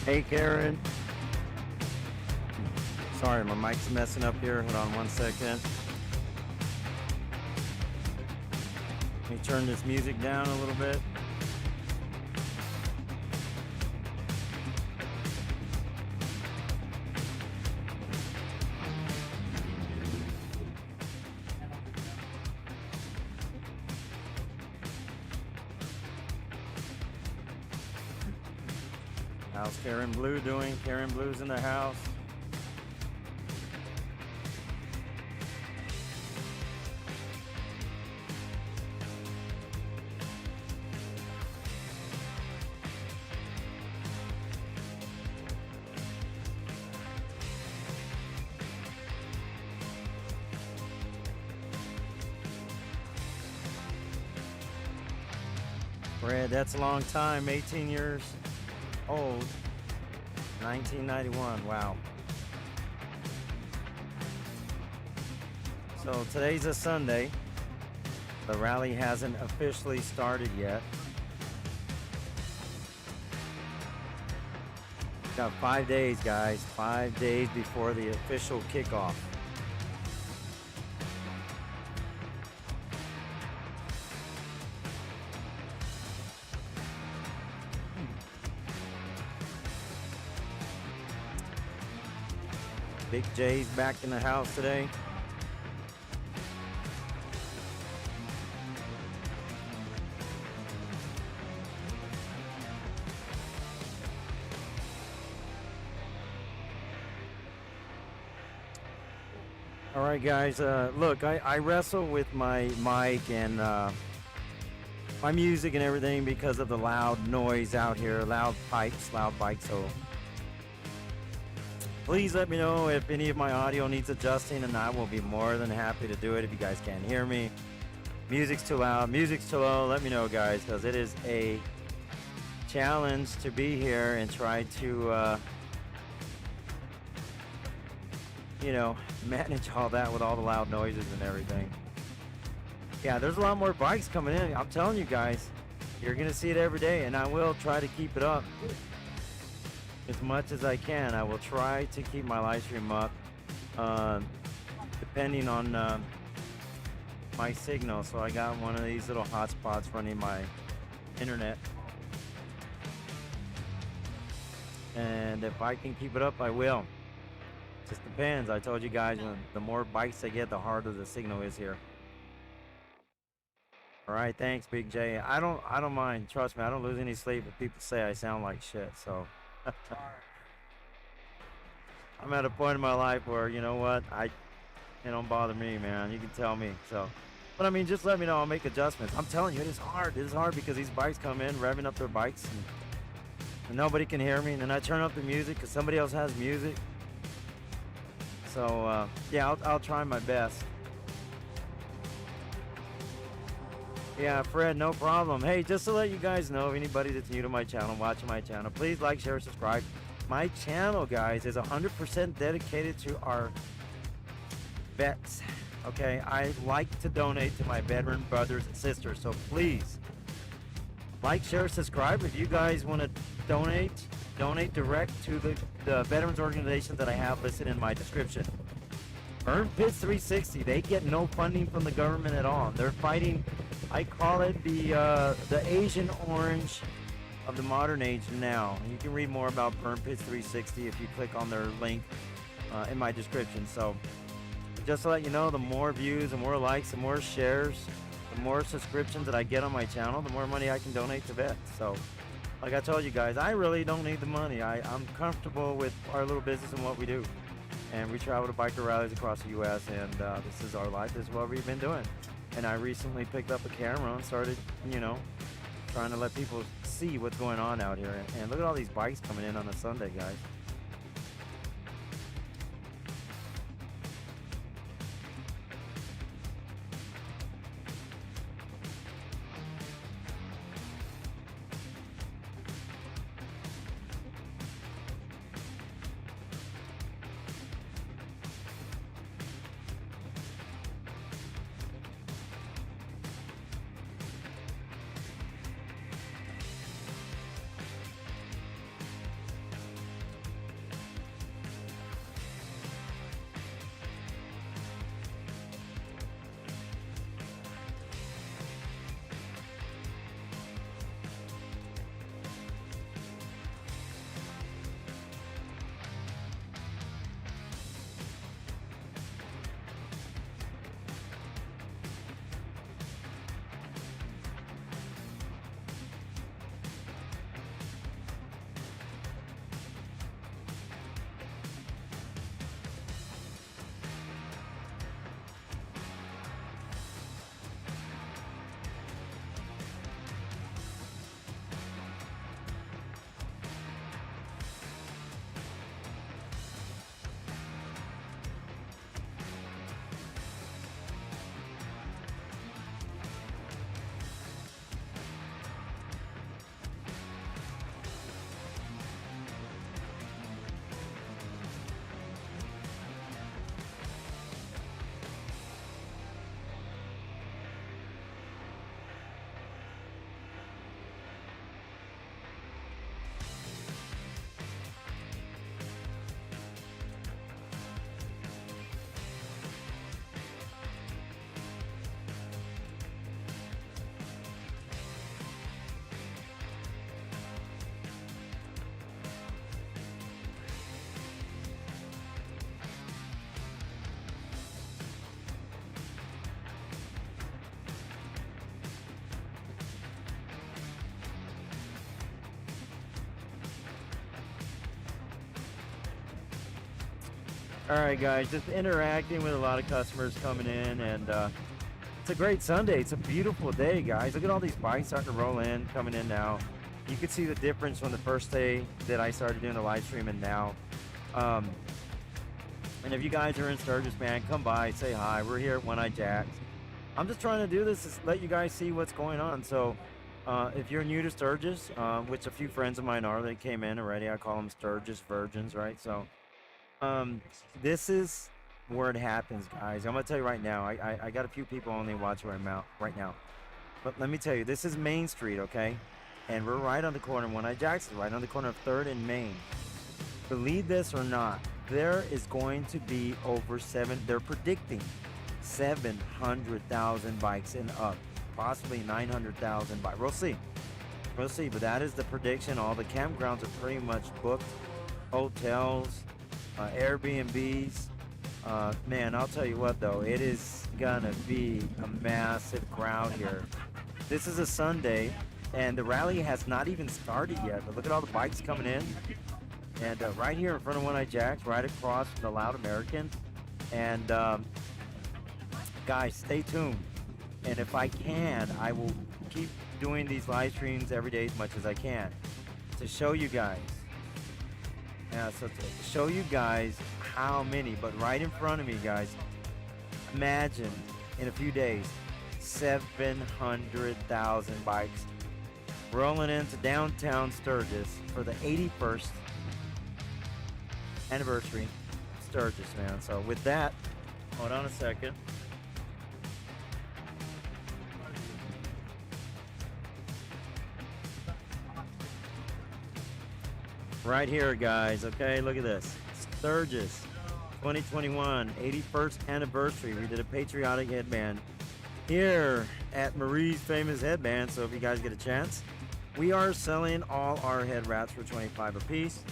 Hey, Karen. Sorry, my mic's messing up here. Hold on one second. Let me turn this music down a little bit. How's Karen Blue doing? Karen Blue's in the house. Fred, that's a long time. 18 years old. 1991. Wow. So today's a Sunday. The rally hasn't officially started yet. Got 5 days, guys. 5 days before the official kickoff. Big J's back in the house today. All right, guys. Look, I wrestle with my mic and my music and everything because of the loud noise out here, loud pipes, loud bikes. So please let me know if any of my audio needs adjusting, and I will be more than happy to do it. If you guys can't hear me, music's too loud, music's too low, let me know, guys, because it is a challenge to be here and try to manage all that with all the loud noises and everything. Yeah, there's a lot more bikes coming in. I'm telling you guys, you're gonna see it every day, and I will try to keep it up as much as I can. I will try to keep my live stream up, depending on my signal. So I got one of these little hotspots running my internet, and if I can keep it up, I will. Just depends. I told you guys, the more bikes I get, the harder the signal is here. All right, thanks, Big J. I don't mind. Trust me, I don't lose any sleep if people say I sound like shit. So I'm at a point in my life where, you know what, it don't bother me, man. You can tell me. So, but I mean, just let me know. I'll make adjustments. I'm telling you, it is hard. It is hard because these bikes come in revving up their bikes, and nobody can hear me. And then I turn up the music because somebody else has music. So yeah, I'll try my best. Yeah, Fred, no problem. Hey, just to let you guys know, if anybody that's new to my channel, watching my channel, please like, share, subscribe. My channel, guys, is 100% dedicated to our vets. Okay, I like to donate to my veteran brothers and sisters, so please like, share, subscribe. If you guys want to donate direct to the veterans organizations that I have listed in my description. Burn Pits 360, they get no funding from the government at all. They're fighting, I call it the Asian orange of the modern age now. You can read more about Burn Pits 360 if you click on their link in my description. So just to let you know, the more views, the more likes, the more shares, the more subscriptions that I get on my channel, the more money I can donate to vets. So like I told you guys, I really don't need the money. I'm comfortable with our little business and what we do. And we travel to biker rallies across the U.S., and this is our life. This is what we've been doing. And I recently picked up a camera and started, trying to let people see what's going on out here. And look at all these bikes coming in on a Sunday, guys. All right, guys, just interacting with a lot of customers coming in, and it's a great Sunday. It's a beautiful day, guys. Look at all these bikes starting to roll in, coming in now. You can see the difference from the first day that I started doing the live stream and now. Um, and if you guys are in Sturgis, man, come by, say hi. We're here at One Eye Jacks. I'm just trying to do this to let you guys see what's going on. So, if you're new to Sturgis, which a few friends of mine are, they came in already. I call them Sturgis virgins, right? So, um, this is where it happens, guys. I'm gonna tell you right now. I got a few people only watching right now. But let me tell you, this is Main Street, okay? And we're right on the corner. One Eye Jackson, right on the corner of Third and Main. Believe this or not, there is going to be over seven. They're predicting 700,000 bikes and up, possibly 900,000 bikes. We'll see. We'll see. But that is the prediction. All the campgrounds are pretty much booked. Hotels, Airbnbs. Man, I'll tell you what though, it is gonna be a massive crowd here. This is a Sunday, and the rally has not even started yet. But look at all the bikes coming in, and right here in front of One Eye Jacks, right across from the Loud American. And guys, stay tuned. And if I can, I will keep doing these live streams every day as much as I can to show you guys. Yeah, so to show you guys how many, but right in front of me, guys, imagine in a few days, 700,000 bikes rolling into downtown Sturgis for the 81st anniversary of Sturgis, man. So with that, hold on a second. Right here, guys, okay? Look at this. Sturgis, 2021, 81st anniversary. We did a patriotic headband here at Marie's Famous Headband. So if you guys get a chance, we are selling all our head wraps for $25 a piece.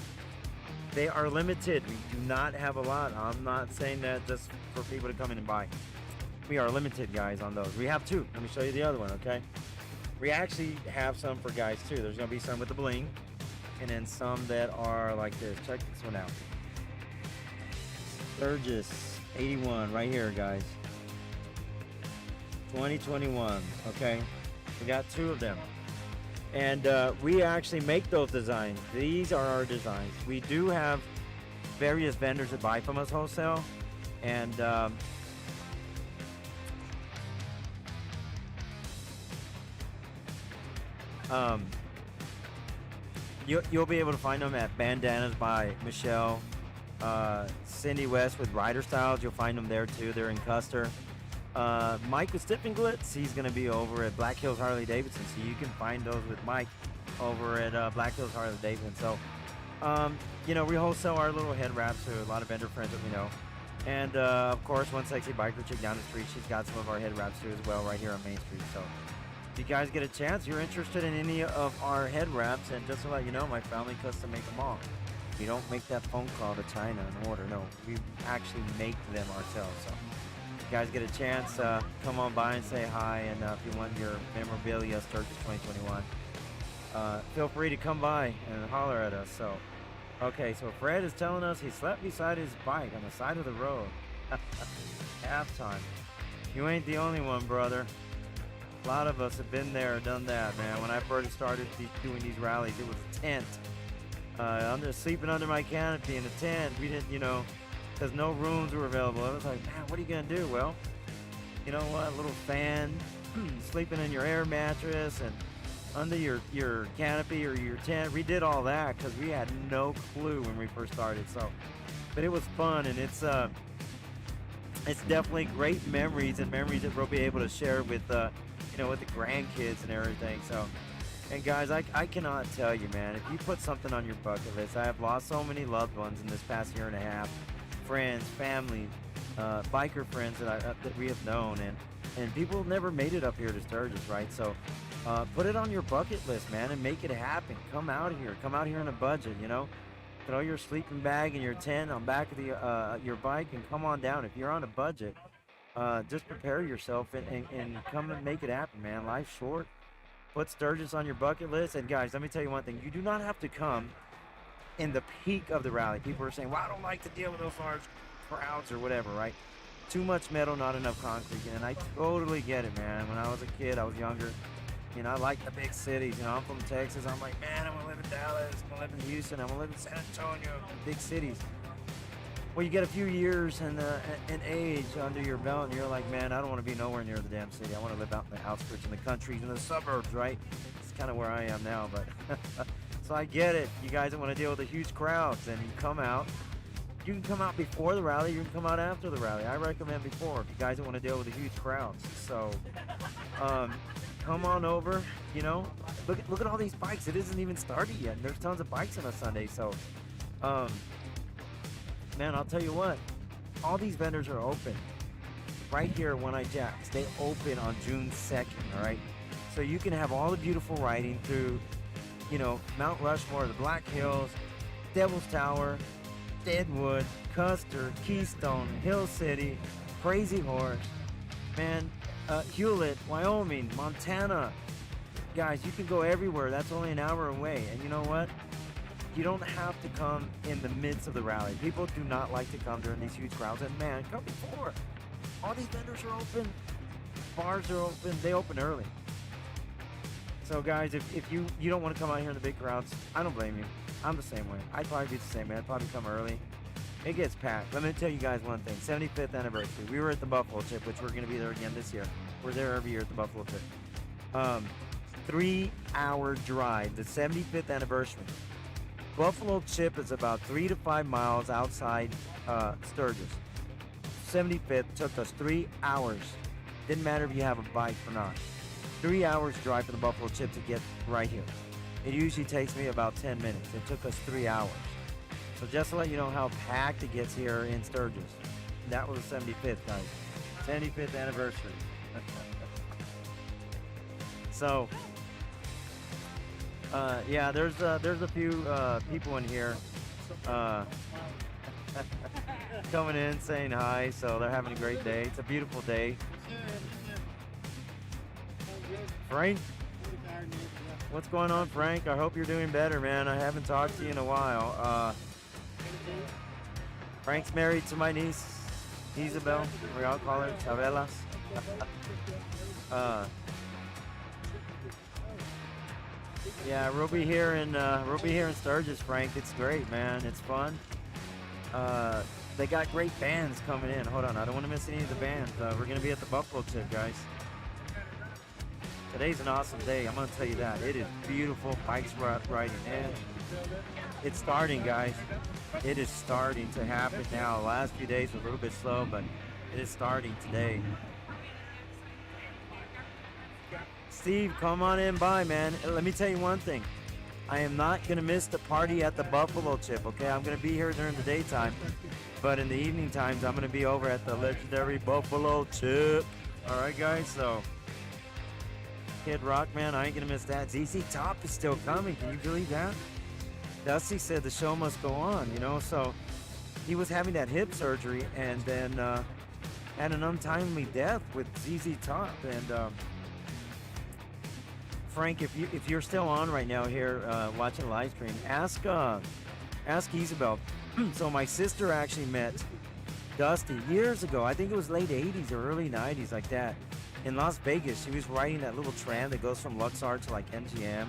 They are limited. We do not have a lot. I'm not saying that just for people to come in and buy. We are limited, guys, on those. We have two. Let me show you the other one, okay? We actually have some for guys, too. There's going to be some with the bling, and then some that are like this. Check this one out. Sturgis 81 right here, guys. 2021, okay? We got two of them. And we actually make those designs. These are our designs. We do have various vendors that buy from us wholesale. And you'll be able to find them at Bandanas by Michelle, Cindy West with Rider Styles. You'll find them there too. They're in Custer. Mike with Glitz, he's going to be over at Black Hills Harley Davidson. So you can find those with Mike over at Black Hills Harley Davidson. So, you know, we wholesale our little head wraps to a lot of vendor friends that we know. And, of course, one sexy biker chick down the street, she's got some of our head wraps too as well right here on Main Street. So if you guys get a chance, you're interested in any of our head wraps, and just to let you know, my family custom make them all. We don't make that phone call to China and order. No, we actually make them ourselves. So if you guys get a chance, come on by and say hi. And if you want your memorabilia, Sturgis 2021, feel free to come by and holler at us. So, okay, so Fred is telling us he slept beside his bike on the side of the road. Halftime. You ain't the only one, brother. A lot of us have been there, done that, man. When I first started doing these rallies, it was a tent. I'm just sleeping under my canopy in a tent. We didn't, you know, because no rooms were available. I was like, man, what are you going to do? Well, you know what? A little fan, sleeping in your air mattress and under your canopy or your tent. We did all that because we had no clue when we first started. So, but it was fun, and it's definitely great memories and memories that we'll be able to share with, you know, with the grandkids and everything. So, and guys, I cannot tell you, man, if you put something on your bucket list, I have lost so many loved ones in this past year and a half, friends, family, biker friends that we have known, and people never made it up here to Sturgis, right? So, put it on your bucket list, man, and make it happen. Come out here on a budget, you know. Throw your sleeping bag and your tent on back of the your bike and come on down. If you're on a budget, just prepare yourself and come and make it happen, man. Life's short. Put Sturgis on your bucket list. And guys, let me tell you one thing. You do not have to come in the peak of the rally. People are saying, well, I don't like to deal with those large crowds or whatever, right? Too much metal, not enough concrete. And I totally get it, man. When I was a kid, I was younger. You know, I like the big cities. You know, I'm from Texas. I'm like, man, I'm gonna live in Dallas. I'm gonna live in Houston. I'm gonna live in San Antonio. Big cities. Well, you get a few years and age under your belt, and you're like, man, I don't want to be nowhere near the damn city. I want to live out in the outskirts, in the countries, in the suburbs, right? It's kind of where I am now, but so I get it. You guys don't want to deal with the huge crowds, and you come out. You can come out before the rally. You can come out after the rally. I recommend before if you guys don't want to deal with the huge crowds. So, come on over. You know, look at all these bikes. It isn't even started yet. And there's tons of bikes on a Sunday. So, man, I'll tell you what. All these vendors are open. Right here at One Eye Jacks. They open on June 2nd. All right. So you can have all the beautiful riding through, you know, Mount Rushmore, the Black Hills, Devil's Tower, Deadwood, Custer, Keystone, Hill City, Crazy Horse, man, Hewlett, Wyoming, Montana. Guys, you can go everywhere. That's only an hour away. And you know what? You don't have to come in the midst of the rally. People do not like to come during these huge crowds. And man, come before. All these vendors are open. Bars are open. They open early. So guys, if you don't want to come out here in the big crowds, I don't blame you. I'm the same way. I'd probably be the same way. I'd probably come early. It gets packed. Let me tell you guys one thing. 75th anniversary. We were at the Buffalo Chip, which we're going to be there again this year. We're there every year at the Buffalo Chip. 3-hour drive. The 75th anniversary. Buffalo Chip is about 3 to 5 miles outside Sturgis. 75th took us 3 hours. Didn't matter if you have a bike or not. 3 hours drive to the Buffalo Chip to get right here. It usually takes me about 10 minutes. It took us 3 hours. So just to let you know how packed it gets here in Sturgis. That was the 75th, guys. 75th anniversary. So, yeah, there's a few people in here coming in saying hi. So they're having a great day. It's a beautiful day. Frank? What's going on, Frank? I hope you're doing better, man. I haven't talked to you in a while. Frank's married to my niece, Isabel. We all call her Chabelas. Yeah, Ruby here in Sturgis, Frank. It's great, man. It's fun. They got great bands coming in. Hold on, I don't want to miss any of the bands. We're gonna be at the Buffalo Chip, guys. Today's an awesome day, I'm going to tell you that. It is beautiful, bikes riding in. It's starting, guys. It is starting to happen now. The last few days were a little bit slow, but it is starting today. Steve, come on in by, man. Let me tell you one thing. I am not going to miss the party at the Buffalo Chip, okay? I'm going to be here during the daytime, but in the evening times, I'm going to be over at the legendary Buffalo Chip. All right, guys, so... Kid Rock, man, I ain't gonna miss that. ZZ Top is still coming. Can you believe that? Dusty said the show must go on, you know. So he was having that hip surgery and then had an untimely death with ZZ Top. And Frank, if you're still on right now here watching the live stream, ask Isabel. So my sister actually met Dusty years ago. I think it was late 80s or early 90s, like that. In Las Vegas, she was riding that little tram that goes from Luxor to like MGM.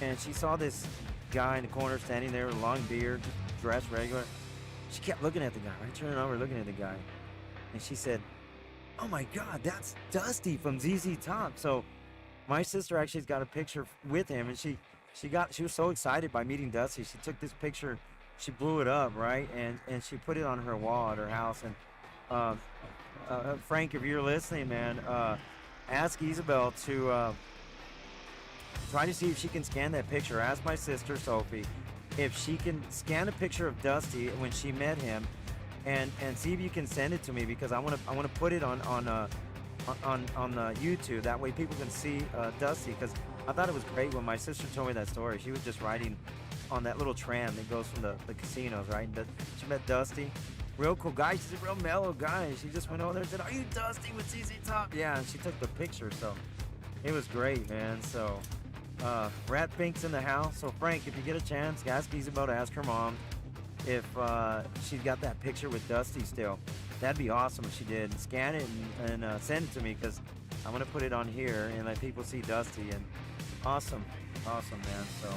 And she saw this guy in the corner standing there with a long beard, just dressed regular. She kept looking at the guy, right? Turning over, looking at the guy. And she said, "Oh my God, that's Dusty from ZZ Top." So my sister actually has got a picture with him, and she was so excited by meeting Dusty. She took this picture, she blew it up, right? And she put it on her wall at her house. And Frank, if you're listening, man, ask Isabel to try to see if she can scan that picture. Ask my sister Sophie if she can scan a picture of Dusty when she met him, and see if you can send it to me, because I want to put it on YouTube. That way people can see Dusty, because I thought it was great when my sister told me that story. She was just riding on that little tram that goes from the casinos, right? And she met Dusty. Real cool guy. She's a real mellow guy. She just went over there and said, "Are you Dusty with ZZ Top?" Yeah, and she took the picture, so it was great, man. So Rat Pink's in the house. So Frank, if you get a chance, ask Isabel to ask her mom if she's got that picture with Dusty still. That'd be awesome if she did. Scan it and send it to me, because I'm gonna put it on here and let people see Dusty. And awesome, awesome, man. So,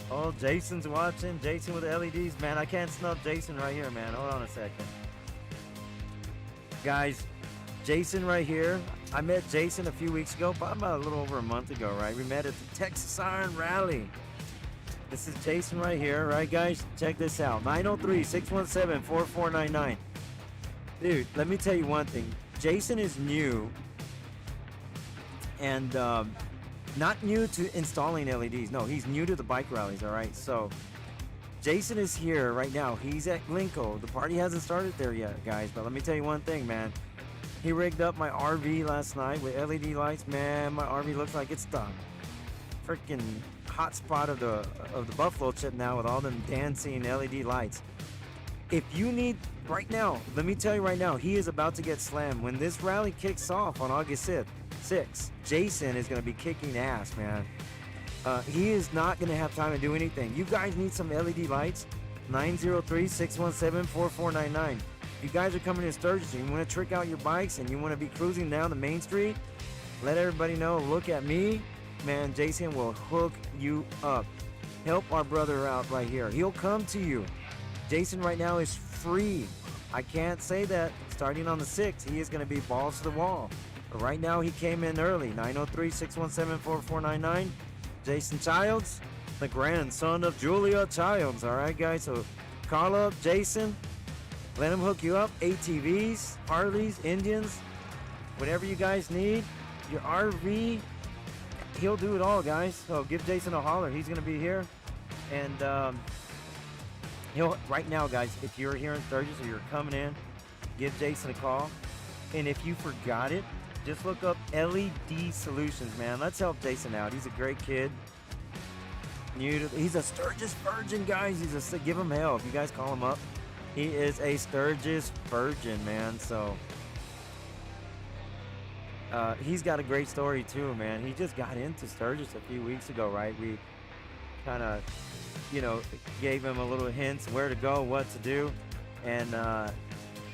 oh, Jason's watching. Jason with the LEDs, man. I can't snub Jason right here, man. Hold on a second, guys. Jason right here. I met Jason a few weeks ago, about a little over a month ago, right? We met at the Texas Iron Rally. This is Jason right here, right, guys? Check this out. 903-617-4499. Dude, let me tell you one thing. Jason is new, and not new to installing LEDs. No, he's new to the bike rallies, all right? So Jason is here right now. He's at Glencoe. The party hasn't started there yet, guys, but let me tell you one thing, man. He rigged up my RV last night with LED lights. Man, my RV looks like it's the freaking hot spot of the Buffalo chip now, with all them dancing LED lights. If you need right now, let me tell you right now, he is about to get slammed. When this rally kicks off on August 6th, Jason is going to be kicking ass, man. He is not going to have time to do anything. You guys need some LED lights? 903-617-4499. If you guys are coming to Sturgis and you want to trick out your bikes and you want to be cruising down the main street, let everybody know, look at me. Man, Jason will hook you up. Help our brother out right here. He'll come to you. Jason right now is free. I can't say that. Starting on the 6th, he is going to be balls to the wall. But right now, he came in early. 903-617-4499. Jason Childs, the grandson of Julia Childs. All right, guys. So call up Jason. Let him hook you up. ATVs, Harleys, Indians, whatever you guys need. Your RV, he'll do it all, guys. So give Jason a holler. He's going to be here. And he'll, right now, guys, if you're here in Sturgis or you're coming in, give Jason a call. And if you forgot it, just look up LED Solutions, man. Let's help Jason out. He's a great kid. He's a Sturgis virgin, guys. Give him hell. If you guys call him up, he is a Sturgis virgin, man. So he's got a great story too, man. He just got into Sturgis a few weeks ago, right? We kind of, gave him a little hints where to go, what to do, and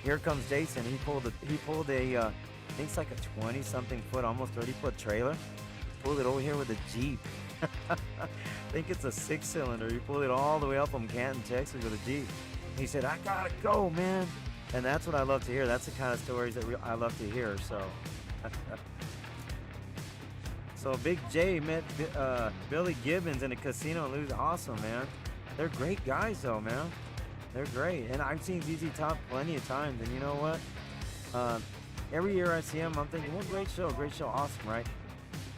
here comes Jason. He pulled a I think it's like a 20-something foot, almost 30-foot trailer. Pulled it over here with a Jeep. I think it's a 6-cylinder. He pulled it all the way up from Canton, Texas with a Jeep. He said, "I gotta go, man." And that's what I love to hear. That's the kind of stories that I love to hear. So, so Big J met Billy Gibbons in a casino and lose. Awesome, man. They're great guys, though, man. They're great. And I've seen ZZ Top plenty of times. And you know what? Every year I see him, I'm thinking, well, great show, awesome, right?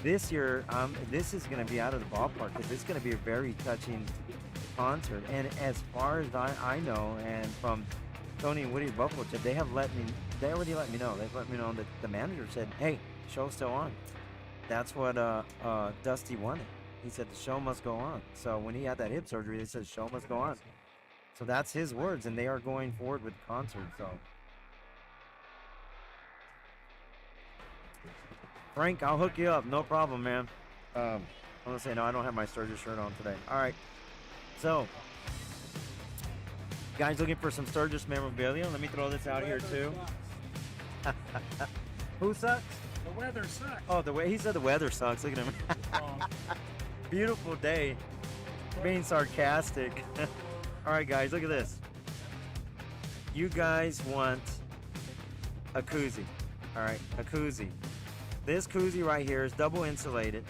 This year, this is going to be out of the ballpark, because it's going to be a very touching concert. And as far as I know, and from Tony and Woody Buffalo Chip, they already let me know. They've let me know that the manager said, "Hey, show's still on." That's what Dusty wanted. He said the show must go on. So when he had that hip surgery, they said show must go on. So that's his words, and they are going forward with the concert. So Frank, I'll hook you up. No problem, man. I'm going to say, no, I don't have my Sturgis shirt on today. All right. So, guys looking for some Sturgis memorabilia, let me throw this out here, too. Who sucks? The weather sucks. Oh, he said the weather sucks. Look at him. Beautiful day. Being sarcastic. All right, guys, look at this. You guys want a koozie. All right, a koozie. This koozie right here is double insulated.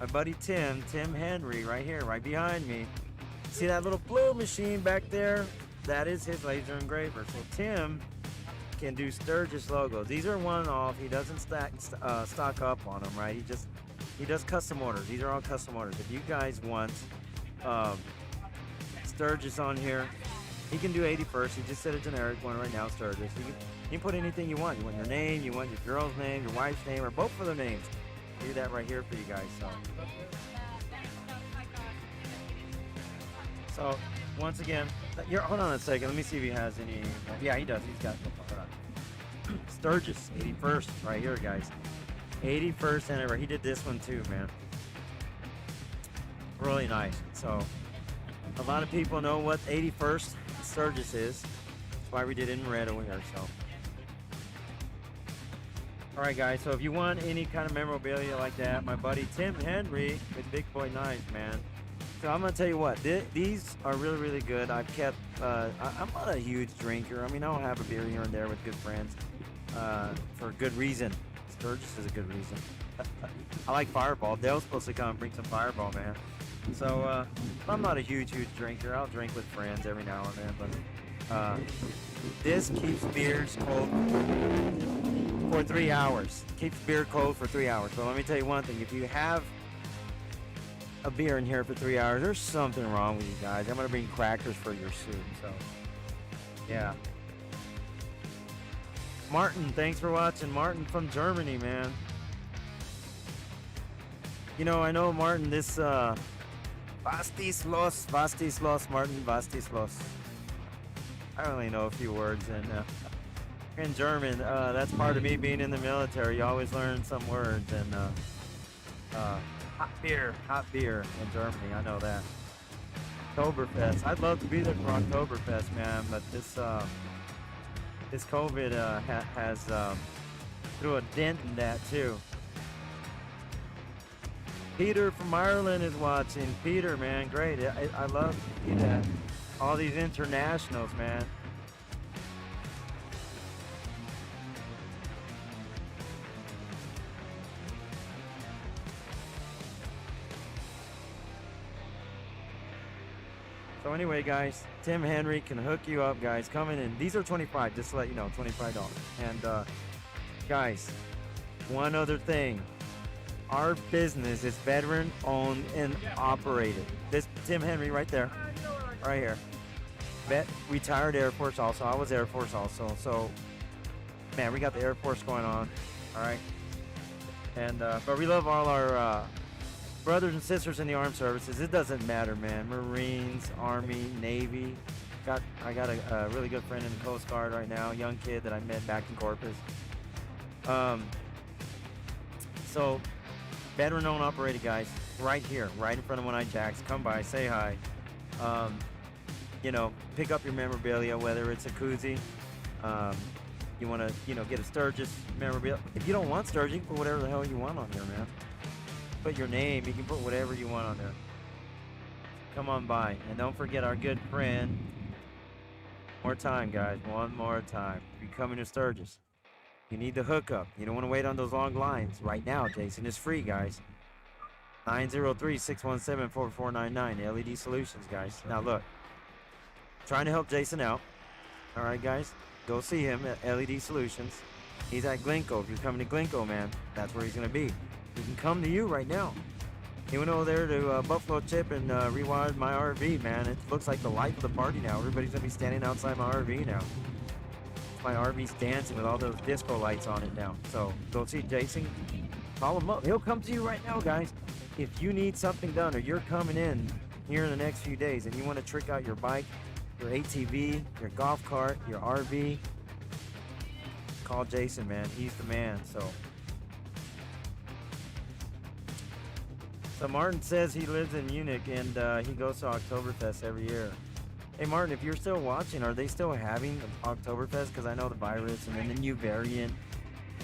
My buddy Tim Henry right here, right behind me. See that little blue machine back there? That is his laser engraver. So Tim can do Sturgis logos. These are one-off. He doesn't stock up on them, right? He does custom orders. These are all custom orders. If you guys want Sturgis on here, he can do 81st. He just said a generic one right now, Sturgis. You can put anything you want. You want your name, you want your girl's name, your wife's name, or both of their names. Do that right here for you guys. So once again, hold on a second. Let me see if he has any. Yeah, he does. He's got. Hold on. Sturgis, 81st, right here, guys. 81st anniversary. He did this one too, man. Really nice. So A lot of people know what 81st Sturgis is. That's why we did it in red over here. So, all right, guys. So if you want any kind of memorabilia like that, my buddy Tim Henry with Big Boy Knives, man. So I'm gonna tell you what, these are really, really good. I've kept. I'm not a huge drinker. I mean, I'll have a beer here and there with good friends for good reason. Sturgis is a good reason. I like Fireball. Dale's supposed to come and bring some Fireball, man. So I'm not a huge drinker. I'll drink with friends every now and then, but this keeps beers cold for 3 hours. Keeps beer cold for 3 hours. But let me tell you one thing: if you have a beer in here for 3 hours, there's something wrong with you guys. I'm gonna bring crackers for your soup. So yeah. Martin, thanks for watching. Martin from Germany, man. You know, I know Martin, this Vastislos, Martin, Vastislos. I only know a few words in German. That's part of me being in the military. You always learn some words. And hot beer in Germany. I know that. Oktoberfest. I'd love to be there for Oktoberfest, man. But this COVID has threw a dent in that too. Peter from Ireland is watching. Peter, man, great. I love to see that. All these internationals, man. So anyway, guys, Tim Henry can hook you up, guys. Coming in. These are 25, just to let you know, $25. And guys, one other thing. Our business is veteran owned and operated. This Tim Henry right there, right here. Retired Air Force also. I was Air Force also. So, man, we got the Air Force going on. All right. And but we love all our brothers and sisters in the armed services. It doesn't matter, man. Marines, Army, Navy. I got a really good friend in the Coast Guard right now. Young kid that I met back in Corpus. So. Veteran owned operated, guys, right here, right in front of One Eye Jack's. Come by, say hi. You know, pick up your memorabilia, whether it's a koozie, you want to, you know, get a Sturgis memorabilia. If you don't want Sturgis, you can put whatever the hell you want on there, man. Put your name, you can put whatever you want on there. Come on by. And don't forget our good friend. One more time, guys, one more time. If you're coming to Sturgis, you need the hookup. You don't want to wait on those long lines. Right now, Jason is free, guys. 903-617-4499. LED Solutions, guys. Now, look. Trying to help Jason out. All right, guys. Go see him at LED Solutions. He's at Glencoe. If you're coming to Glencoe, man, that's where he's going to be. He can come to you right now. He went over there to Buffalo Chip and rewired my RV, man. It looks like the life of the party now. Everybody's going to be standing outside my RV now. My RV's dancing with all those disco lights on it now. So go see Jason. Call him up. He'll come to you right now, guys. If you need something done or you're coming in here in the next few days and you want to trick out your bike, your ATV, your golf cart, your RV, call Jason, man. He's the man. So Martin says he lives in Munich and he goes to Oktoberfest every year. Hey Martin, if you're still watching, are they still having Oktoberfest? Because I know the virus and then the new variant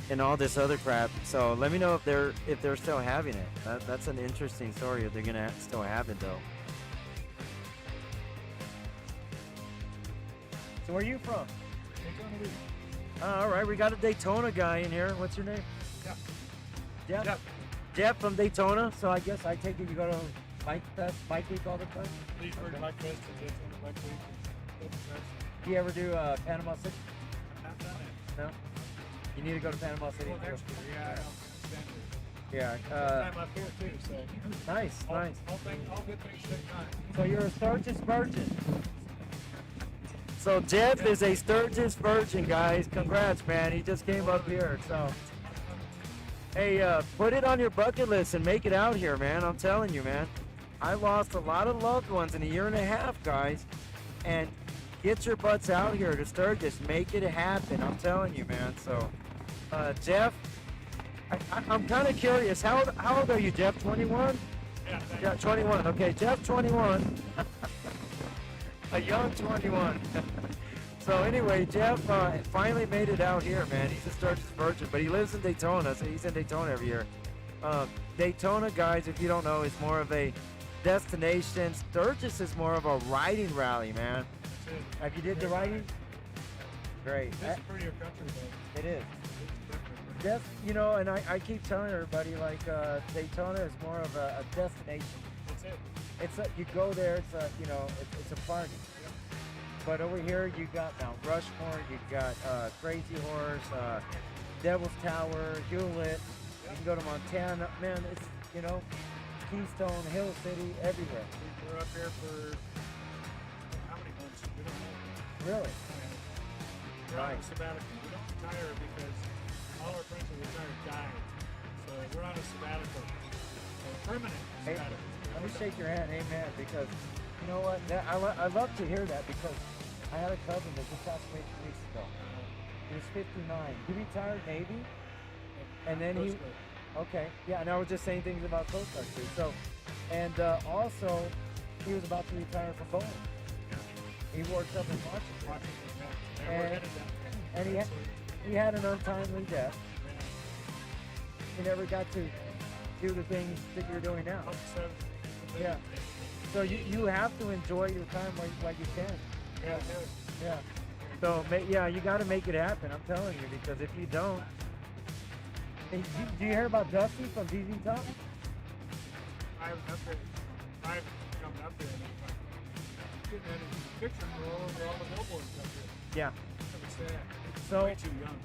and all this other crap. So let me know if they're still having it. That's an interesting story if they're gonna still have it though. So where are you from? Daytona. All right, we got a Daytona guy in here. What's your name? Jeff. Jeff from Daytona. So I guess I take it you go to Bike Week all the time? Leesburg, Bike Fest, and Daytona Bike Week. Do you ever do Panama City? I've not done it. No? You need to go to Panama City. Well, next year, yeah, I don't understand it. Yeah. I'm up here too, so. Nice. All good things take time. So you're a Sturgis virgin. So Jeff is a Sturgis virgin, guys. Congrats, man. He just came up here. So, hey, put it on your bucket list and make it out here, man. I'm telling you, man. I lost a lot of loved ones in a year and a half, guys. And get your butts out here to Sturgis. Make it happen. I'm telling you, man. So, Jeff, I'm kind of curious. How old are you, Jeff? 21? Yeah, Yeah, 21. Okay, Jeff, 21. A young 21. So anyway, Jeff finally made it out here, man. He's a Sturgis virgin, but he lives in Daytona, so he's in Daytona every year. Daytona, guys, if you don't know, is more of a destination. Sturgis is more of a riding rally, man. That's it. Have you did the riding? Great. It's a prettier country, though. It is. It's definitely pretty. That's, you know, and I keep telling everybody, like, Daytona is more of a destination. That's it. It's a, you go there, it's a, you know, it's a party. But over here, you got Mount Rushmore, you got Crazy Horse, Devil's Tower, Hewlett. You can go to Montana. Man, it's, you know, Keystone, Hill City, everywhere. We're up here for how many months? We don't know. Really? We're on a Nice. sabbatical. We don't retire because all our friends who retired died. So we're on a sabbatical. A permanent Hey, sabbatical. let me shake your hand, amen, because you know what? I love to hear that because I had a cousin that just passed away 2 weeks ago. He was 59. He retired Navy, and then he, Coast Guard. okay, yeah, and I was just saying things about Coast Guard too. So, and also, he was about to retire from Boeing. He works up in Washington, Washington, yeah. And- We're headed down there. and he had an untimely death. He never got to do the things that you're doing now. Yeah. So you have to enjoy your time while you can. Yeah. Yeah. So yeah, you got to make it happen. I'm telling you, because if you don't, hey, do you hear about Dusty from ZZ Top? I haven't up there. I haven't come up there. Getting any pictures for all the billboards up here. Yeah. That was sad. So Way too young.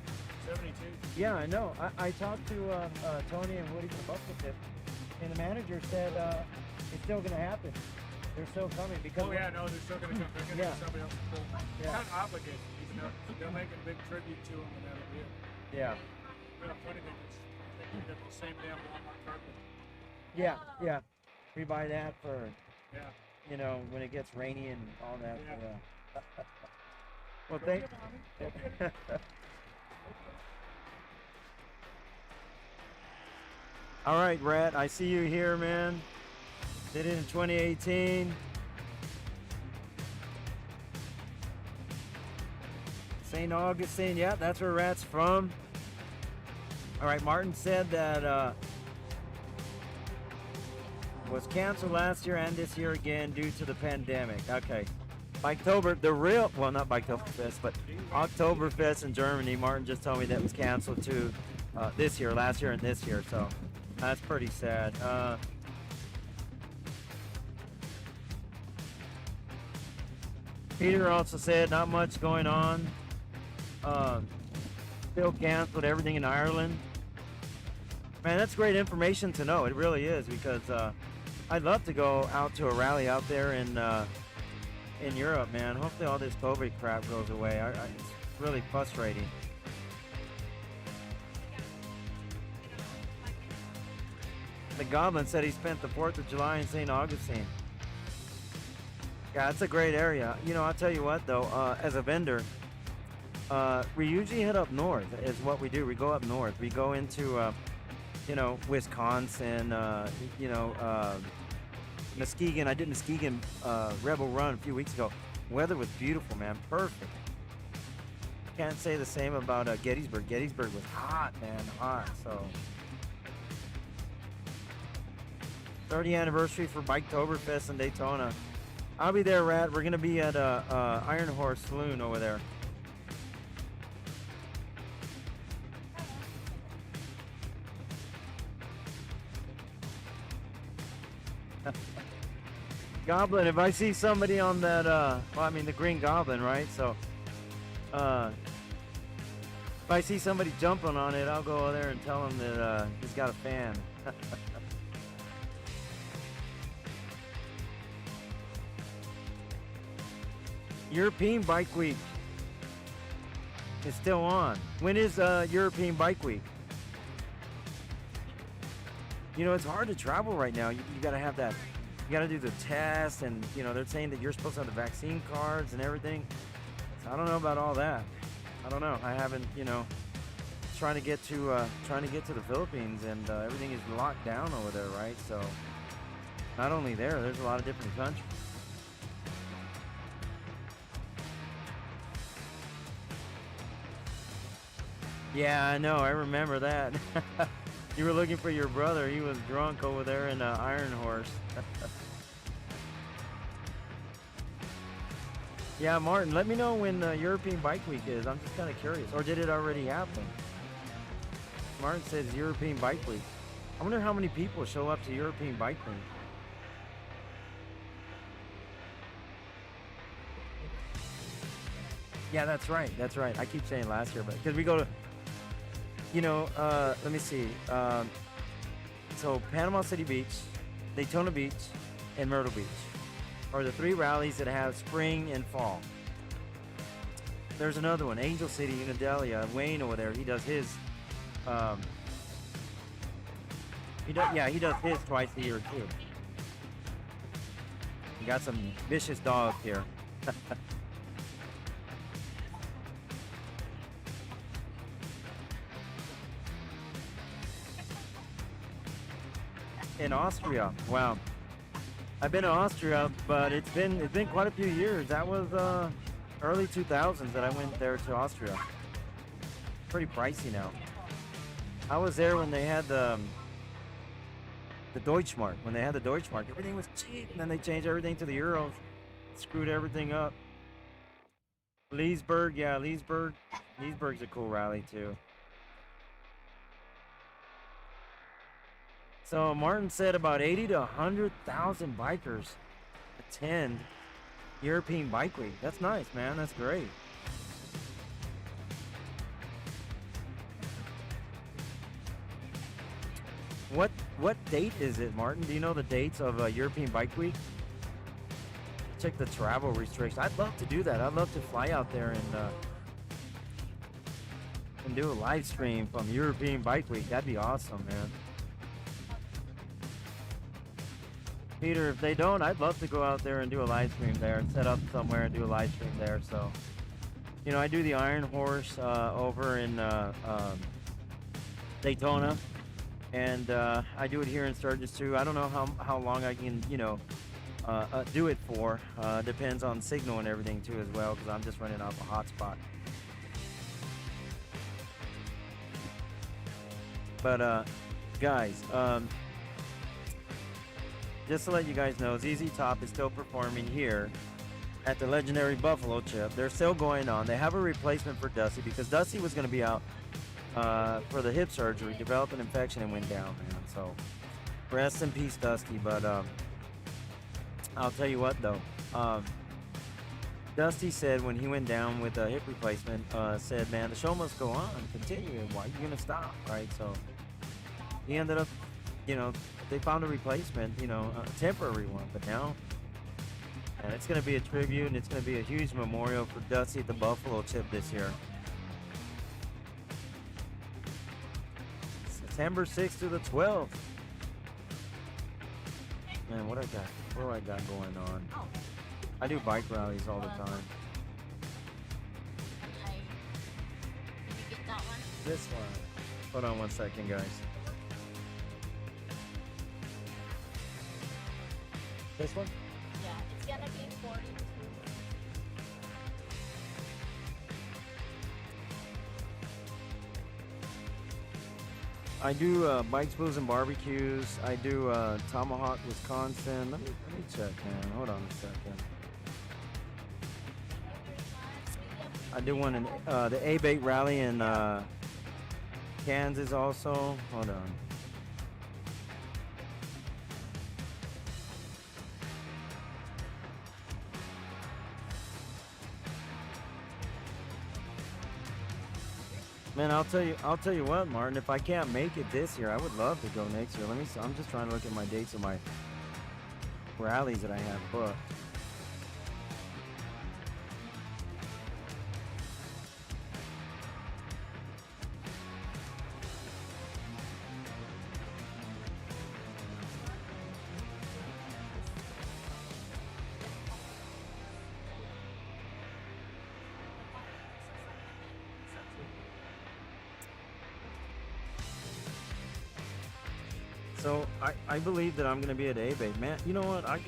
72. yeah, I know. I talked to Tony and Woody from Buffalo Tip, and the manager said it's still going to happen. They're still coming because. Oh yeah, no, they're still gonna come. They're gonna Yeah. get somebody else to pull. Yeah. Not obligated, even though they're making a big tribute to him and that'll be it. Yeah. You know, funny thing is, they keep it the same damn Walmart carpet. Yeah. Yeah. We buy that for, Yeah. you know, when it gets rainy and all that. Yeah. Yeah. Well, Go thank. get 'em, honey. Go get 'em. All right, Rat. I see you here, man. Did it in 2018. St. Augustine. Yeah, that's where Rat's from. All right, Martin said that was canceled last year and this year again due to the pandemic. Okay. Biketober, the real, well, not Biketoberfest, but Oktoberfest in Germany. Martin just told me that was canceled too this year, last year, and this year. So that's pretty sad. Peter also said not much going on. Still canceled everything in Ireland. Man, that's great information to know. It really is, because I'd love to go out to a rally out there in Europe, man. Hopefully all this COVID crap goes away. It's really frustrating. The Goblin said he spent the 4th of July in St. Augustine. Yeah, it's a great area. You know, I'll tell you what, though, as a vendor, we usually head up north is what we do. We go up north. We go into, you know, Wisconsin, you know, Muskegon. I did Muskegon Rebel Run a few weeks ago. Weather was beautiful, man. Perfect. Can't say the same about Gettysburg. Gettysburg was hot, man. Hot, so. 30th anniversary for Biketoberfest in Daytona. I'll be there, Rat. We're going to be at Iron Horse Saloon over there. Goblin, if I see somebody on that, well, I mean the Green Goblin, right? So, if I see somebody jumping on it, I'll go over there and tell him that he's got a fan. European Bike Week is still on. When is European Bike Week? You know, it's hard to travel right now. You got to have that. You got to do the test, and you know they're saying that you're supposed to have the vaccine cards and everything. So I don't know about all that. I don't know. I haven't, you know, trying to get to the Philippines, and everything is locked down over there, right? So not only there, there's a lot of different countries. Yeah, I know. I remember that. You were looking for your brother. He was drunk over there in Iron Horse. Yeah, Martin, let me know when European Bike Week is. I'm just kind of curious. Or did it already happen? Martin says European Bike Week. I wonder how many people show up to European Bike Week. Yeah, that's right. That's right. I keep saying last year, but because we go to, let me see. So Panama City Beach, Daytona Beach, and Myrtle Beach are the three rallies that have spring and fall. There's another one, Angel City, Unadelia, Wayne over there. He does his. He does his twice a year too. We got some vicious dogs here. In Austria, wow. I've been to Austria, but it's been quite a few years. That was early 2000s that I went there to Austria. Pretty pricey now. I was there when they had the Deutschmark. When they had the Deutschmark, everything was cheap, and then they changed everything to the euros. Screwed everything up. Leesburg, yeah, Leesburg. Leesburg's a cool rally too. So Martin said about 80 to 100,000 bikers attend European Bike Week. That's nice, man. That's great. What date is it, Martin? Do you know the dates of European Bike Week? Check the travel restrictions. I'd love to do that. I'd love to fly out there and do a live stream from European Bike Week. That'd be awesome, man. Peter, if they don't, I'd love to go out there and do a live stream there and set up somewhere and do a live stream there. So, I do the Iron Horse over in Daytona, and I do it here in Sturgis too. I don't know how long I can, do it for. Depends on signal and everything too as well, because I'm just running off a hotspot. But guys, just to let you guys know, ZZ Top is still performing here at the legendary Buffalo Chip. They're still going on. They have a replacement for Dusty because Dusty was going to be out for the hip surgery, developed an infection, and went down, man. So rest in peace, Dusty. But I'll tell you what, though. Dusty said when he went down with a hip replacement, said, man, the show must go on, continue. Why are you going to stop, right? So he ended up, they found a replacement, a temporary one, but now, and it's going to be a tribute, and it's going to be a huge memorial for Dusty at the Buffalo Chip this year. September 6th to the 12th. Man, what do I got going on? I do bike rallies all the time. Did you get that one? This one. Hold on one second, guys. This one? Yeah, it's gonna be 42. I do bikes, blues, and barbecues. I do Tomahawk, Wisconsin. Let me check, man. Hold on a second. I do one in the A-Bait Rally in Kansas also. Hold on. Man, I'll tell you what, Martin. If I can't make it this year, I would love to go next year. I'm just trying to look at my dates of my rallies that I have booked. So I believe that I'm going to be at A-Bait. Man, you know what? I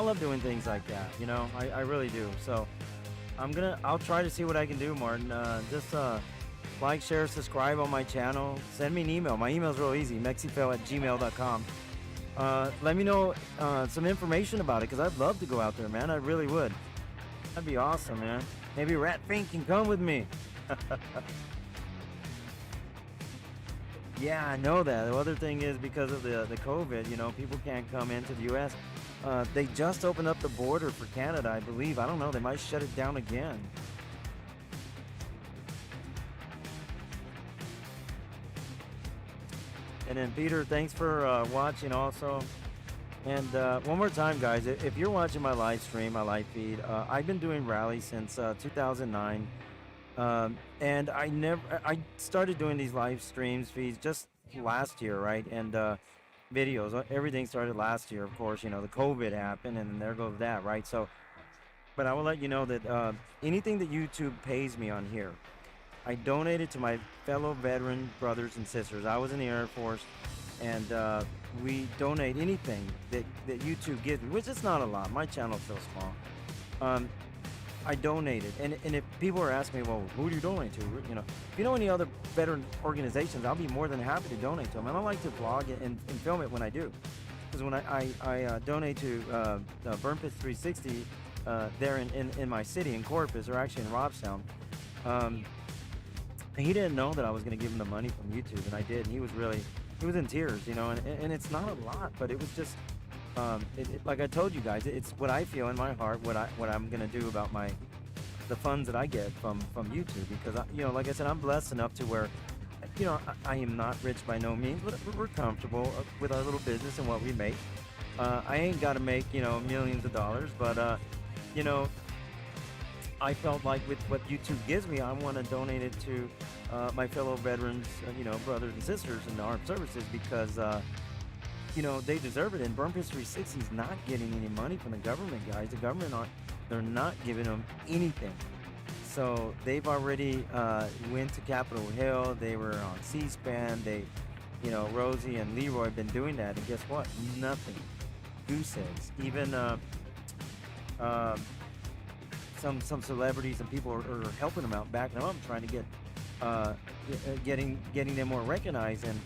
love doing things like that. I really do. So I'll try to see what I can do, Martin. Just Like, share, subscribe on my channel. Send me an email. My email's real easy, mexifel@gmail.com. Let me know some information about it, because I'd love to go out there, man. I really would. That'd be awesome, man. Maybe Rat Fink can come with me. Yeah, I know that. The other thing is, because of the COVID, you know, people can't come into the U.S. They just opened up the border for Canada, I believe. I don't know. They might shut it down again. And then Peter, thanks for watching also. And one more time, guys, if you're watching my live stream, my live feed, I've been doing rallies since 2009. And I started doing these live streams feeds just last year, right? And videos, everything started last year, of course. You know, the COVID happened, and there goes that, right? So, but I will let you know that anything that YouTube pays me on here, I donated to my fellow veteran brothers and sisters. I was in the Air Force, and we donate anything that YouTube gives me, which is not a lot. My channel's so small. I donated, and if people are asking me, well, who do you donate to? You know, if you know any other veteran organizations, I'll be more than happy to donate to them. And I like to vlog it and film it when I do, because when I donate to Burn Pits 360 there in my city in Corpus, or actually in Robstown. He didn't know that I was going to give him the money from YouTube, and I did. And he was in tears, you know, and it's not a lot, but it was just, like I told you guys, it's what I feel in my heart, what I'm going to do about the funds that I get from YouTube, because you know, like I said, I'm blessed enough to where, you know, I am not rich by no means, but we're comfortable with our little business and what we make. I ain't got to make, you know, millions of dollars, but you know, I felt like with what YouTube gives me, I want to donate it to my fellow veterans, you know, brothers and sisters in the armed services, because you know, they deserve it. And Burn Pits 360 is not getting any money from the government, guys. The government they're not giving them anything. So they've already went to Capitol Hill. They were on C-SPAN. They, you know, Rosie and Leroy have been doing that, and guess what? Nothing. Goose eggs. Even some celebrities and people are helping them out, backing them up, trying to get getting them more recognized, and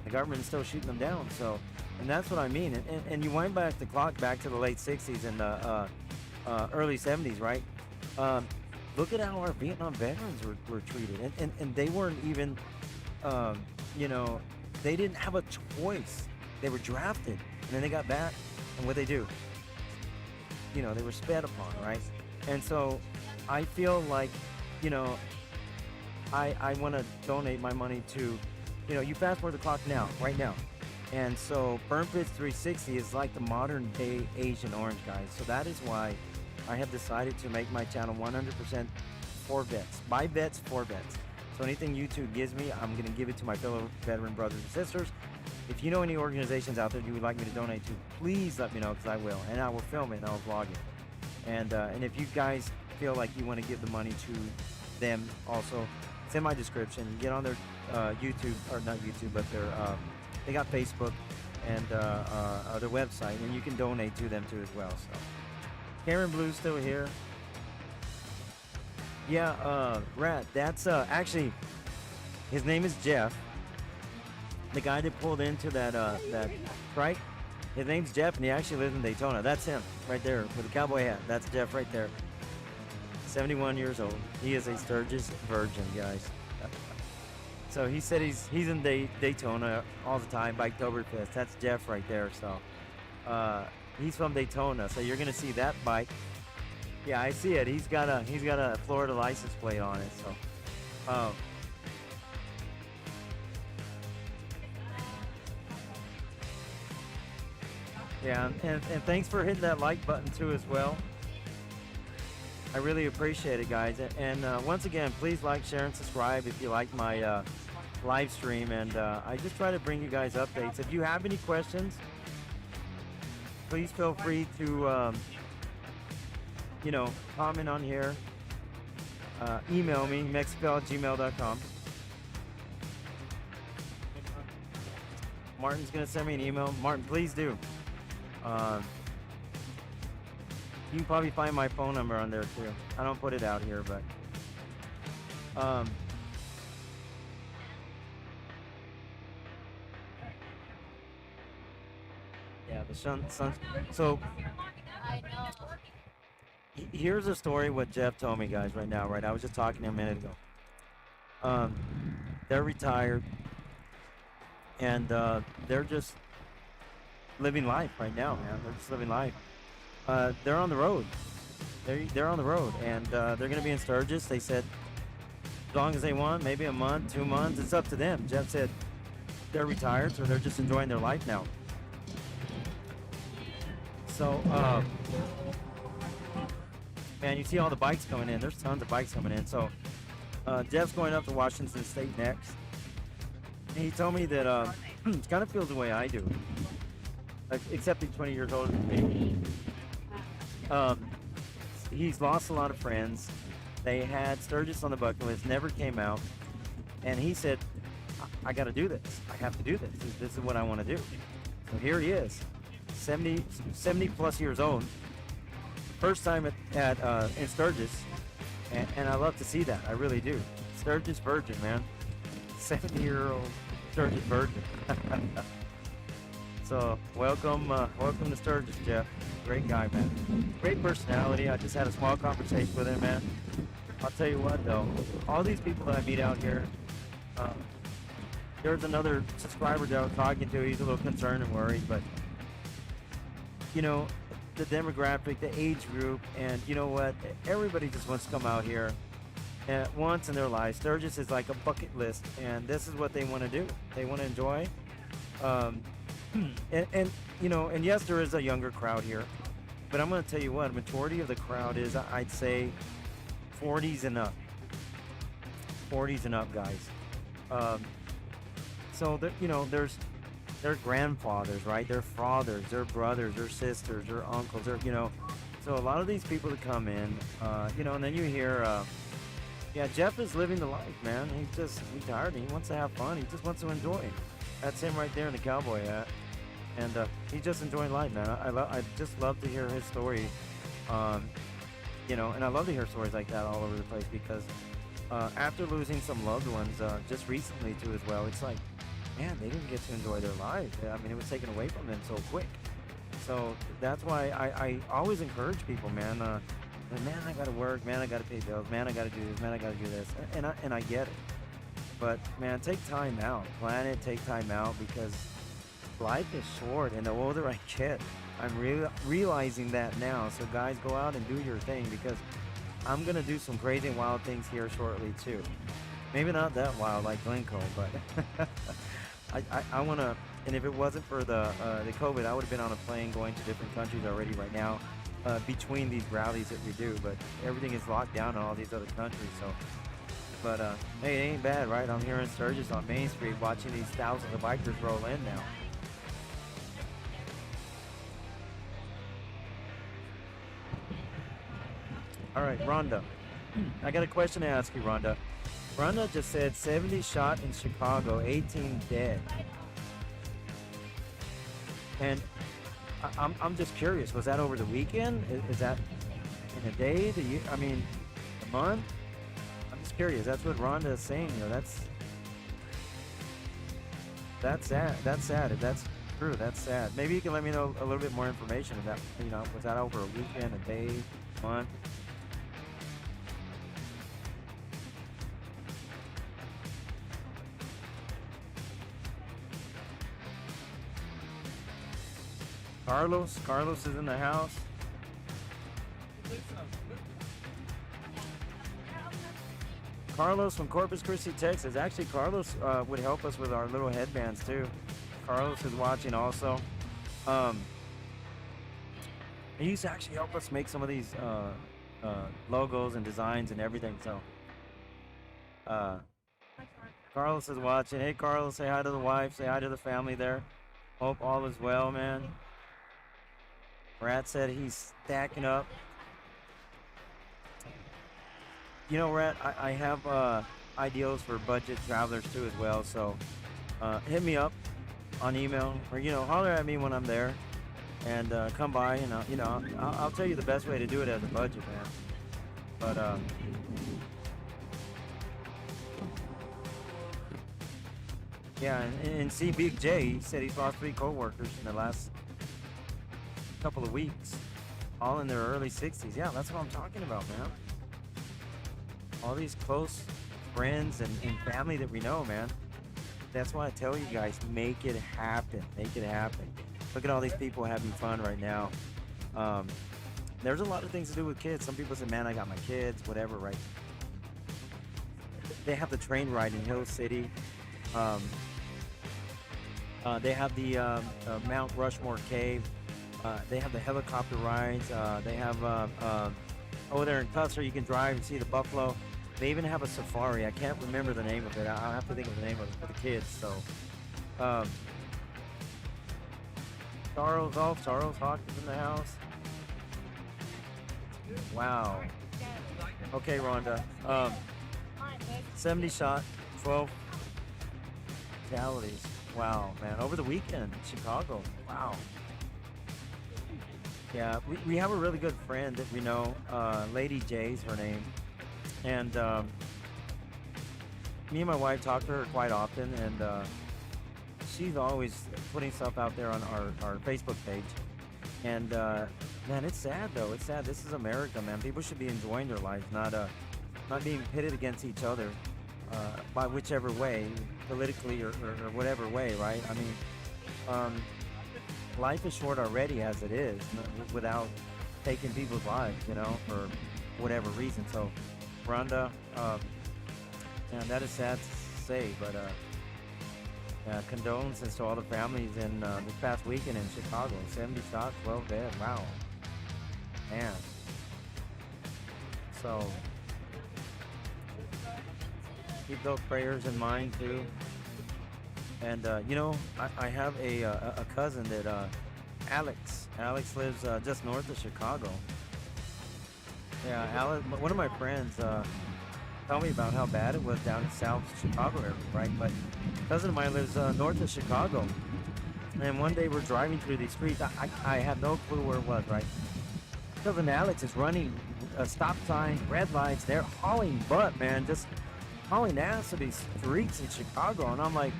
the government is still shooting them down. So, and that's what I mean. And you wind back the clock back to the late 60s and early 70s, right? Look at how our Vietnam veterans were treated, and they weren't even, you know, they didn't have a choice. They were drafted, and then they got back, and what they do? You know, they were sped upon, right? And so I feel like, you know, I want to donate my money to, you know, you fast forward the clock now, right now. And so Burn Pits 360 is like the modern day Agent Orange, guys. So that is why I have decided to make my channel 100% for vets. By vets, for vets. So anything YouTube gives me, I'm going to give it to my fellow veteran brothers and sisters. If you know any organizations out there you would like me to donate to, please let me know, because I will. And I will film it and I'll vlog it. And if you guys feel like you want to give the money to them also, it's in my description. Get on their YouTube, or not YouTube, but their they got Facebook and their website, and you can donate to them too as well. So Karen Blue's still here. Yeah, Rat, that's actually, his name is Jeff. The guy that pulled into that trike, his name's Jeff, and he actually lives in Daytona. That's him right there with a cowboy hat. That's Jeff right there. 71 years old. He is a Sturgis virgin, guys. So he said he's in Daytona all the time, Biketoberfest. That's Jeff right there. So he's from Daytona. So you're gonna see that bike. Yeah, I see it. He's got a Florida license plate on it. So. Yeah, and thanks for hitting that like button too as well. I really appreciate it, guys. And once again, please like, share, and subscribe if you like my live stream. And I just try to bring you guys updates. If you have any questions, please feel free to, you know, comment on here. Email me, mexifel@gmail.com. Martin's going to send me an email. Martin, please do. You can probably find my phone number on there too. I don't put it out here, but the sun. So I know. here's a story what Jeff told me, guys, right now. Right, I was just talking to him a minute ago. Um, they're retired, and they're just living life right now, man. They're just living life. They're on the road. They're on the road, and they're gonna be in Sturgis. They said as long as they want, maybe a month, 2 months. It's up to them. Jeff said they're retired, so they're just enjoying their life now. So, man, you see all the bikes coming in. There's tons of bikes coming in. So, Jeff's going up to Washington State next. And he told me that he kind of feels the way I do, like, except he's 20 years older than me. He's lost a lot of friends. They had Sturgis on the bucket list, never came out. And he said, I got to do this. I have to do this. This is what I want to do. So here he is, 70 plus years old. First time in Sturgis. And I love to see that. I really do. Sturgis virgin, man. 70-year-old Sturgis virgin. So welcome to Sturgis, Jeff. Great guy, man. Great personality. I just had a small conversation with him, man. I'll tell you what, though. All these people that I meet out here, there's another subscriber that I was talking to. He's a little concerned and worried, but you know, the demographic, the age group, and you know what? Everybody just wants to come out here once in their life. Sturgis is like a bucket list, and this is what they want to do. They want to enjoy. And you know, and yes, there is a younger crowd here, but I'm going to tell you what, majority of the crowd is, I'd say, 40s and up. 40s and up, guys. So that, you know, there's their grandfathers, right? Their fathers, their brothers, their sisters, their uncles, their, you know. So a lot of these people that come in, you know, and then you hear, yeah, Jeff is living the life, man. He's just retired. He wants to have fun. He just wants to enjoy. That's him right there in the cowboy hat. And he's just enjoying life, man. I just love to hear his story. You know, and I love to hear stories like that all over the place because after losing some loved ones just recently too as well, it's like, man, they didn't get to enjoy their lives. I mean, it was taken away from them so quick. So that's why I always encourage people, man. Man, I gotta work. Man, I gotta pay bills. Man, I gotta do this. Man, I gotta do this. And I get it. But man, take time out. Plan it. Take time out because life is short. And the older I get, I'm realizing that now. So guys, go out and do your thing because I'm gonna do some crazy and wild things here shortly too. Maybe not that wild like Glencoe, but I wanna. And if it wasn't for the COVID, I would have been on a plane going to different countries already right now. Between these rallies that we do, but everything is locked down in all these other countries. So, but hey, it ain't bad, right? I'm here in Sturgis on Main Street watching these thousands of bikers roll in now. All right, Rhonda, I got a question to ask you, Rhonda. Rhonda just said 70 shot in Chicago, 18 dead. And I'm just curious, was that over the weekend? Is that in a day, the year? I mean, a month? I'm just curious. That's what Rhonda is saying. You know, that's sad. That's sad. If that's true, that's sad. Maybe you can let me know a little bit more information. Of that, you know, was that over a weekend, a day, month? Carlos is in the house. Carlos from Corpus Christi, Texas. Actually, Carlos would help us with our little headbands too. Carlos is watching also. He used to actually help us make some of these logos and designs and everything. So Carlos is watching. Hey, Carlos, say hi to the wife. Say hi to the family there. Hope all is well, man. Rat said he's stacking up. You know, Rat, I have ideals for budget travelers too as well. So hit me up on email or, you know, holler at me when I'm there and come by and, you know, I'll tell you the best way to do it as a budget, man. But, yeah, and see Big J, he said he's lost 3 co-workers in the last couple of weeks, all in their early 60s. Yeah, that's what I'm talking about, man. All these close friends and family that we know, man. That's why I tell you guys, make it happen. Make it happen. Look at all these people having fun right now. There's a lot of things to do with kids. Some people say, man, I got my kids, whatever, right? They have the train ride in Hill City. They have the Mount Rushmore Cave. They have the helicopter rides. They have over there in Custer, you can drive and see the buffalo. They even have a safari. I can't remember the name of it. I'll have to think of the name of it for the kids. So, Charles Hawkins in the house. Wow. Okay, Rhonda. 70 shot, 12 fatalities. Wow, man. Over the weekend, Chicago. Wow. Yeah, we have a really good friend that we know. Lady J's her name. And me and my wife talk to her quite often, and she's always putting stuff out there on our Facebook page. And man, it's sad though. It's sad. This is America, man. People should be enjoying their lives, not being pitted against each other by whichever way, politically or whatever way, right? I mean, life is short already as it is, without taking people's lives, you know, for whatever reason. So, Rhonda, man, that is sad to say, but condolences to all the families in this past weekend in Chicago. 70 shots, 12 dead. Wow, man. So keep those prayers in mind too. And you know, I have a cousin that Alex lives just north of Chicago. Yeah, Alex, one of my friends tell me about how bad it was down in South Chicago area, right? But a cousin of mine lives north of Chicago. And one day we're driving through these streets. I had no clue where it was, right? Cousin Alex is running stop signs, red lights. They're hauling butt, man. Just hauling ass to these streets in Chicago. And I'm like,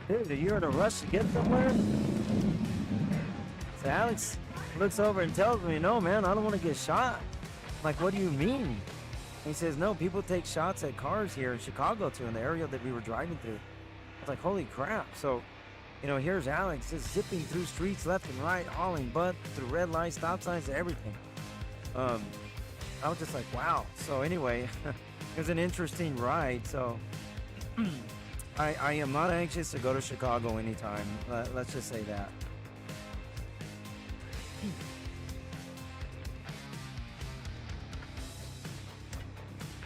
dude, you're in a rush to get somewhere? So Alex looks over and tells me, no, man, I don't want to get shot. I'm like, what do you mean? And he says, no, people take shots at cars here in Chicago too, in the area that we were driving through. I was like, holy crap. So, you know, here's Alex just zipping through streets left and right, hauling butt through red lights, stop signs, and everything. I was just like, wow. So anyway, it was an interesting ride. So I am not anxious to go to Chicago anytime. Let's just say that.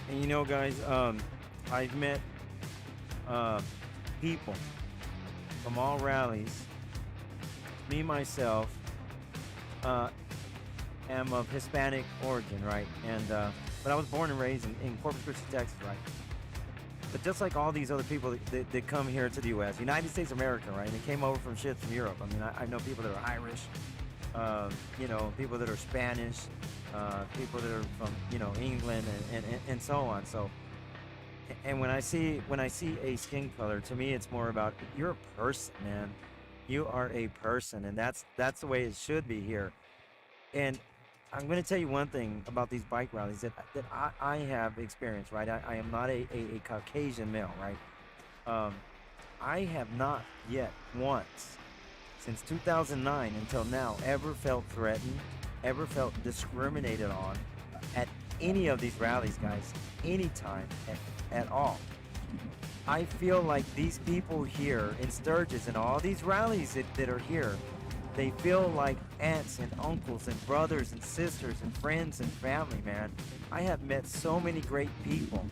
And you know, guys, I've met people from all rallies. Me, myself, am of Hispanic origin, right? And but I was born and raised in Corpus Christi, Texas, right? But just like all these other people that come here to the U.S., United States of America, right? They came over from shit from Europe. I mean, I know people that are Irish, you know, people that are Spanish, people that are from, you know, England and so on. So, and when I see a skin color, to me, it's more about you're a person, man. You are a person, and that's the way it should be here. And I'm going to tell you one thing about these bike rallies that I have experienced, right? I am not a Caucasian male, right? I have not yet once, since 2009 until now, ever felt threatened, ever felt discriminated on at any of these rallies, guys, anytime at all. I feel like these people here in Sturgis and all these rallies that are here, they feel like aunts and uncles and brothers and sisters and friends and family, man. I have met so many great people,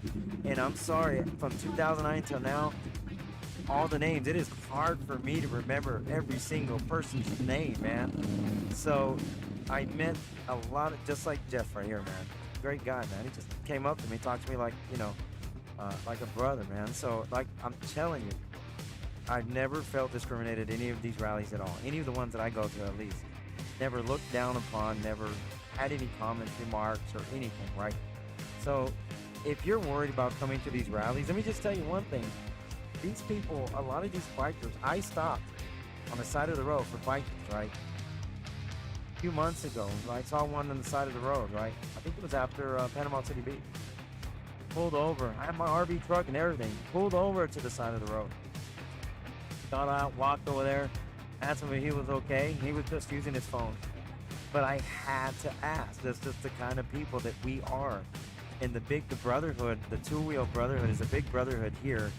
and I'm sorry, from 2009 till now, all the names, it is hard for me to remember every single person's name, man. So I met a lot of, just like Jeff right here, man. Great guy, man. He just came up to me, talked to me like, you know, like a brother, man. So, like, I'm telling you, I've never felt discriminated at any of these rallies at all. Any of the ones that I go to, at least. Never looked down upon, never had any comments, remarks, or anything, right? So, if you're worried about coming to these rallies, let me just tell you one thing. These people, a lot of these bikers, I stopped on the side of the road for bikers, right? few months ago. I saw one on the side of the road, right? I think it was after Panama City Beach. Pulled over. I had my RV truck and everything. Pulled over to the side of the road. Got out, walked over there, asked him if he was okay. He was just using his phone. But I had to ask. That's just the kind of people that we are. And the brotherhood, the two-wheel brotherhood is a big brotherhood here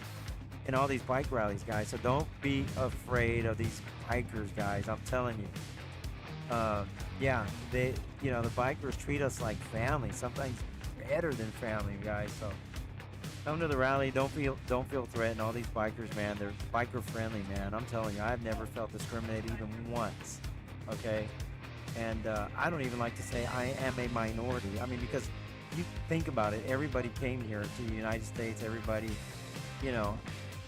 in all these bike rallies, guys. So don't be afraid of these bikers, guys. I'm telling you. Yeah, the bikers treat us like family. Sometimes better than family, guys. So come to the rally. Don't feel threatened. All these bikers, man, they're biker friendly, man. I'm telling you, I've never felt discriminated even once. Okay, and I don't even like to say I am a minority. I mean, because you think about it, everybody came here to the United States. Everybody,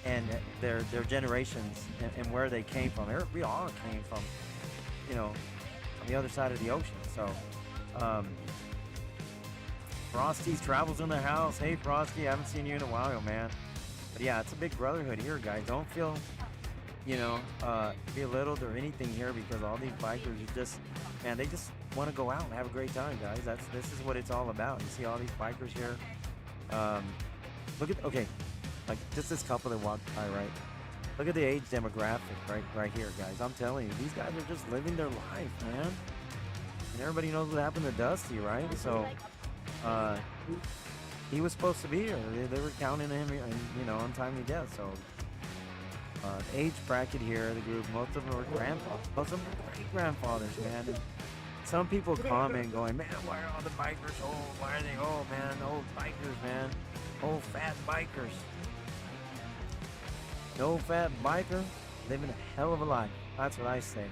and their generations and where they came from. We all came from, on the other side of the ocean. So. Frosty's Travels in the house. Hey, Frosty, I haven't seen you in a while, man. But yeah, it's a big brotherhood here, guys. Don't feel, belittled or anything here because all these bikers are just, man, they just want to go out and have a great time, guys. This is what it's all about. You see all these bikers here. Look at, like just this couple that walked by, right? Look at the age demographic right here, guys. I'm telling you, these guys are just living their life, man. And everybody knows what happened to Dusty, right? So. He was supposed to be here. They were counting him, untimely death. So, the age bracket here, the group, most of them are grandfathers. Most of them are great-grandfathers, man. And some people comment going, man, why are all the bikers old? Why are they old, man? Old bikers, man. Old fat bikers. The old fat biker living a hell of a life. That's what I say.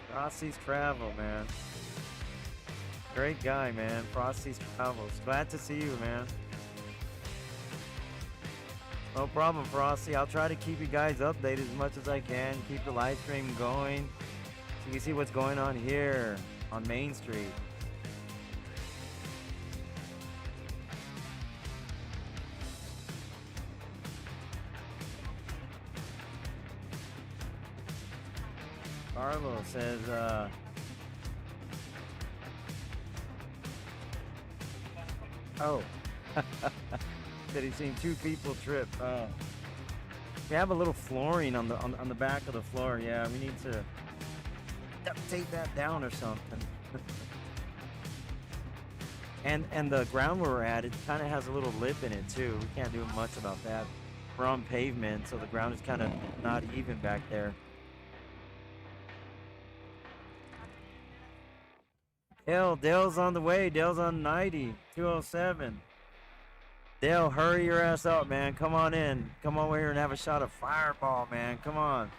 Frosty's Travel, man. Great guy, man. Frosty's Travels. Glad to see you, man. No problem, Frosty. I'll try to keep you guys updated as much as I can. Keep the live stream going so you can see what's going on here on Main Street. Carlos says, that he's seen two people trip. We have a little flooring on the back of the floor. Yeah, we need to take that down or something. and the ground where we're at, it kind of has a little lip in it too. We can't do much about that. We're on pavement, so the ground is kind of not even back there. Dale's on the way. Dale's on 90, 207. Dale, hurry your ass up, man. Come on in. Come over here and have a shot of Fireball, man. Come on.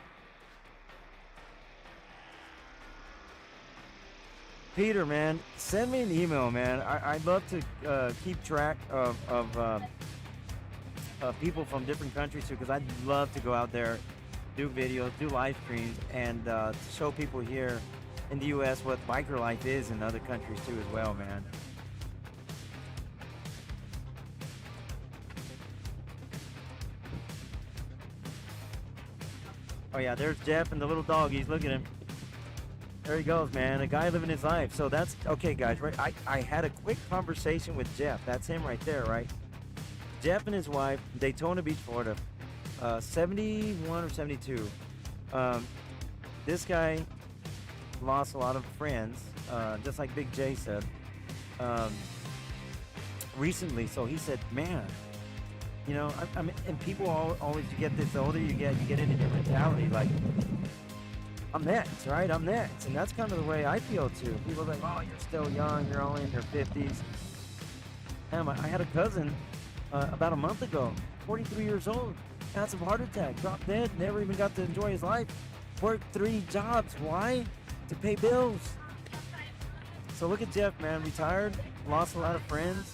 Peter, man, send me an email, man. I'd love to keep track of people from different countries too, because I'd love to go out there, do videos, do live streams, and show people here in the U.S. what biker life is in other countries too as well, man. Oh yeah, there's Jeff and the little doggies. Look at him. There he goes, man. A guy living his life. So that's okay, guys. Right? I had a quick conversation with Jeff. That's him right there, right? Jeff and his wife, Daytona Beach, Florida, 71 or 72. This guy lost a lot of friends, just like Big J said, recently. So he said, man, I mean, and people always, you get this older, you get it in your mentality, like, I'm next, right? I'm next. And that's kind of the way I feel too. People are like, oh, you're still young, you're only in your 50s. Damn, I had a cousin about a month ago, 43 years old, massive heart attack, dropped dead, never even got to enjoy his life. Worked 3 jobs. Why? To pay bills. So look at Jeff, man, retired, lost a lot of friends,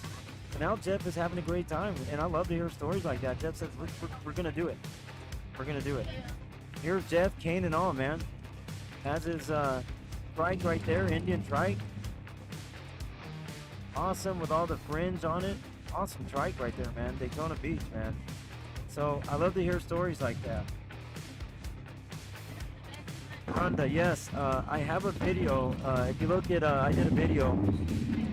and now Jeff is having a great time. And I love to hear stories like that. Jeff says, we're going to do it. We're going to do it. Here's Jeff, cane and all, man. Has his trike right there, Indian trike. Awesome with all the fringe on it. Awesome trike right there, man. Daytona Beach, man. So I love to hear stories like that. Rhonda, yes, I have a video. If you look at, I did a video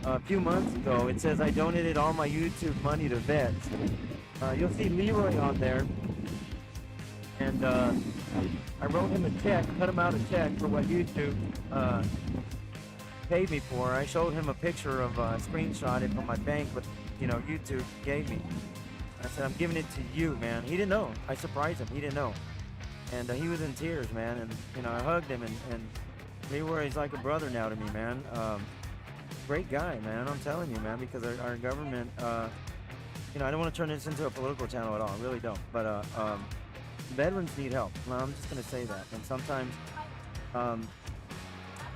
a few months ago. It says I donated all my YouTube money to vets. You'll see Leroy on there, and I wrote him a check, cut him out a check for what YouTube paid me for. I showed him a picture of screenshot it from my bank, what YouTube gave me. I said, I'm giving it to you, man. He didn't know. I surprised him. He didn't know. And he was in tears, man. And I hugged him, and Leroy's like a brother now to me, man. Great guy, man. I'm telling you, man, because our government, I don't want to turn this into a political channel at all. I really don't. But veterans need help. Well, I'm just going to say that. And sometimes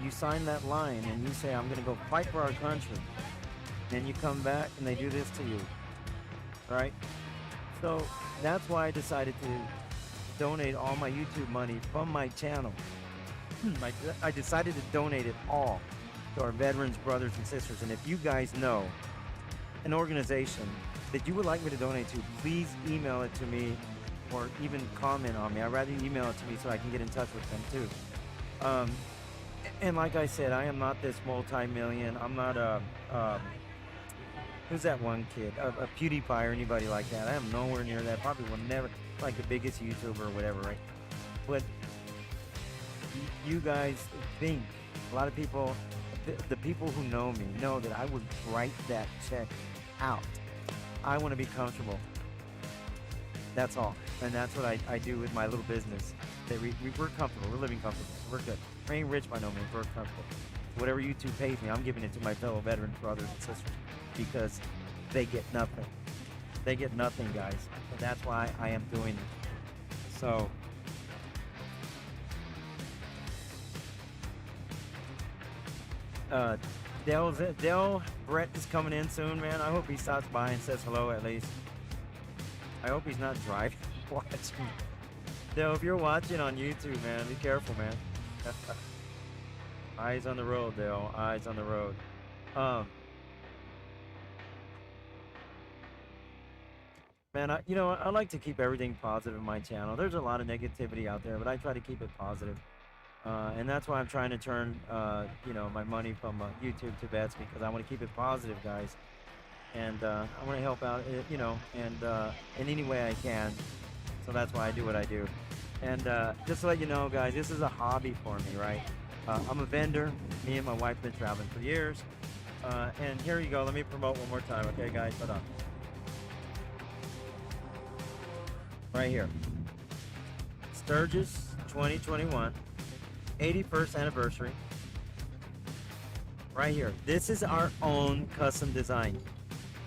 you sign that line and you say, I'm going to go fight for our country. And you come back and they do this to you. Right? So that's why I decided to donate all my YouTube money from my channel. I decided to donate it all to our veterans, brothers and sisters. And if you guys know an organization that you would like me to donate to, please email it to me or even comment on me. I'd rather you email it to me so I can get in touch with them too. And like I said, I am not this multi-million. I'm not who's that one kid? A PewDiePie or anybody like that. I am nowhere near that. Probably will never, like the biggest YouTuber or whatever, right? But you guys think, a lot of people, the people who know me know that I would write that check out. I want to be comfortable. That's all. And that's what I do with my little business. That we're comfortable. We're living comfortable. We're good. We ain't rich by no means. We're comfortable. Whatever YouTube pays me, I'm giving it to my fellow veterans, brothers and sisters, because they get nothing. They get nothing, guys. And that's why I am doing it. So Dale Brett is coming in soon, man. I hope he stops by and says hello at least. I hope he's not driving, watching. Dale, if you're watching on YouTube, man, be careful, man. Eyes on the road, Dale. Eyes on the road. Man, I like to keep everything positive in my channel. There's a lot of negativity out there, but I try to keep it positive. And that's why I'm trying to turn, my money from YouTube to vets, because I want to keep it positive, guys. And I want to help out, in any way I can. So that's why I do what I do. And just to let you know, guys, this is a hobby for me, right? I'm a vendor. Me and my wife have been traveling for years. And here you go. Let me promote one more time, okay, guys? Hold on. Right here. Sturgis 2021. 81st anniversary. Right here. This is our own custom design.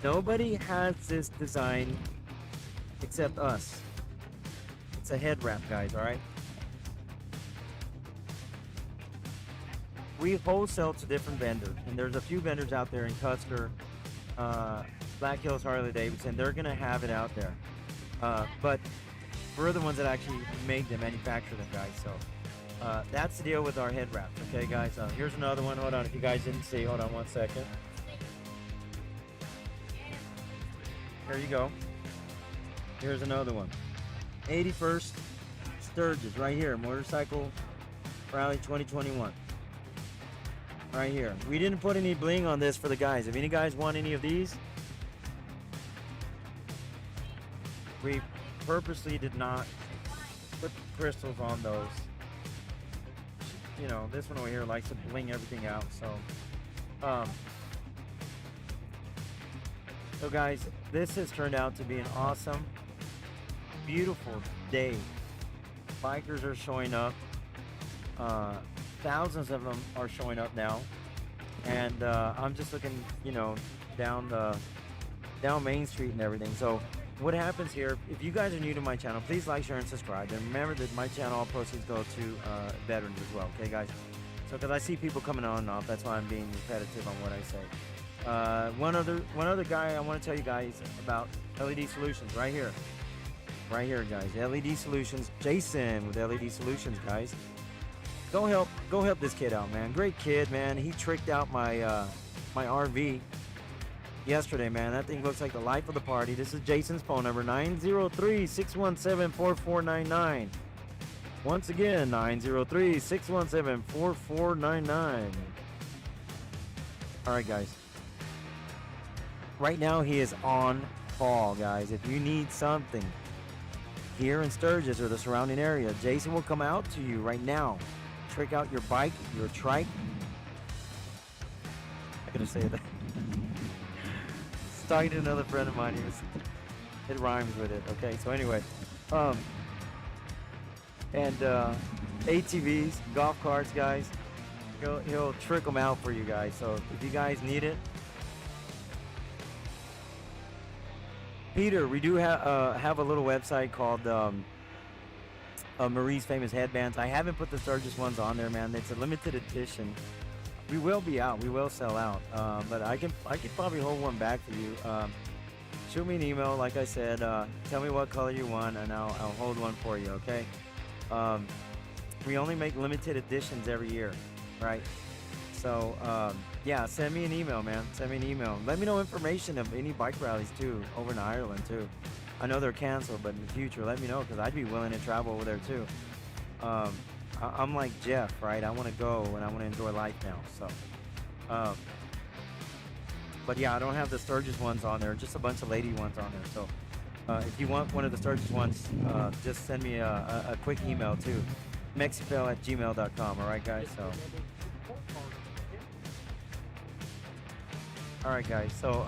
Nobody has this design except us. It's a head wrap, guys, all right? We wholesale to different vendors, and there's a few vendors out there in Custer, Black Hills, Harley Davidson. They're gonna have it out there, but we're the ones that actually make them, manufacture them, guys. So that's the deal with our head wraps, okay, guys? Here's another one. Hold on, if you guys didn't see, hold on one second. Here you go. Here's another one. 81st Sturgis, right here. Motorcycle Rally 2021. Right here. We didn't put any bling on this for the guys. If any guys want any of these, we purposely did not put crystals on those. This one over here likes to bling everything out. So guys, this has turned out to be an awesome, beautiful day. Bikers are showing up. Thousands of them are showing up now. And I'm just looking, down Main Street and everything. So what happens here, if you guys are new to my channel, please like, share, and subscribe. And remember that my channel, all proceeds go to veterans as well, okay, guys? So because I see people coming on and off, that's why I'm being repetitive on what I say. One other guy I want to tell you guys about LED Solutions right here. Right here, guys. LED Solutions. Jason with LED Solutions, guys. Go help this kid out, man. Great kid, man. He tricked out my my RV yesterday, man. That thing looks like the life of the party. This is Jason's phone number, 903-617-4499. Once again, 903-617-4499. All right, guys. Right now, he is on call, guys. If you need something here in Sturgis or the surrounding area, Jason will come out to you right now. Trick out your bike, your trike. I gotta say that. Talking to another friend of mine, it rhymes with it. Okay, so anyway, and ATVs, golf carts, guys. He'll trick them out for you guys. So if you guys need it, Peter, we do have a little website called Marie's Famous Headbands. I haven't put the Sturgis ones on there, man. It's a limited edition. We will be out. We will sell out. But I can probably hold one back for you. Shoot me an email, like I said. Tell me what color you want, and I'll hold one for you. Okay. We only make limited editions every year, right? So yeah, send me an email, man. Send me an email. Let me know information of any bike rallies too, over in Ireland too. I know they're canceled, but in the future, let me know, because I'd be willing to travel over there too. I'm like Jeff, right? I want to go and I want to enjoy life now. So, but yeah, I don't have the Sturgis ones on there. Just a bunch of lady ones on there. So, if you want one of the Sturgis ones, just send me a quick email to mexifel@gmail.com. All right, guys. So, all right, guys. So,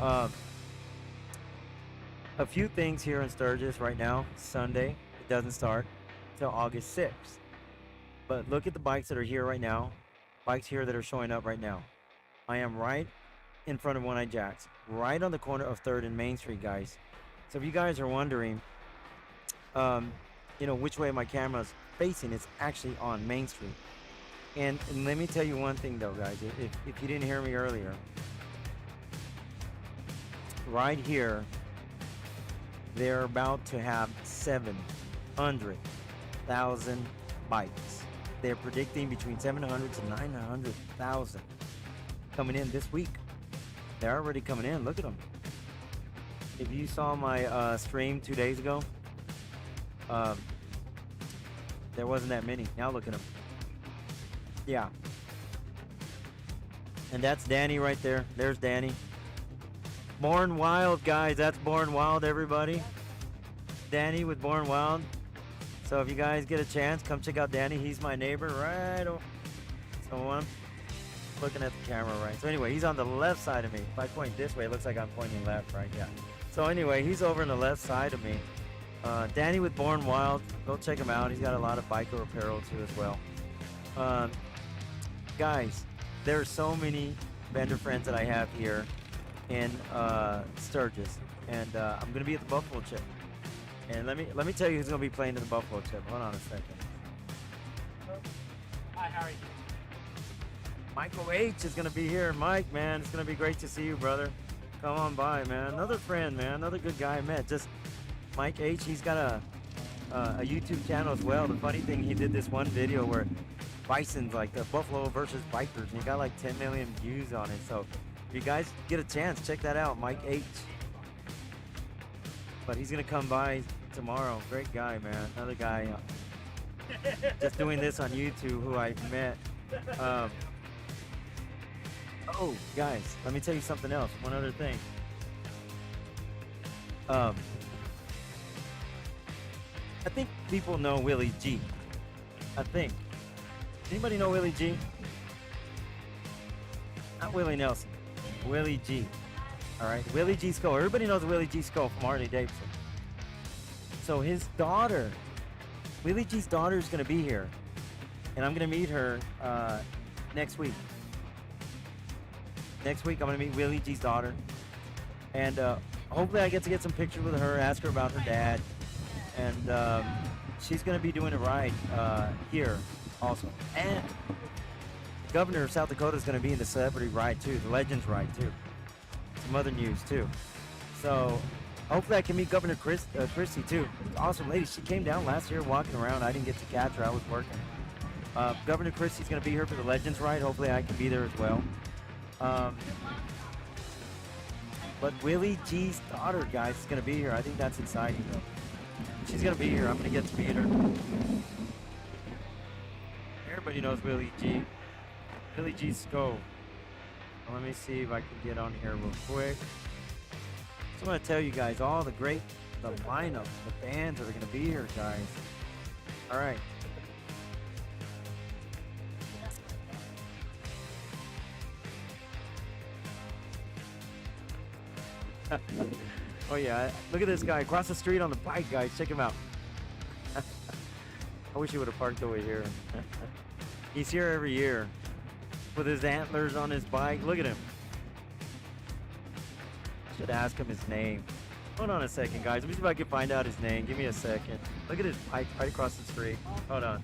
a few things here in Sturgis right now. Sunday, it doesn't start till August 6th. But look at the bikes that are here right now. Bikes here that are showing up right now. I am right in front of One Eye Jack's, right on the corner of 3rd and Main Street, guys. So if you guys are wondering, which way my camera's facing, it's actually on Main Street. And let me tell you one thing, though, guys. If you didn't hear me earlier, right here, they're about to have 700,000 bikes. They're predicting between 700 to 900,000 coming in this week. They're already coming in. Look at them. If you saw my stream 2 days ago, there wasn't that many. Now look at them. Yeah. And that's Danny right there. There's Danny. Born Wild, guys. That's Born Wild, everybody. Danny with Born Wild. So if you guys get a chance, come check out Danny. He's my neighbor right over. So I'm looking at the camera, right? So anyway, he's on the left side of me. If I point this way, it looks like I'm pointing left, right? Yeah. So anyway, he's over on the left side of me. Danny with Born Wild. Go check him out. He's got a lot of biker apparel too as well. Guys, there are so many vendor friends that I have here in Sturgis, and I'm gonna be at the Buffalo Chip. And let me tell you who's gonna be playing in the Buffalo Chip. Hold on a second. Hi, how are you? Michael H is gonna be here. Mike, man, it's gonna be great to see you, brother. Come on by, man. Another friend, man. Another good guy I met. Just Mike H. He's got a YouTube channel as well. The funny thing, he did this one video where Bison's like the Buffalo versus Bikers, and he got like 10 million views on it. So if you guys get a chance, check that out, Mike H. But he's gonna come by tomorrow. Great guy, man. Another guy just doing this on YouTube who I met. Oh, guys, let me tell you something else. One other thing. I think people know Willie G. I think. Anybody know Willie G? Not Willie Nelson. Willie G. All right, Willie G. Skull. Everybody knows Willie G. Skull from Harley Davidson. So his daughter, Willie G's daughter, is going to be here, and I'm going to meet her next week. Next week, I'm going to meet Willie G's daughter, and hopefully I get to get some pictures with her, ask her about her dad, and she's going to be doing a ride here also. And the governor of South Dakota is going to be in the celebrity ride too, the Legends ride too. Some other news too. So hopefully I can meet Governor Christie too. Awesome lady. She came down last year walking around. I didn't get to catch her. I was working. Governor Christie's going to be here for the Legends ride. Hopefully I can be there as well. But Willie G's daughter, guys, is going to be here. I think that's exciting though. She's going to be here. I'm going to get to meet her. Everybody knows Willie G. Willie G Scope. Well, let me see if I can get on here real quick. So I'm gonna tell you guys all the lineup, the bands that are gonna be here, guys. All right. Oh yeah, look at this guy across the street on the bike, guys. Check him out. I wish he would have parked over here. He's here every year with his antlers on his bike. Look at him. Should ask him his name. Hold on a second, guys. Let me see if I can find out his name. Give me a second. Look at his bike right across the street. Hold on.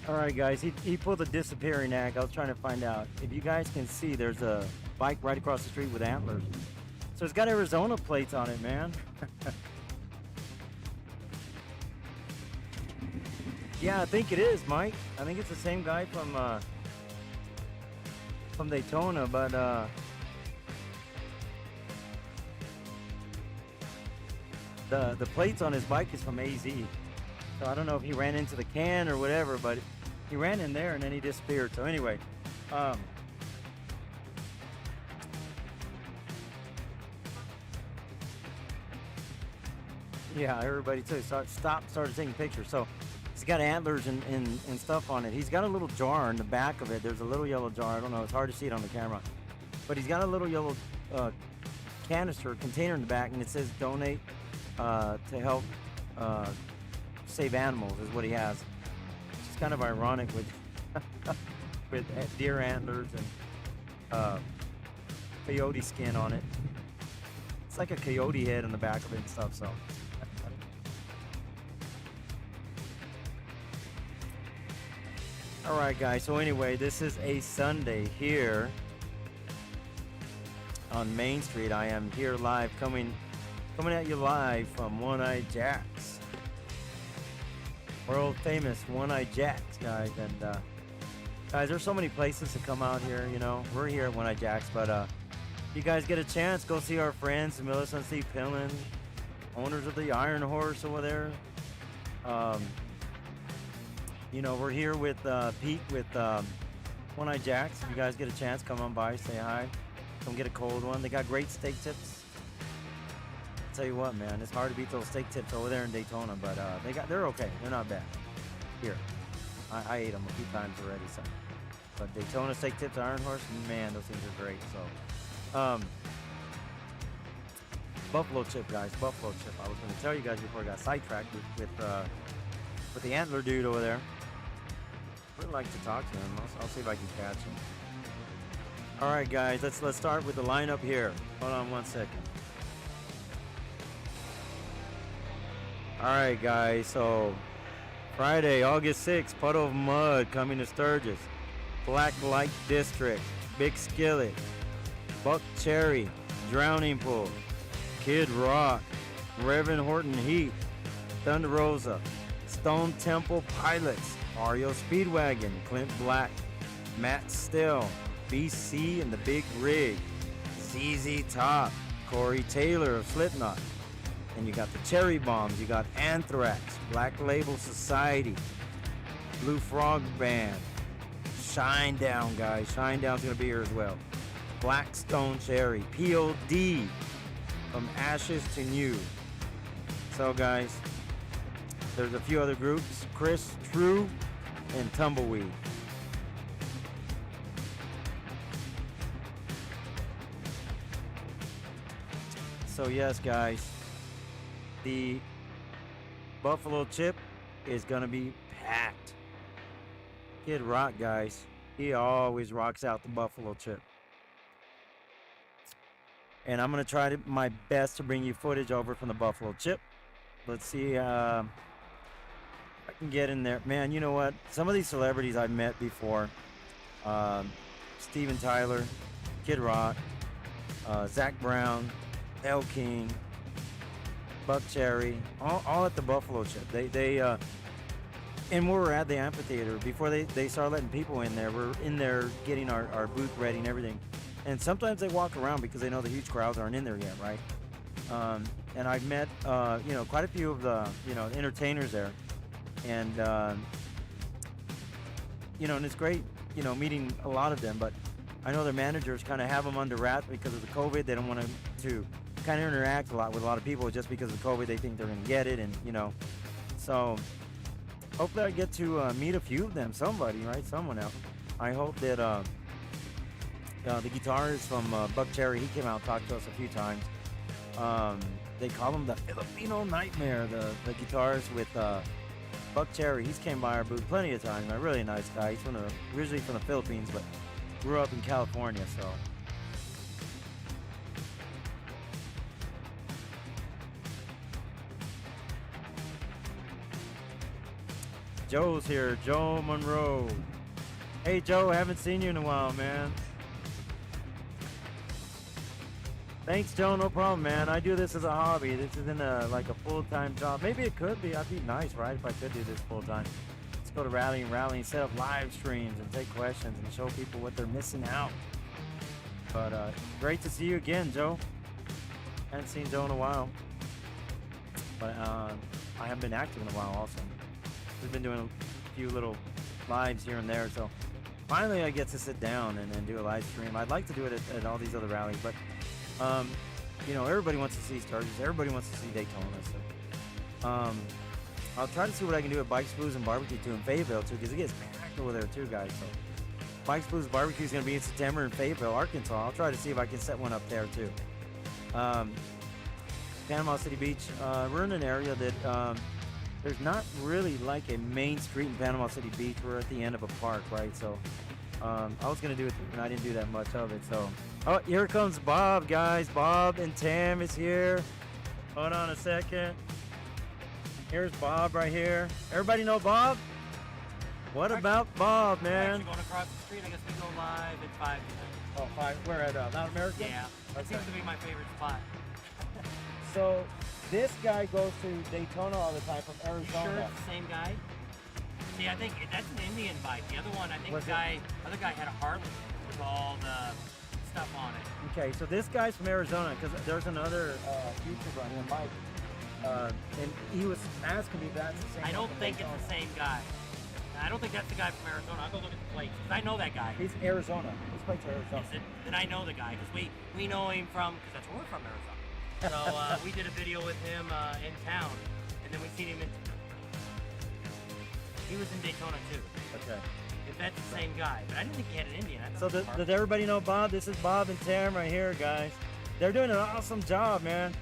All right, guys. He pulled a disappearing act. I was trying to find out if you guys can see. There's a bike right across the street with antlers. So it's got Arizona plates on it, man. Yeah, I think it is, Mike. I think it's the same guy from Daytona, but the plates on his bike is from AZ. So I don't know if he ran into the can or whatever, but he ran in there and then he disappeared. So anyway, yeah, everybody too started taking pictures. So he's got antlers and stuff on it. He's got a little jar in the back of it. There's a little yellow jar. I don't know. It's hard to see it on the camera, but he's got a little yellow canister container in the back, and it says donate to help save animals is what he has. It's kind of ironic with with deer antlers and coyote skin on it. It's like a coyote head on the back of it and stuff. So. All right, guys. So anyway, this is a Sunday here on Main Street. I am here live, coming at you live from One Eye Jack's, world famous One Eye Jack's, guys. And guys, there's so many places to come out here. You know, we're here at One Eye Jack's, but you guys get a chance, go see our friends, Millis and Steve Pillin, owners of the Iron Horse over there. You know, we're here with Pete with One Eye Jack's. If you guys get a chance, come on by, say hi. Come get a cold one. They got great steak tips. I'll tell you what, man, it's hard to beat those steak tips over there in Daytona, but they're okay. They're not bad. Here, I ate them a few times already. So, but Daytona steak tips, Iron Horse, man, those things are great. So, buffalo chip, guys, buffalo chip. I was going to tell you guys before I got sidetracked with the antler dude over there. I would like to talk to him. I'll see if I can catch him. All right, guys, let's start with the lineup here. Hold on one second. All right, guys. So Friday, August 6th, Puddle of Mud coming to Sturgis. Black Light District, Big Skillet, Buck Cherry, Drowning Pool, Kid Rock, Reverend Horton Heat, Thunder Rosa, Stone Temple Pilots, Mario Speedwagon, Clint Black, Matt Still, BC and the Big Rig, ZZ Top, Corey Taylor of Slipknot, and you got the Cherry Bombs, you got Anthrax, Black Label Society, Blue Frog Band, Shinedown, guys, Shinedown's gonna be here as well, Black Stone Cherry, POD, From Ashes to New. So guys, there's a few other groups, Chris True and Tumbleweed. So yes, guys, the Buffalo Chip is gonna be packed. Kid Rock, guys, he always rocks out the Buffalo Chip. And I'm gonna try my best to bring you footage over from the Buffalo Chip. Let's see if I can get in there. Man, you know what? Some of these celebrities I've met before. Steven Tyler, Kid Rock, Zach Brown, El King, Buck Cherry, all at the Buffalo Chip. They and we're at the amphitheater before they start letting people in there. We're in there getting our booth ready and everything. And sometimes they walk around because they know the huge crowds aren't in there yet, right? And I've met, you know, quite a few of the, you know, entertainers there. And, you know, and it's great, you know, meeting a lot of them. But I know their managers kind of have them under wraps because of the COVID. They don't want to kind of interact a lot with a lot of people just because of COVID. They think they're going to get it. And, you know, so hopefully I get to meet a few of them, somebody, right? Someone else. I hope that the guitarist from Buck Cherry, he came out and talked to us a few times. They call him the Filipino Nightmare, the guitarist with Buck Cherry. He's came by our booth plenty of times. A really nice guy. He's originally from the Philippines, but grew up in California, so. Joe's here. Joe Monroe. Hey, Joe. Haven't seen you in a while, man. Thanks, Joe. No problem, man. I do this as a hobby. This isn't like a full-time job. Maybe it could be. That'd be nice, right? If I could do this full-time. Let's go to rallying, set up live streams and take questions and show people what they're missing out. But great to see you again, Joe. Haven't seen Joe in a while. But I haven't been active in a while also. We've been doing a few little lives here and there. So finally I get to sit down and do a live stream. I'd like to do it at all these other rallies, but you know, everybody wants to see Sturgis. Everybody wants to see Daytona. So I'll try to see what I can do at Bikes, Blues, and Barbecue too in Fayetteville too, because it gets packed over there too, guys. So Bikes, Blues, Barbecue is going to be in September in Fayetteville, Arkansas. I'll try to see if I can set one up there too. Panama City Beach. We're in an area that there's not really like a main street in Panama City Beach. We're at the end of a park, right? So I was going to do it, and I didn't do that much of it. So, oh, here comes Bob, guys. Bob and Tam is here. Hold on a second. Here's Bob right here. Everybody know Bob? What about Bob, man? Going across the street, I guess we go live at 5 tonight. Oh, 5. We're at Loud American? Yeah, that seems to be my favorite spot. So this guy goes to Daytona all the time from You Arizona. sure it's the same guy? See, I think that's an Indian bike. The other one, I think Was the other guy had a Harley with all the stuff on it. Okay, so this guy's from Arizona because there's another YouTuber on here, Mike, and he was asking me if that's the same. I don't one from think it's Daytona. the same guy. I don't think that's the guy from Arizona. I'll go look at the plates. 'Cause I know that guy. He's Arizona. His plates are Arizona. Is it? Then I know the guy because we know him from, because that's where we're from, Arizona. So we did a video with him in town, and then we seen him in. He was in Daytona too. Okay. If that's the same guy, but I didn't think he had an Indian. I So thought it was Harley. does everybody know Bob? This is Bob and Tam right here, guys. They're doing an awesome job, man.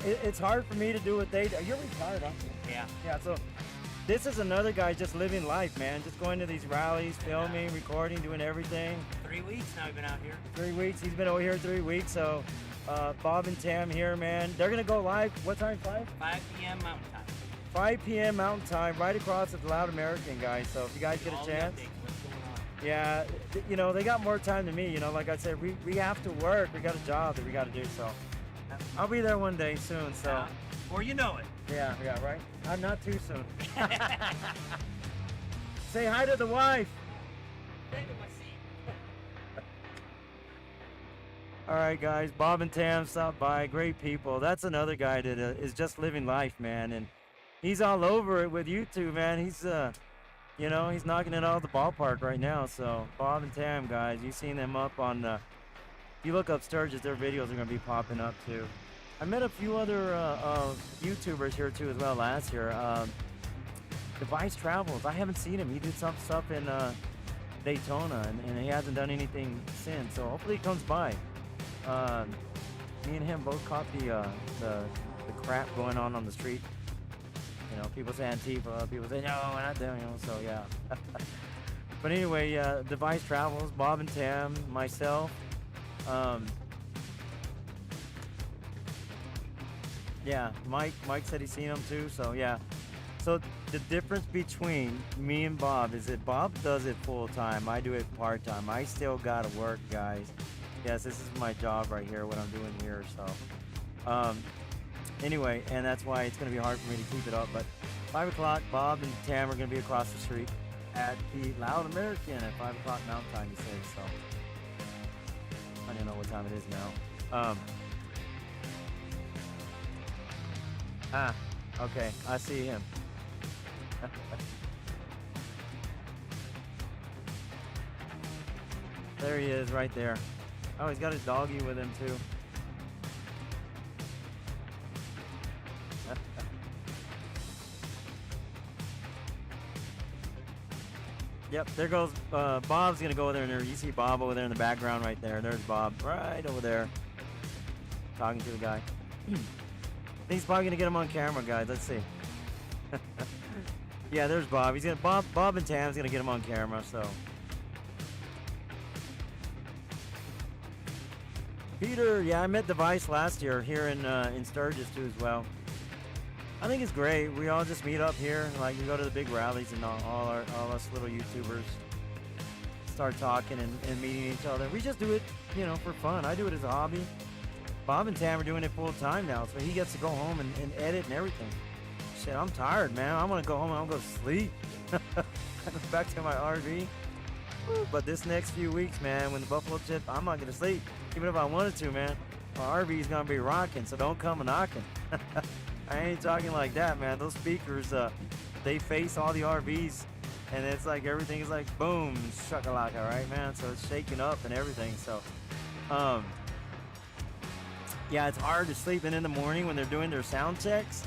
It's hard for me to do what they do. You're retired, aren't you? Yeah. Yeah, so this is another guy just living life, man. Just going to these rallies, filming, recording, doing everything. 3 weeks now we've been out here. 3 weeks. He's been over here 3 weeks. So Bob and Tam here, man. They're going to go live. What time? 5? 5 p.m. Mountain Time. 5 p.m. Mountain Time, right across at the Loud American, guys. So if you guys get All a the chance. updates, what's going on. Yeah, you know, they got more time than me. You know, like I said, we have to work. We got a job that we got to do. So I'll be there one day soon. So. Yeah. Or you know it. Yeah, right? Not too soon. Say hi to the wife. All right, guys. Bob and Tam stopped by. Great people. That's another guy that is just living life, man. And he's all over it with you two, man. He's, you know, he's knocking it out of the ballpark right now. So Bob and Tam, guys, you've seen them up on, if you look up Sturgis, their videos are going to be popping up too. I met a few other YouTubers here too as well last year. Device Travels, I haven't seen him. He did some stuff in Daytona, and he hasn't done anything since. So hopefully he comes by. Me and him both caught the crap going on the street. You know, people say Antifa, people say no, we're not doing it. So yeah. But anyway, Device Travels, Bob and Tam, myself. Yeah, Mike said he's seen them too, so yeah. So the difference between me and Bob is that Bob does it full time. I do it part time. I still gotta work, guys. Yes, this is my job right here, what I'm doing here. So anyway, and that's why it's gonna be hard for me to keep it up. But 5 o'clock, Bob and Tam are gonna be across the street at the Loud American at 5 o'clock Mountain Time, he said. So I don't know what time it is now. Okay, I see him. There he is, right there. Oh, he's got his doggy with him too. Yep, there goes, Bob's gonna go over there, and you see Bob over there in the background right there. There's Bob, right over there, talking to the guy. He's probably gonna get him on camera, guys. Let's see. Yeah, there's Bob. He's gonna Bob and Tam's gonna get him on camera. So Peter, yeah, I met Device last year here in Sturgis too as well. I think it's great. We all just meet up here. Like we go to the big rallies and all us little YouTubers start talking and meeting each other. We just do it, you know, for fun. I do it as a hobby. Bob and Tam are doing it full time now, so he gets to go home and edit and everything. Shit, I'm tired, man. I want to go home and I'm going to sleep. Back to my RV. But this next few weeks, man, when the buffalo chip, I'm not going to sleep. Even if I wanted to, man. My RV is going to be rocking, so don't come a knocking. I ain't talking like that, man. Those speakers, they face all the RVs, and it's like everything is like boom, shakalaka, right, man? So it's shaking up and everything. So, yeah, it's hard to sleep in the morning when they're doing their sound checks.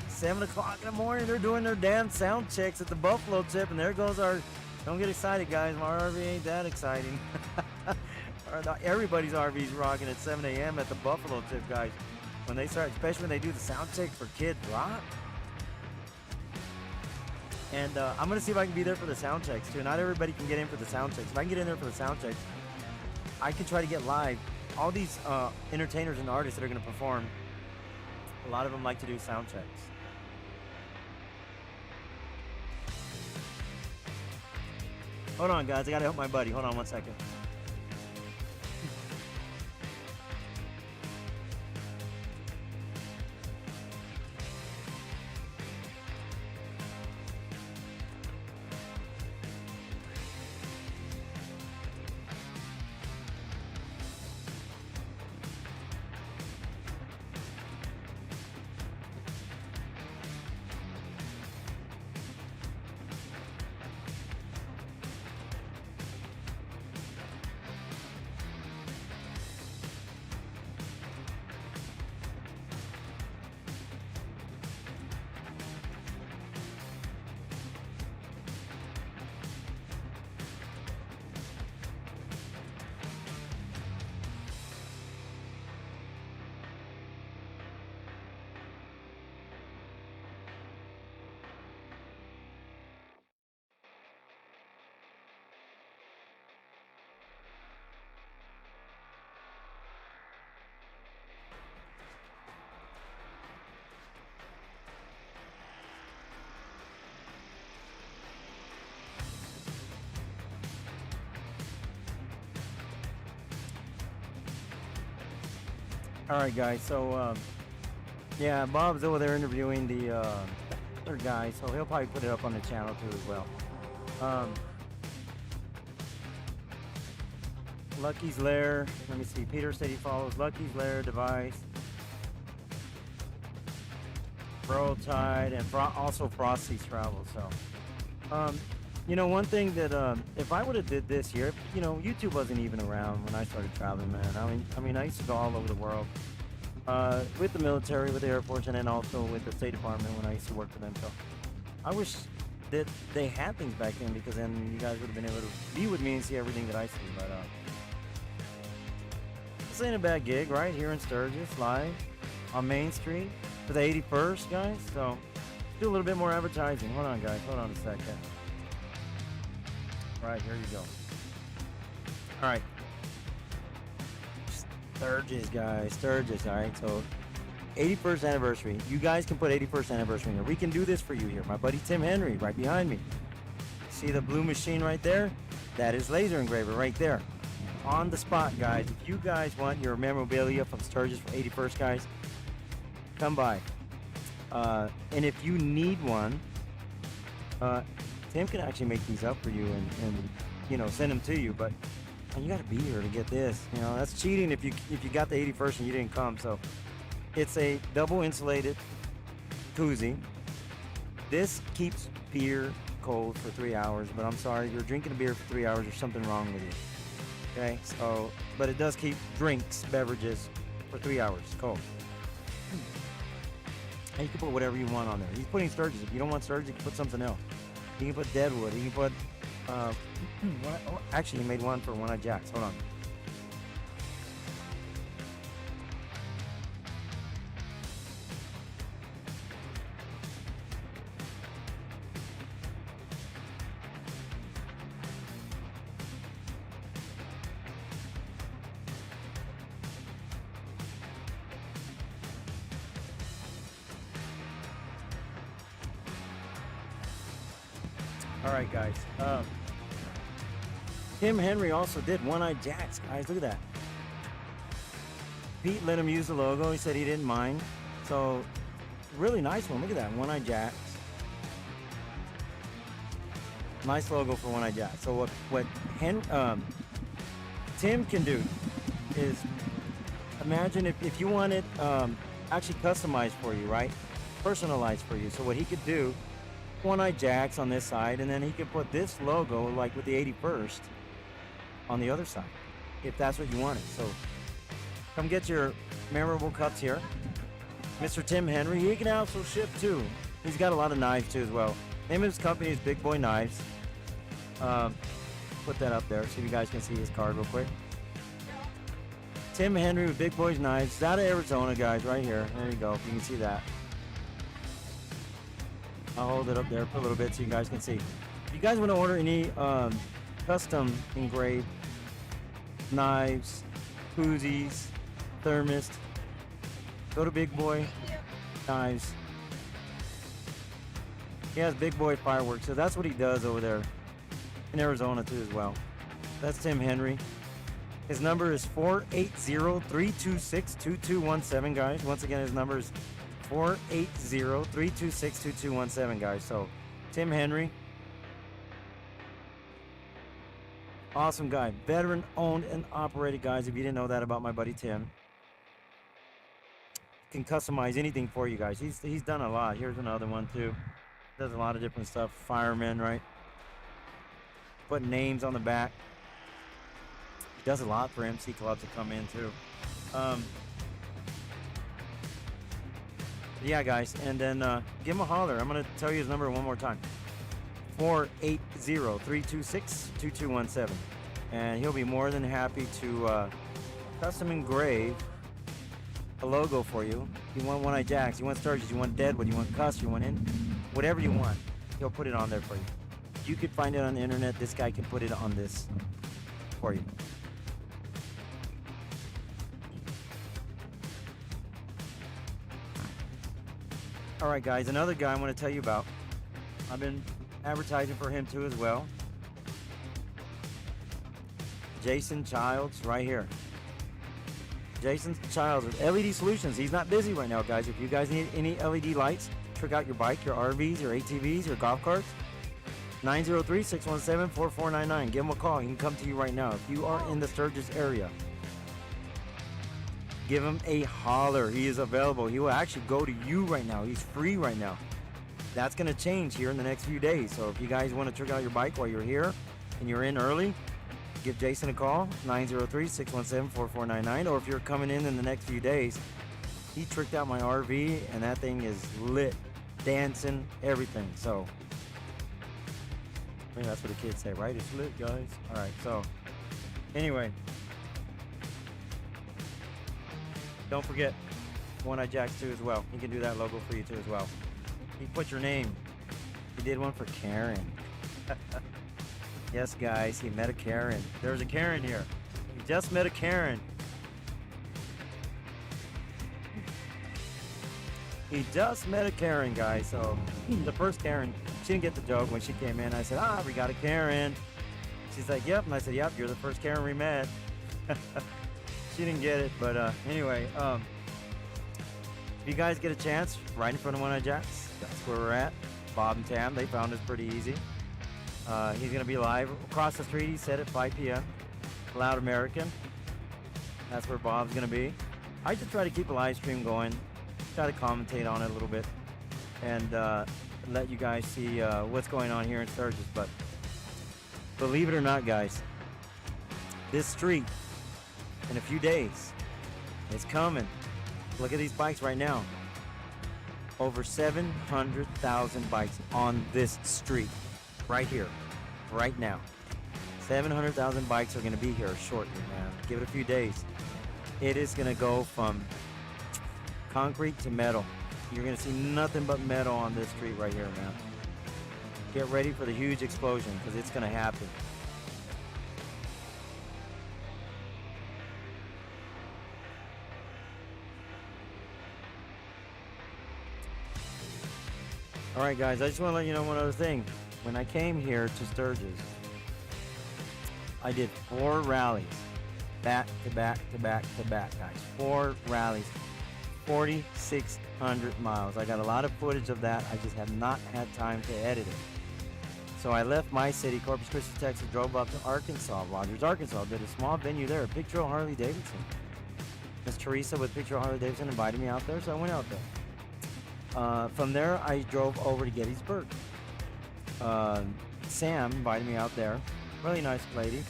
7 o'clock in the morning, they're doing their damn sound checks at the buffalo tip, and there goes our. Don't get excited, guys. My RV ain't that exciting. Everybody's RV is rocking at 7 a.m. at the buffalo tip, guys. When they start, especially when they do the sound check for Kid Rock. And I'm going to see if I can be there for the sound checks, too. Not everybody can get in for the sound checks. If I can get in there for the sound checks, I can try to get live. All these entertainers and artists that are going to perform, a lot of them like to do sound checks. Hold on, guys. I got to help my buddy. Hold on one second. All right, guys. So, yeah, Bob's over there interviewing the other guy, so he'll probably put it up on the channel too as well. Lucky's Lair. Let me see. Peter said he follows Lucky's Lair, Device, Bro Tide, and also Frosty's Travel. So, you know, one thing that if I would have did this year, you know, YouTube wasn't even around when I started traveling, man. I mean, I used to go all over the world with the military, with the Air Force, and then also with the State Department when I used to work for them. So, I wish that they had things back then, because then you guys would have been able to be with me and see everything that I see. But this ain't a bad gig, right? Here in Sturgis, live on Main Street for the 81st, guys. So, do a little bit more advertising. Hold on, guys. Hold on a second. Right, here you go. All right. Sturgis, guys. Sturgis, all right? So, 81st anniversary. You guys can put 81st anniversary in here. We can do this for you here. My buddy Tim Henry, right behind me. See the blue machine right there? That is laser engraver right there. On the spot, guys. If you guys want your memorabilia from Sturgis for 81st, guys, come by. And if you need one, Tim can actually make these up for you and you know, send them to you. But you got to be here to get this. You know, that's cheating if you got the 81st and you didn't come. So it's a double insulated koozie. This keeps beer cold for 3 hours. But I'm sorry, if you're drinking a beer for 3 hours, there's something wrong with you. Okay, so but it does keep drinks, beverages for 3 hours cold. And you can put whatever you want on there. He's putting Sturgis. If you don't want Sturgis, you can put something else. You can put Deadwood. You can put, actually, he made one for One-Eyed Jacks. Hold on. All right, guys. Tim Henry also did One-Eyed Jacks, guys. Look at that. Pete let him use the logo. He said he didn't mind. So, really nice one. Look at that, One-Eyed Jacks. Nice logo for One-Eyed Jacks. So what Tim can do is, imagine if you want it actually customized for you, right? Personalized for you. So what he could do, One-Eyed Jacks on this side, and then he could put this logo, like with the 81st, on the other side, if that's what you wanted. So come get your memorable cuts here. Mr. Tim Henry, he can also ship too. He's got a lot of knives too as well. Name of his company is Big Boy Knives. Put that up there so you guys can see his card real quick. Tim Henry with Big Boy's Knives. He's out of Arizona, guys, right here. There you go, if you can see that. I'll hold it up there for a little bit so you guys can see. If you guys want to order any custom engraved knives, koozies, thermos, go to Big Boy Knives. He has Big Boy Fireworks, so that's what he does over there in Arizona too as well. That's Tim Henry. His number is 480-326-2217, guys. Once again, his number is 480-326-2217, guys. So, Tim Henry. Awesome guy. Veteran owned and operated, guys. If you didn't know that about my buddy Tim. Can customize anything for you guys. He's done a lot. Here's another one too. Does a lot of different stuff. Firemen, right? Put names on the back. He does a lot for MC clubs to come in too. Yeah, guys, and then give him a holler. I'm gonna tell you his number one more time. 480-326-2217, and he'll be more than happy to custom engrave a logo for you. You want One-Eyed Jacks, you want Sturgis, you want Deadwood, you want Cuss, you want whatever you want. He'll put it on there for you. You could find it on the internet. This guy can put it on this for you. All right, guys, another guy I want to tell you about. I've been advertising for him too as well. Jason Childs, right here. Jason Childs with LED Solutions. He's not busy right now, guys. If you guys need any LED lights, trick out your bike, your RVs, your ATVs, your golf carts, 903-617-4499. Give him a call. He can come to you right now. If you are in the Sturgis area, give him a holler. He is available. He will actually go to you right now. He's free right now. That's going to change here in the next few days. So if you guys want to trick out your bike while you're here and you're in early, give Jason a call, 903-617-4499. Or if you're coming in the next few days, he tricked out my RV and that thing is lit, dancing, everything. So, I mean, that's what the kids say, right? It's lit, guys. All right, so anyway, don't forget One-Eyed Jacks too as well. He can do that logo for you too as well. He put your name. He did one for Karen. Yes, guys, he met a Karen. There's a Karen here. He just met a Karen. He just met a Karen, guys. So the first Karen, she didn't get the joke when she came in. I said, we got a Karen. She's like, yep. And I said, yep, you're the first Karen we met. She didn't get it, but anyway, if you guys get a chance, right in front of One-Eyed Jacks, that's where we're at. Bob and Tam, they found us pretty easy. He's going to be live across the street. He said at 5 p.m. Loud American. That's where Bob's going to be. I just try to keep a live stream going, try to commentate on it a little bit, and let you guys see what's going on here in Sturgis. But believe it or not, guys, this street, in a few days, it's coming. Look at these bikes right now. Over 700,000 bikes on this street. Right here, right now. 700,000 bikes are going to be here shortly, man. Give it a few days. It is going to go from concrete to metal. You're going to see nothing but metal on this street right here, man. Get ready for the huge explosion because it's going to happen. All right, guys, I just want to let you know one other thing. when I came here to Sturgis, I did 4 rallies, back to back to back to back, guys. 4 rallies, 4,600 miles. I got a lot of footage of that. I just have not had time to edit it. So I left my city, Corpus Christi, Texas, drove up to Arkansas, Rogers, Arkansas, did a small venue there, Big Trail Harley Davidson. Miss Teresa with Big Trail Harley Davidson invited me out there, so I went out there. From there, I drove over to Gettysburg. Sam invited me out there. Really nice lady.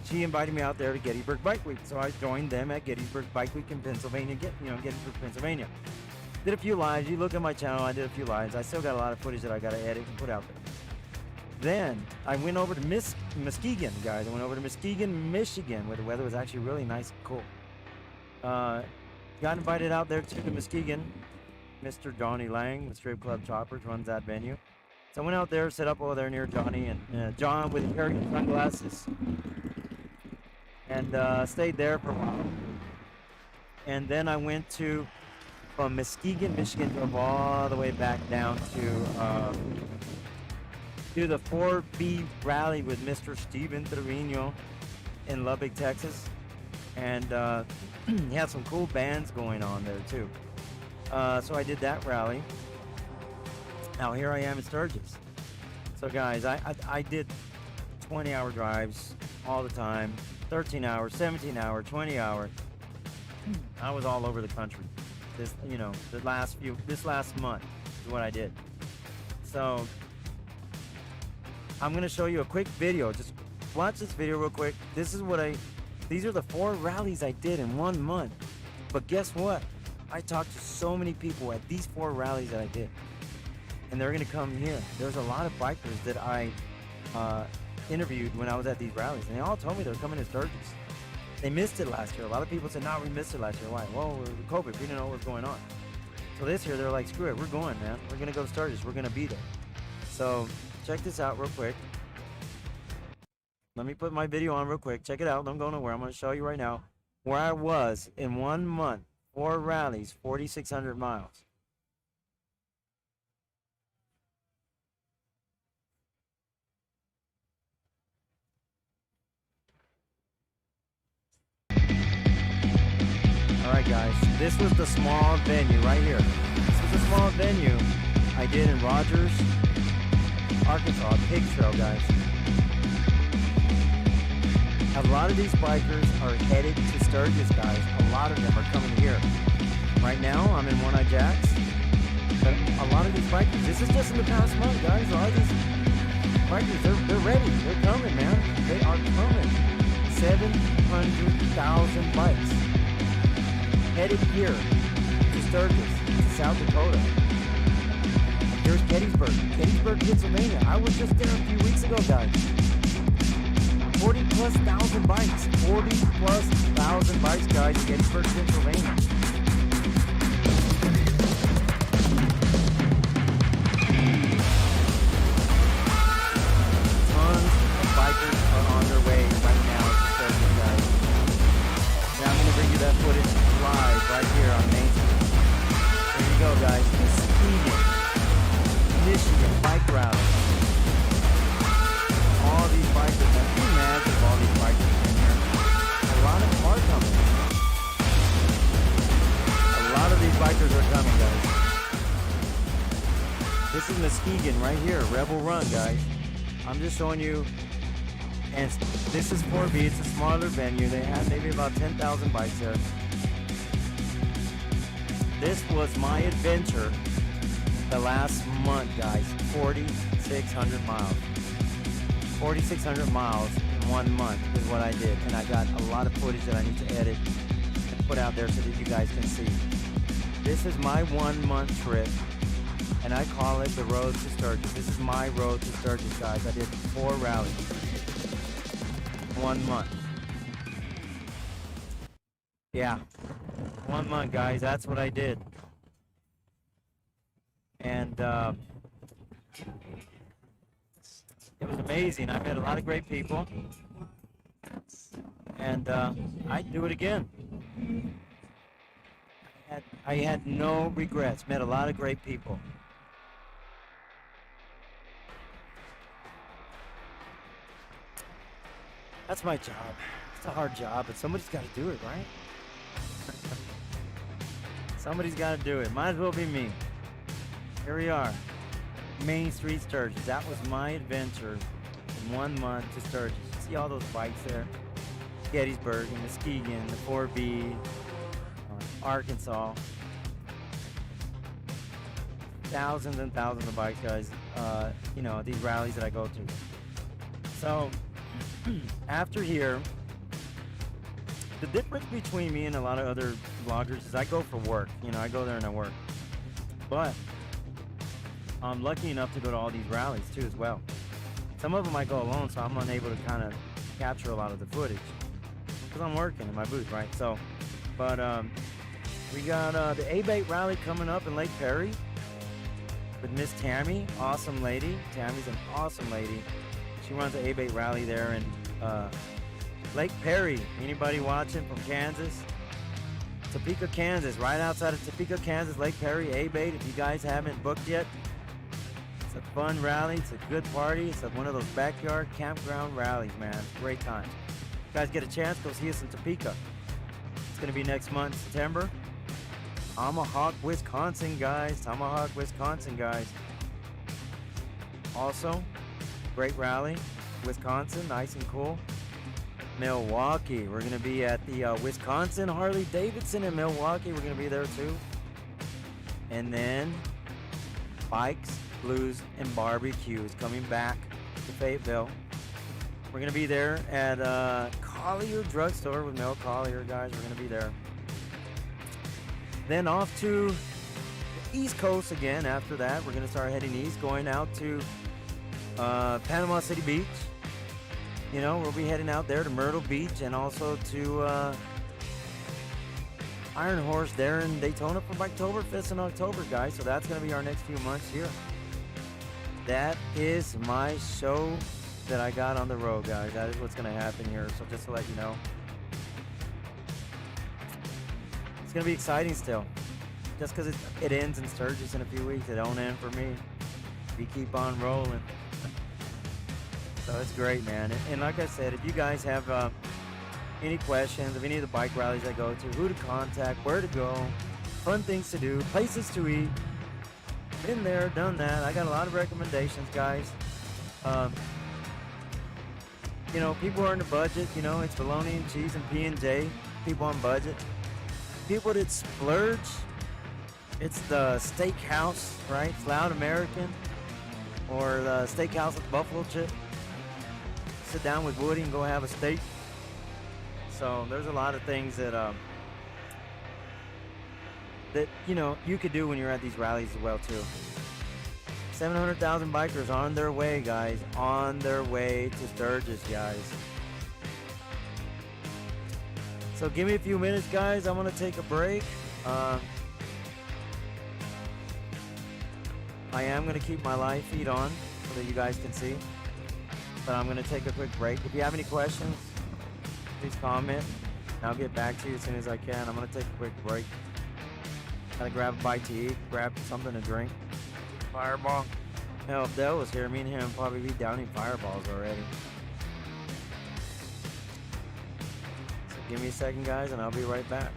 She invited me out there to Gettysburg Bike Week, so I joined them at Gettysburg Bike Week in Pennsylvania. Gettysburg, Pennsylvania. Did a few lives. You look at my channel, I did a few lives. I still got a lot of footage that I got to edit and put out there. Then I went over to Muskegon, guys. I went over to Muskegon, Michigan, where the weather was actually really nice and cool. Got invited out there to the Muskegon. Mr. Johnny Lang with Strip Club Choppers runs that venue. So I went out there, set up over there near Johnny, and John with the arrogant sunglasses. And stayed there for a while. And then I went from Muskegon, Michigan, drove all the way back down to the 4B rally with Mr. Steven Trevino in Lubbock, Texas. And he had some cool bands going on there too. So I did that rally. Now here I am in Sturgis. So guys, I did 20-hour drives all the time, 13 hours, 17 hours, 20 hours. I was all over the country. This last month is what I did. So I'm gonna show you a quick video. Just watch this video real quick. These are the 4 rallies I did in 1 month. But guess what? I talked to so many people at these 4 rallies that I did. And they're gonna come here. There's a lot of bikers that I interviewed when I was at these rallies, and they all told me they're coming to Sturgis. They missed it last year. A lot of people said, no, we missed it last year. Why? Well, with COVID, we didn't know what was going on. So this year, they're like, screw it, we're going, man. We're gonna go to Sturgis. We're gonna be there. So check this out real quick. Let me put my video on real quick. Check it out. Don't go nowhere. I'm gonna show you right now where I was in 1 month, 4 rallies, 4,600 miles. Alright guys, this was the small venue right here. This was a small venue I did in Rogers, Arkansas, Pig Trail, guys. A lot of these bikers are headed to Sturgis, guys. A lot of them are coming here. Right now, I'm in One Eye Jacks. But a lot of these bikers, this is just in the past month, guys. A lot of these bikers, they're ready. They're coming, man. They are coming. 700,000 bikes headed here to Sturgis, to South Dakota. Here's Gettysburg, Pennsylvania. I was just there a few weeks ago, guys. 40,000+ bikes. 40,000+ bikes, guys, in Gettysburg, Pennsylvania. Tons of bikers are on their way right now to Sturgis, guys. Now I'm going to bring you that footage live right here on Main Street. There you go, guys. Muskegon, Michigan bike rally. All these bikers, man. Can you imagine if all these bikers in here? A lot of them are coming. A lot of these bikers are coming, guys. This is Muskegon right here, Rebel Run, guys. I'm just showing you. And this is 4B. It's a smaller venue. They had maybe about 10,000 bikes there. This was my adventure the last month, guys. 4,600 miles. 4,600 miles in 1 month is what I did. And I got a lot of footage that I need to edit and put out there so that you guys can see. This is my 1 month trip. And I call it the Road to Sturgis. This is my Road to Sturgis, guys. I did 4 rallies. 1 month. Yeah. 1 month, guys. That's what I did. And it was amazing. I met a lot of great people. And I'd do it again. I had no regrets. Met a lot of great people. That's my job. It's a hard job, but somebody's got to do it, right? Somebody's got to do it. Might as well be me. Here we are. Main Street Sturgis. That was my adventure in 1 month to Sturgis. You see all those bikes there? Gettysburg and Muskegon, the 4B, Arkansas. Thousands and thousands of bikes, guys. You know, these rallies that I go to. So, after here, the difference between me and a lot of other vloggers is I go for work. You know, I go there and I work. But I'm lucky enough to go to all these rallies too as well. Some of them I go alone, so I'm unable to kind of capture a lot of the footage because I'm working in my booth, right? So, but we got the A-Bait rally coming up in Lake Perry with Miss Tammy, awesome lady. Tammy's an awesome lady. She runs the A-Bait rally there in Lake Perry. Anybody watching from Kansas? Topeka, Kansas, right outside of Topeka, Kansas, Lake Perry, A-Bait. If you guys haven't booked yet, it's a fun rally. It's a good party. It's one of those backyard campground rallies, man. It's a great time. If you guys get a chance, go see us in Topeka. It's going to be next month, September. Tomahawk, Wisconsin, guys. Tomahawk, Wisconsin, guys. Also, great rally. Wisconsin, nice and cool. Milwaukee. We're going to be at the Wisconsin Harley Davidson in Milwaukee. We're going to be there too. And then Bikes, Blues, and Barbecue is coming back to Fayetteville. We're going to be there at Collier Drugstore with Mel Collier, guys. We're going to be there. Then off to the East Coast again after that. We're going to start heading east, going out to Panama City Beach. You know, we'll be heading out there to Myrtle Beach and also to Iron Horse there in Daytona from Oktoberfest in October, guys. So that's going to be our next few months here. That is my show that I got on the road, guys. That is what's going to happen here. So just to let you know. It's going to be exciting still. Just because it ends in Sturgis in a few weeks, it don't end for me. We keep on rolling. So it's great, man. And like I said, if you guys have any questions of any of the bike rallies I go to, who to contact, where to go, fun things to do, places to eat, been there, done that. I got a lot of recommendations, guys. You know, people are in the budget. You know, it's bologna and cheese and P&J. People on budget. People that splurge, it's the steakhouse, right? It's Loud American or the steakhouse with buffalo chip. Sit down with Woody and go have a steak. So there's a lot of things that you know you could do when you're at these rallies as well too. 700,000 bikers on their way, guys, on their way to Sturgis, guys. So give me a few minutes, guys. I'm gonna take a break. I am gonna keep my live feed on so that you guys can see. But I'm going to take a quick break. If you have any questions, please comment. And I'll get back to you as soon as I can. I'm going to take a quick break. Gotta grab a bite to eat, grab something to drink. Fireball. Hell, if Dell was here, me and him would probably be downing fireballs already. So give me a second, guys, and I'll be right back.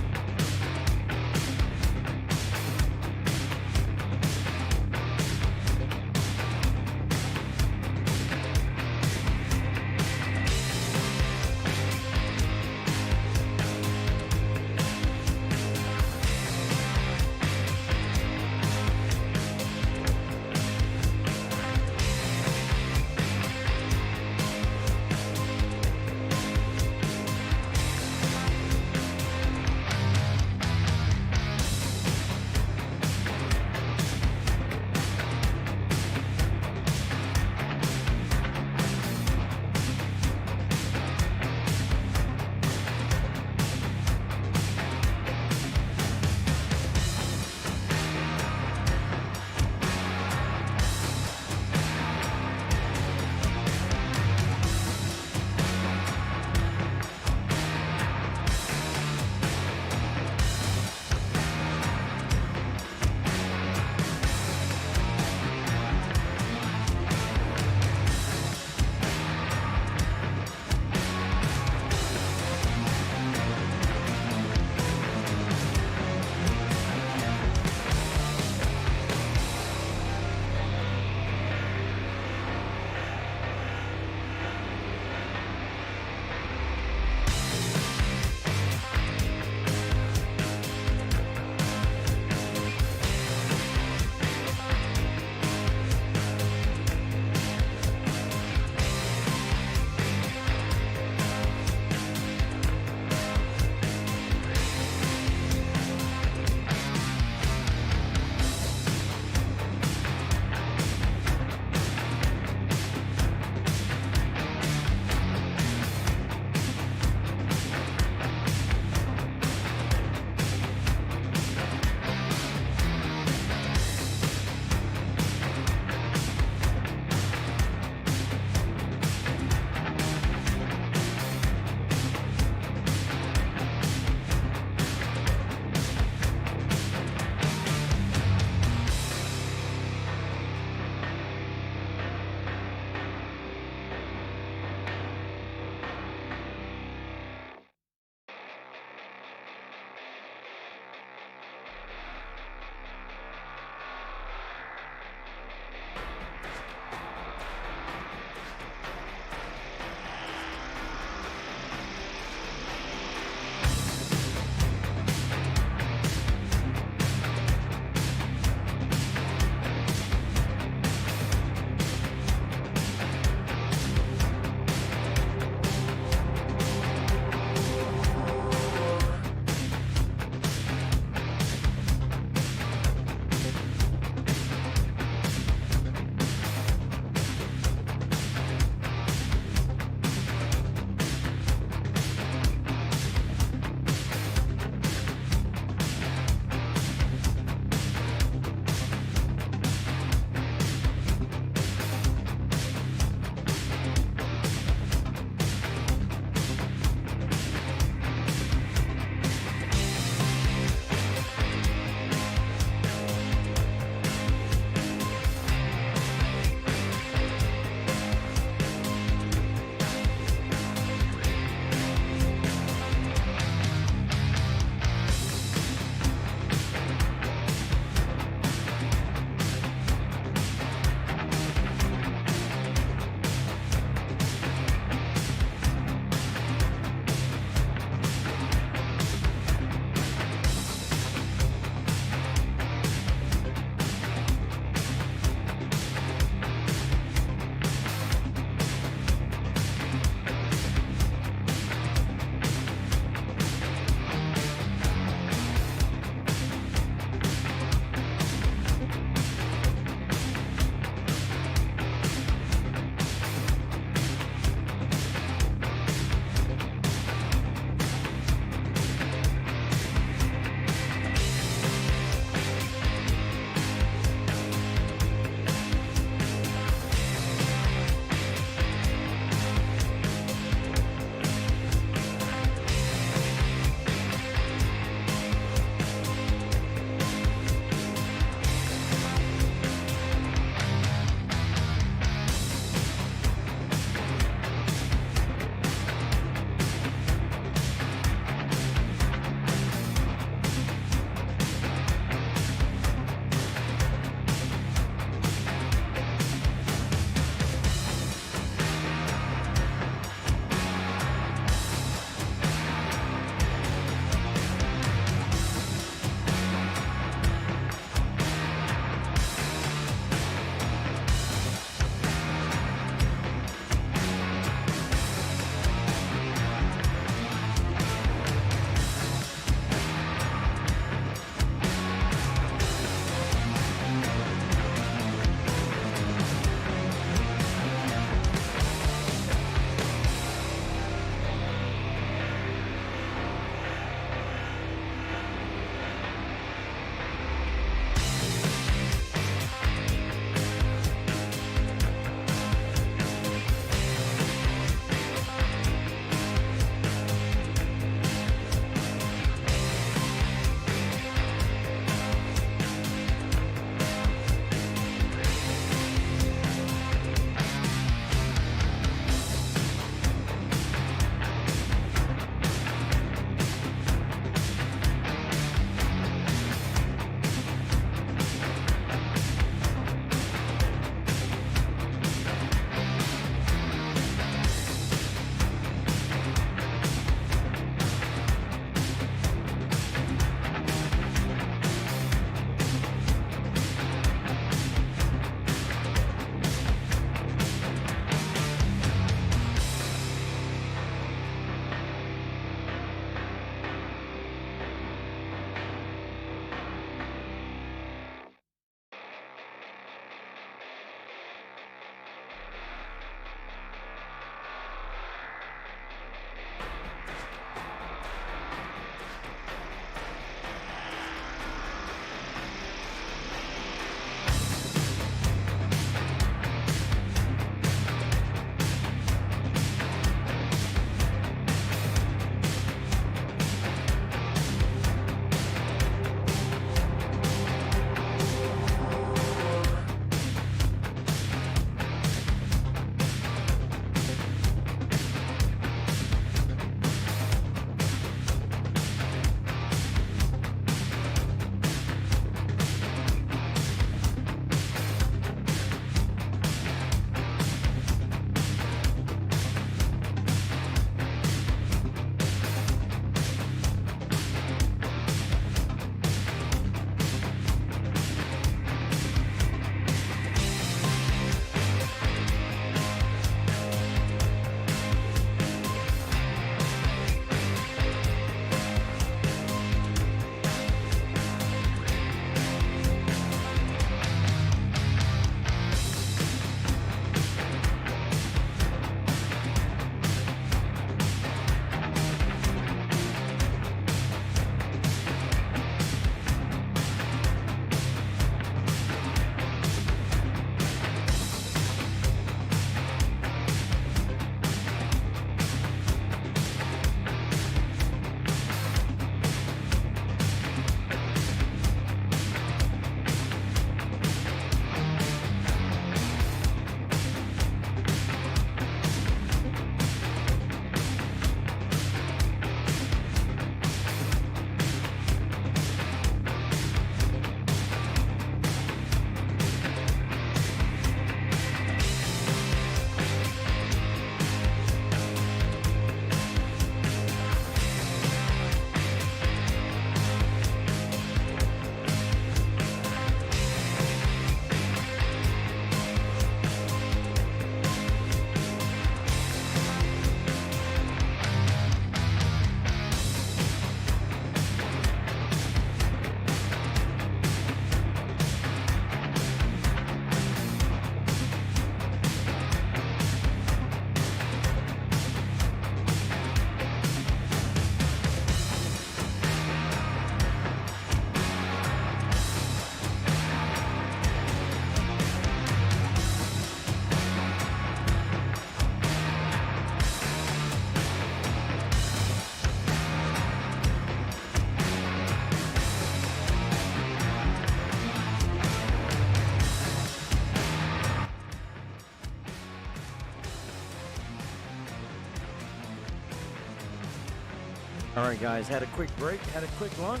All right, guys, had a quick break, had a quick lunch,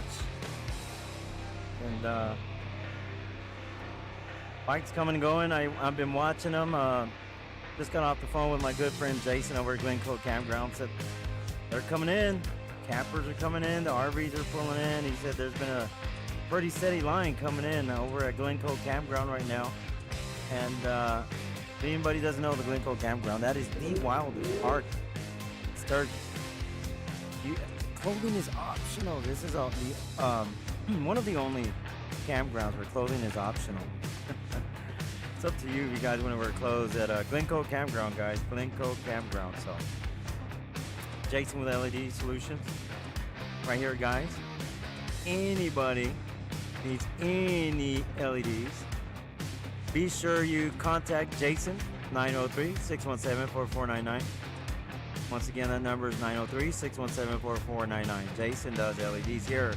and bikes coming and going. I've been watching them. Just got off the phone with my good friend Jason over at Glencoe Campground. Said they're coming in. Campers are coming in. The RVs are pulling in. He said there's been a pretty steady line coming in over at Glencoe Campground right now. And if anybody doesn't know the Glencoe Campground, that is the wildest park in Sturgis. Clothing is optional. This is one of the only campgrounds where clothing is optional. It's up to you if you guys want to wear clothes at Glencoe Campground, guys. Glencoe Campground. So, Jason with LED Solutions, right here, guys. Anybody needs any LEDs, be sure you contact Jason, 903-617-4499. Once again, that number is 903-617-4499. Jason does LEDs here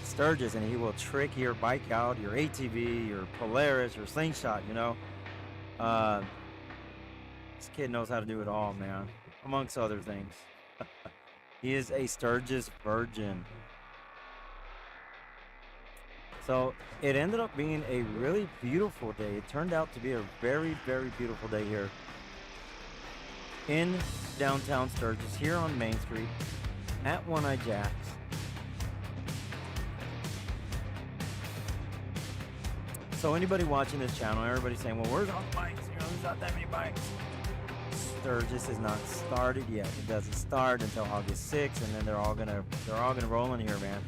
Sturgis, and he will trick your bike out, your ATV, your Polaris, your Slingshot, you know. This kid knows how to do it all, man, amongst other things. He is a Sturgis virgin. So it ended up being a really beautiful day. It turned out to be a very, very beautiful day here in downtown Sturgis, here on Main Street at One Eye Jack's. So anybody watching this channel, everybody's saying, well, where's all the bikes? You know, there's not that many bikes. Sturgis is not started yet. It doesn't start until August 6th, and then they're all gonna roll in here, man.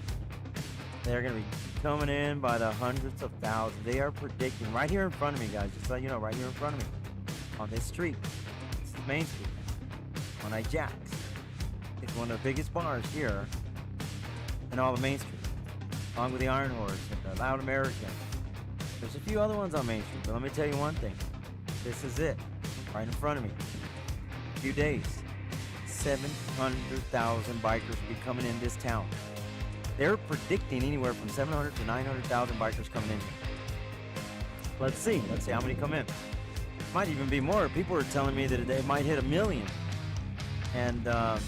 They're gonna be coming in by the hundreds of thousands. They are predicting right here in front of me, guys. Just to let you know, right here in front of me, on this street, this is Main Street, One Eye Jack's. It's one of the biggest bars here in all of Main Street, along with the Iron Horse and the Loud American. There's a few other ones on Main Street, but let me tell you one thing. This is it, right in front of me. A few days, 700,000 bikers will be coming in this town. They're predicting anywhere from 700 to 900,000 bikers coming in here. Let's see how many come in. Might even be more. People are telling me that it might hit 1 million. And the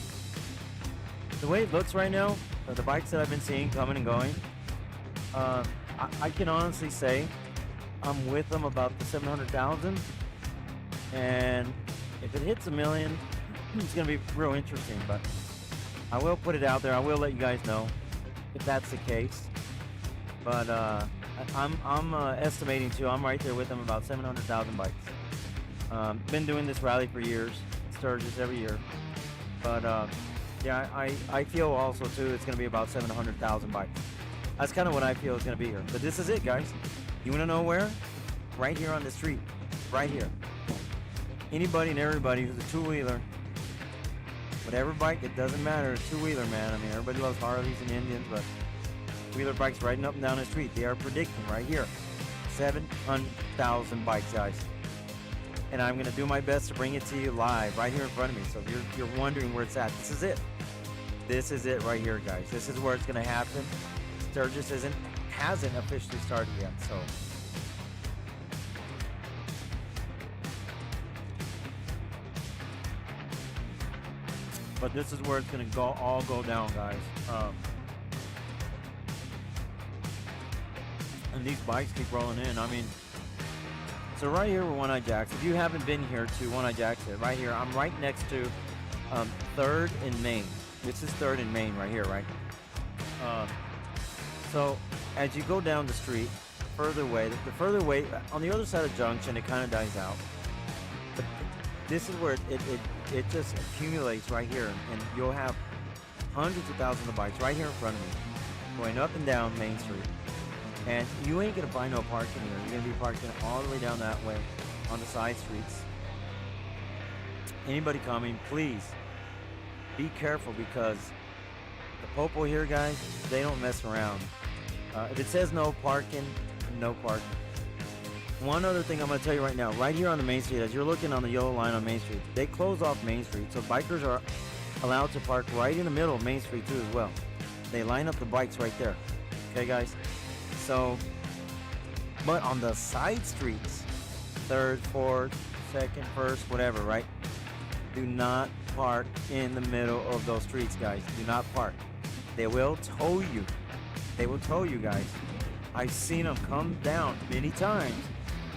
way it looks right now, the bikes that I've been seeing coming and going, I can honestly say I'm with them about the 700,000, and if it hits 1 million, it's going to be real interesting. But I will put it out there. I will let you guys know if that's the case. But I'm estimating too. I'm right there with them, about 700,000 bikes. Been doing this rally for years, Sturgis every year. But yeah, I feel also too it's going to be about 700,000 bikes. That's kind of what I feel is going to be here. But this is it, guys. You want to know where? Right here on the street. Right here. Anybody and everybody who's a two-wheeler, whatever bike, it doesn't matter. A two-wheeler, man. I mean, everybody loves Harleys and Indians, but wheeler bikes riding up and down the street. They are predicting right here 700,000 bikes, guys. And I'm going to do my best to bring it to you live right here in front of me. So if you're wondering where it's at, this is it. This is it right here, guys. This is where it's going to happen. Sturgis hasn't officially started yet, so but this is where it's gonna all go down, guys. And these bikes keep rolling in. I mean, so right here we're One Eye Jack's. If you haven't been here to One Eye Jack's, right here, I'm right next to 3rd and Main. This is 3rd and Main right here, right? So as you go down the street, further away, the further away, on the other side of Junction, it kind of dies out. But this is where it just accumulates right here, and you'll have hundreds of thousands of bikes right here in front of me, going up and down Main Street. And you ain't gonna find no parking here. You're gonna be parking all the way down that way on the side streets. Anybody coming, please be careful, because the popo here, guys, they don't mess around. If it says no parking, no parking. One other thing I'm going to tell you right now, right here on the Main Street, as you're looking on the yellow line on Main Street, they close off Main Street, so bikers are allowed to park right in the middle of Main Street too as well. They line up the bikes right there. Okay, guys? So, but on the side streets, 3rd, 4th, 2nd, 1st, whatever, right? Do not park in the middle of those streets, guys. Do not park. They will tow you. They will tow you, guys. I've seen them come down many times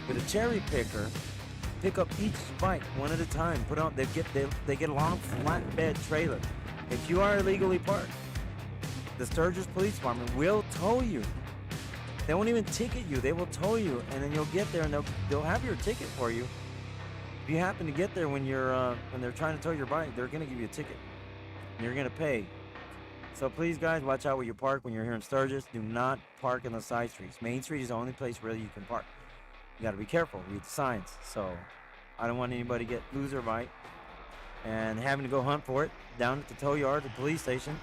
with a cherry picker, pick up each bike one at a time. Put on. They get a long flatbed trailer. If you are illegally parked, the Sturgis Police Department will tow you. They won't even ticket you. They will tow you, and then you'll get there, and they'll have your ticket for you. If you happen to get there when they're trying to tow your bike, they're gonna give you a ticket, and you're gonna pay. So please, guys, watch out where you park when you're here in Sturgis. Do not park in the side streets. Main Street is the only place really you can park. You got to be careful. Read the signs. So I don't want anybody to lose their bike and having to go hunt for it down at the tow yard, the police station.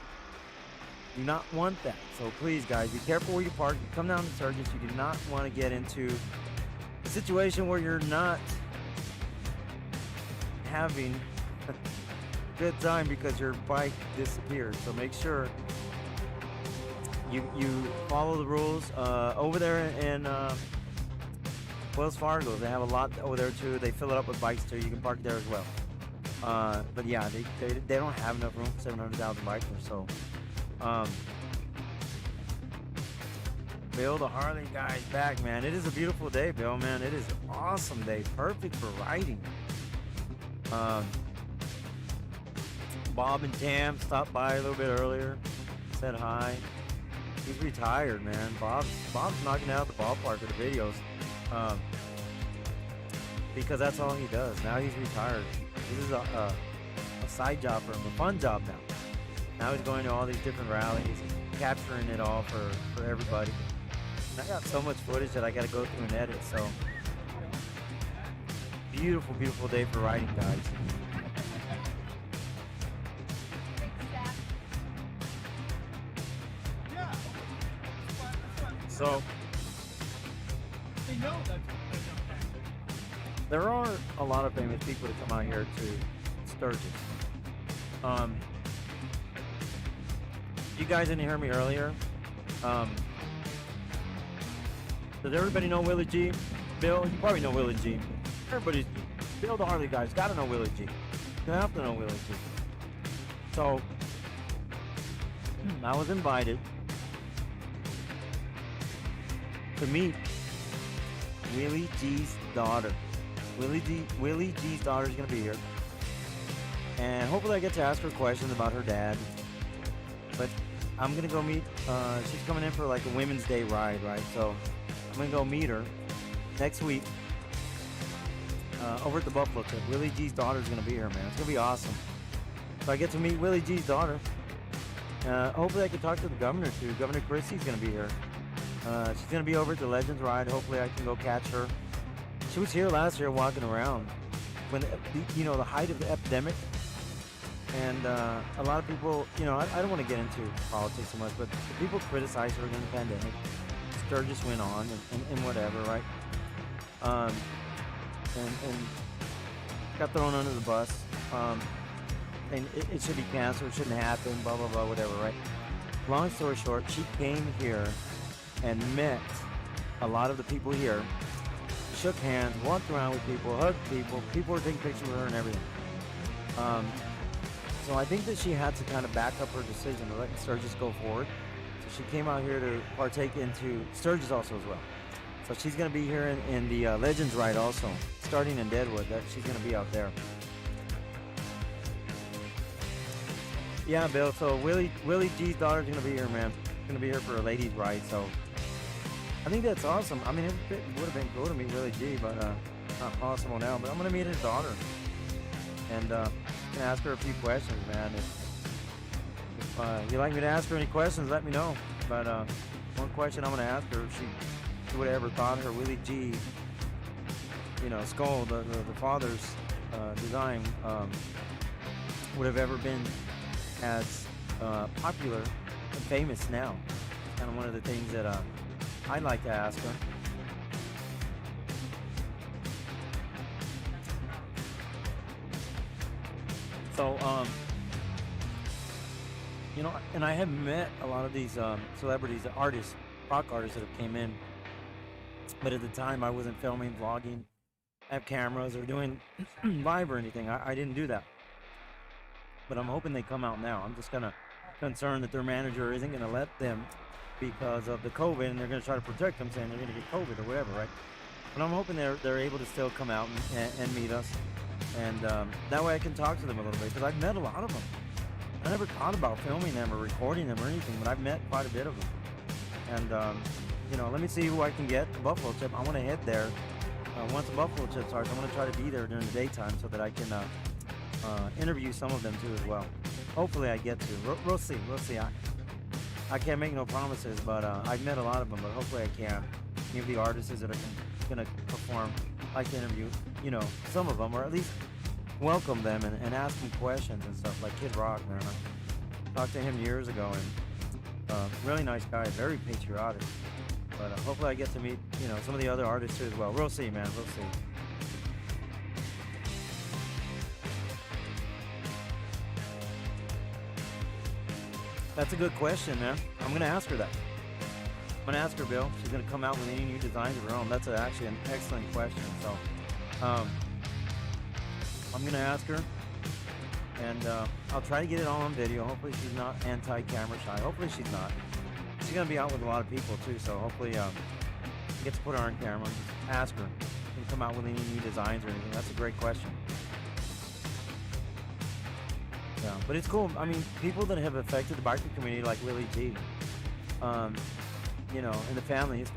Do not want that. So please, guys, be careful where you park. You come down to Sturgis, you do not want to get into a situation where you're not having a good time because your bike disappeared. So make sure you follow the rules. Over there in Wells Fargo, they have a lot over there too. They fill it up with bikes too. You can park there as well. But yeah, they don't have enough room for 700,000 bikers. So Bill, the Harley guy's back, man. It is a beautiful day, Bill, man. It is an awesome day. Perfect for riding. Bob and Tam stopped by a little bit earlier. Said hi. He's retired, man. Bob's knocking out the ballpark with the videos. Because that's all he does. Now he's retired. This is a side job for him, a fun job now. Now he's going to all these different rallies, capturing it all for everybody. And I got so much footage that I got to go through and edit. So beautiful, beautiful day for riding, guys. So there are a lot of famous people that come out here to Sturgis. You guys didn't hear me earlier. Does everybody know Willie G? Bill, you probably know Willie G. Bill the Harley guy's got to know Willie G. You have to know Willie G. So I was invited to meet Willie G's daughter. Willie G's daughter is going to be here. And hopefully I get to ask her questions about her dad. But I'm going to go meet, she's coming in for like a Women's Day ride, right? So I'm going to go meet her next week over at the Buffalo Tip. Willie G's daughter is going to be here, man. It's going to be awesome. So I get to meet Willie G's daughter. Hopefully I can talk to the governor too. Governor Christie's going to be here. She's going to be over at the Legends ride. Hopefully I can go catch her. She was here last year walking around when, the height of the epidemic. And a lot of people, I don't want to get into politics so much, but people criticized her during the pandemic. Sturgis went on and whatever, right? And got thrown under the bus. And it should be canceled, it shouldn't happen, blah, blah, blah, whatever, right? Long story short, she came here and met a lot of the people here, shook hands, walked around with people, hugged people. People were taking pictures with her and everything. So I think that she had to kind of back up her decision to let Sturgis go forward. So she came out here to partake into Sturgis also as well. So she's going to be here in the Legends ride also, starting in Deadwood. She's going to be out there. Yeah, Bill. So Willie G's daughter's going to be here, man. She's going to be here for a ladies ride. So I think that's awesome. I mean, it would have been cool to meet Willie G, but not possible now. But I'm going to meet his daughter. And can ask her a few questions, man. If you'd like me to ask her any questions, let me know. But one question I'm going to ask her, if she would have ever thought her Willie G, skull, the father's design, would have ever been as popular and famous now. It's kind of one of the things that I'd like to ask her. So, and I have met a lot of these celebrities, artists, rock artists that have came in. But at the time, I wasn't filming, vlogging, have cameras, or doing live or anything. I didn't do that. but I'm hoping they come out now. I'm just kind of concerned that their manager isn't going to let them because of the COVID, and they're going to try to protect them, saying they're going to get COVID or whatever, right? But I'm hoping they're able to still come out and meet us, and that way I can talk to them a little bit, because I've met a lot of them. I never thought about filming them or recording them or anything, but I've met quite a bit of them. And you know, let me see who I can get. The Buffalo Chip, I want to head there. Once the Buffalo Chip starts, I want to try to be there during the daytime so that I can interview some of them too as well. Hopefully I get to. We'll see. We'll see. I can't make no promises, but I've met a lot of them, but hopefully I can. Any of the artists that are going to perform, I can interview, you know, some of them, or at least welcome them and ask them questions and stuff, like Kid Rock, man. I talked to him years ago, and really nice guy, very patriotic. But hopefully I get to meet, you know, some of the other artists too as well. We'll see, man. We'll see. That's a good question, man. I'm going to ask her that. I'm going to ask her, Bill. She's going to come out with any new designs of her own. That's actually an excellent question. So I'm going to ask her, and I'll try to get it all on video. Hopefully she's not anti-camera shy. Hopefully she's not. She's going to be out with a lot of people too, so hopefully I get to put her on camera and just ask her. Can come out with any new designs or anything. That's a great question. Yeah, but it's cool. I mean, people that have affected the biker community, like Willie G, you know, and the family, his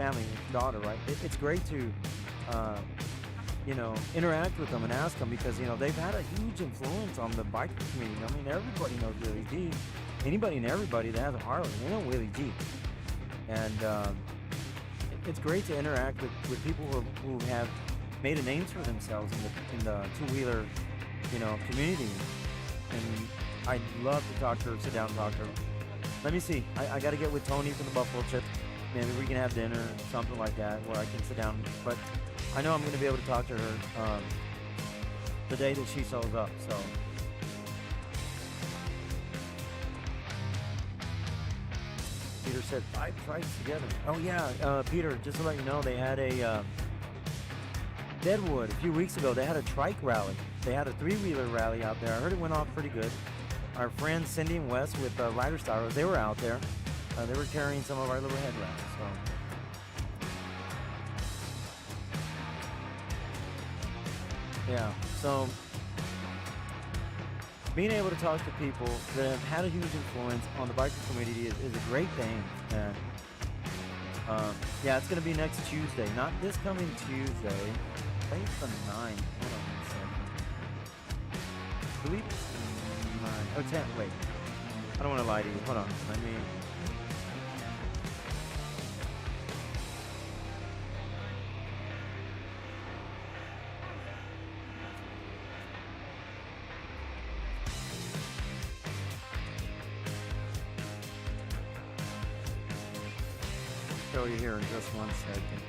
daughter, right? It's great to, you know, interact with them and ask them, because, you know, they've had a huge influence on the biker community. I mean, everybody knows Willie G. Anybody and everybody that has a Harley, they know Willie G. And it's great to interact with people who have made a name for themselves in the two-wheeler, you know, community. And I'd love to talk to her, sit down and talk to her. Let me see. I got to get with Tony from the Buffalo Chip. Maybe we can have dinner, something like that, where I can sit down. But I know I'm going to be able to talk to her the day that she shows up. So. Peter said 5 trikes together. Oh yeah, Peter, just to let you know, they had a Deadwood a few weeks ago. They had a trike rally. They had a 3-wheeler rally out there. I heard it went off pretty good. Our friends Cindy and Wes with Rider Styros, they were out there. They were carrying some of our little headlamps. So yeah, so being able to talk to people that have had a huge influence on the biker community is a great thing. And yeah, it's going to be next Tuesday, not this coming Tuesday. I think it's the 9th. Hold on one second. I believe it's the 9th. Oh, 10th. Wait. I don't want to lie to you. Hold on. Let me. Show you here in just 1 second.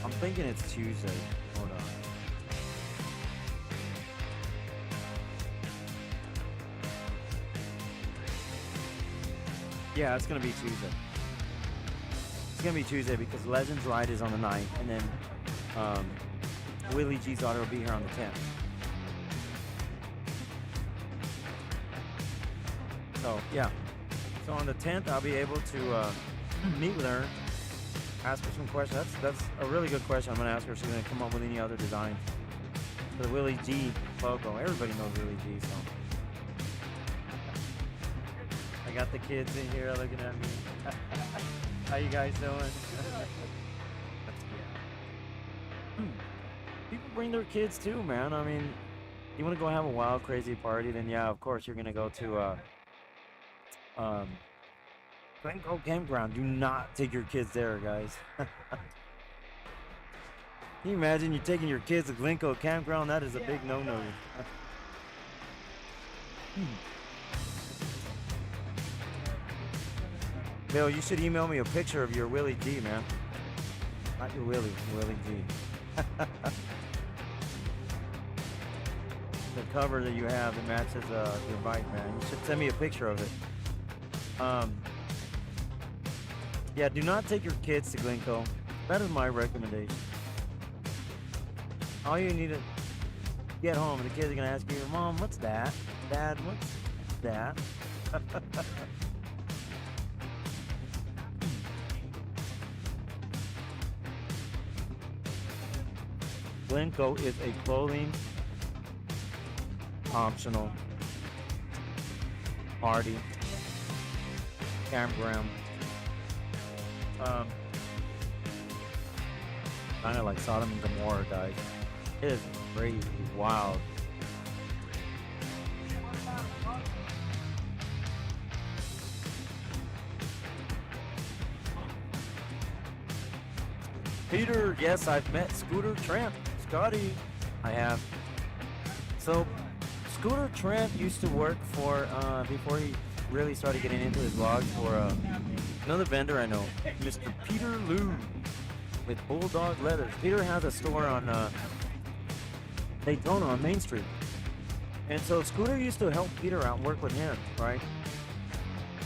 I'm thinking it's Tuesday. Hold on. Yeah, it's gonna be Tuesday. It's gonna be Tuesday because Legends Ride is on the 9th, and then Willie G's daughter will be here on the 10th. So yeah. So on the 10th, I'll be able to meet with her, ask her some questions. That's a really good question. I'm going to ask her if she's going to come up with any other designs for the Willie G logo. Everybody knows Willie G, so. I got the kids in here looking at me. How you guys doing? People bring their kids too, man. I mean, you want to go have a wild, crazy party, then yeah, of course you're going to go to Glencoe Campground. Do not take your kids there, guys. Can you imagine you taking your kids to Glencoe Campground? That is a big no-no. Bill, you should email me a picture of your Willie G, man. Not your Willie G. The cover that you have that matches your bike, man. You should send me a picture of it. Yeah, do not take your kids to Glencoe. That is my recommendation. All you need to get home, and the kids are gonna ask you, "Mom, what's that? Dad, what's that? Glencoe is a clothing optional party campground. Kind of like Sodom and Gomorrah, guys. It is crazy, wild. Peter, yes, I've met Scooter Tramp. Scotty, I have. So, Scooter Tramp used to work for, before he really started getting into his vlogs, for another vendor I know, Mr. Peter Lou, with Bulldog Leathers. Peter has a store on Daytona on Main Street. And so Scooter used to help Peter out and work with him, right?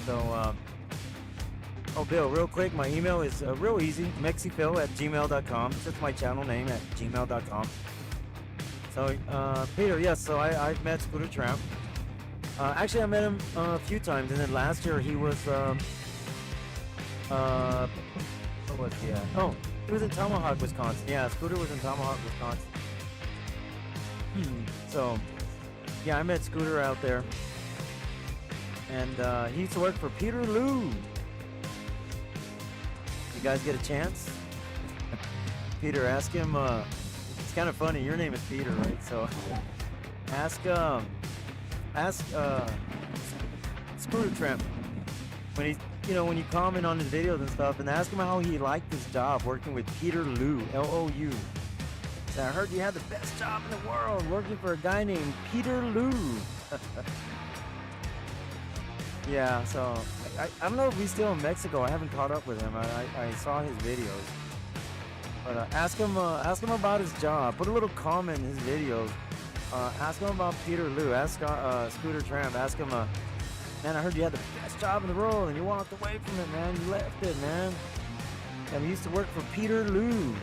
So, oh, Bill, real quick, my email is real easy, mexiphil@gmail.com. It's just my channel name at gmail.com. So, Peter, yes, so I've met Scooter Tramp. Actually, I met him a few times, and then last year he was, what was he at? Oh, he was in Tomahawk, Wisconsin. Yeah, Scooter was in Tomahawk, Wisconsin. So, yeah, I met Scooter out there. And he used to work for Peter Lou. You guys get a chance? Peter, ask him, it's kind of funny, your name is Peter, right? So, ask Scooter Tramp, when he's, you know, when you comment on his videos and stuff, and ask him how he liked his job working with Peter Lou, L-O-U. So I heard you had the best job in the world, working for a guy named Peter Lou. Yeah, so I don't know if he's still in Mexico. I haven't caught up with him. I saw his videos, but ask him about his job. Put a little comment in his videos. Ask him about Peter Lou. Ask Scooter Tramp. Ask him, man, I heard you had the best job in the world and you walked away from it, man. You left it, man. And he used to work for Peter Lou.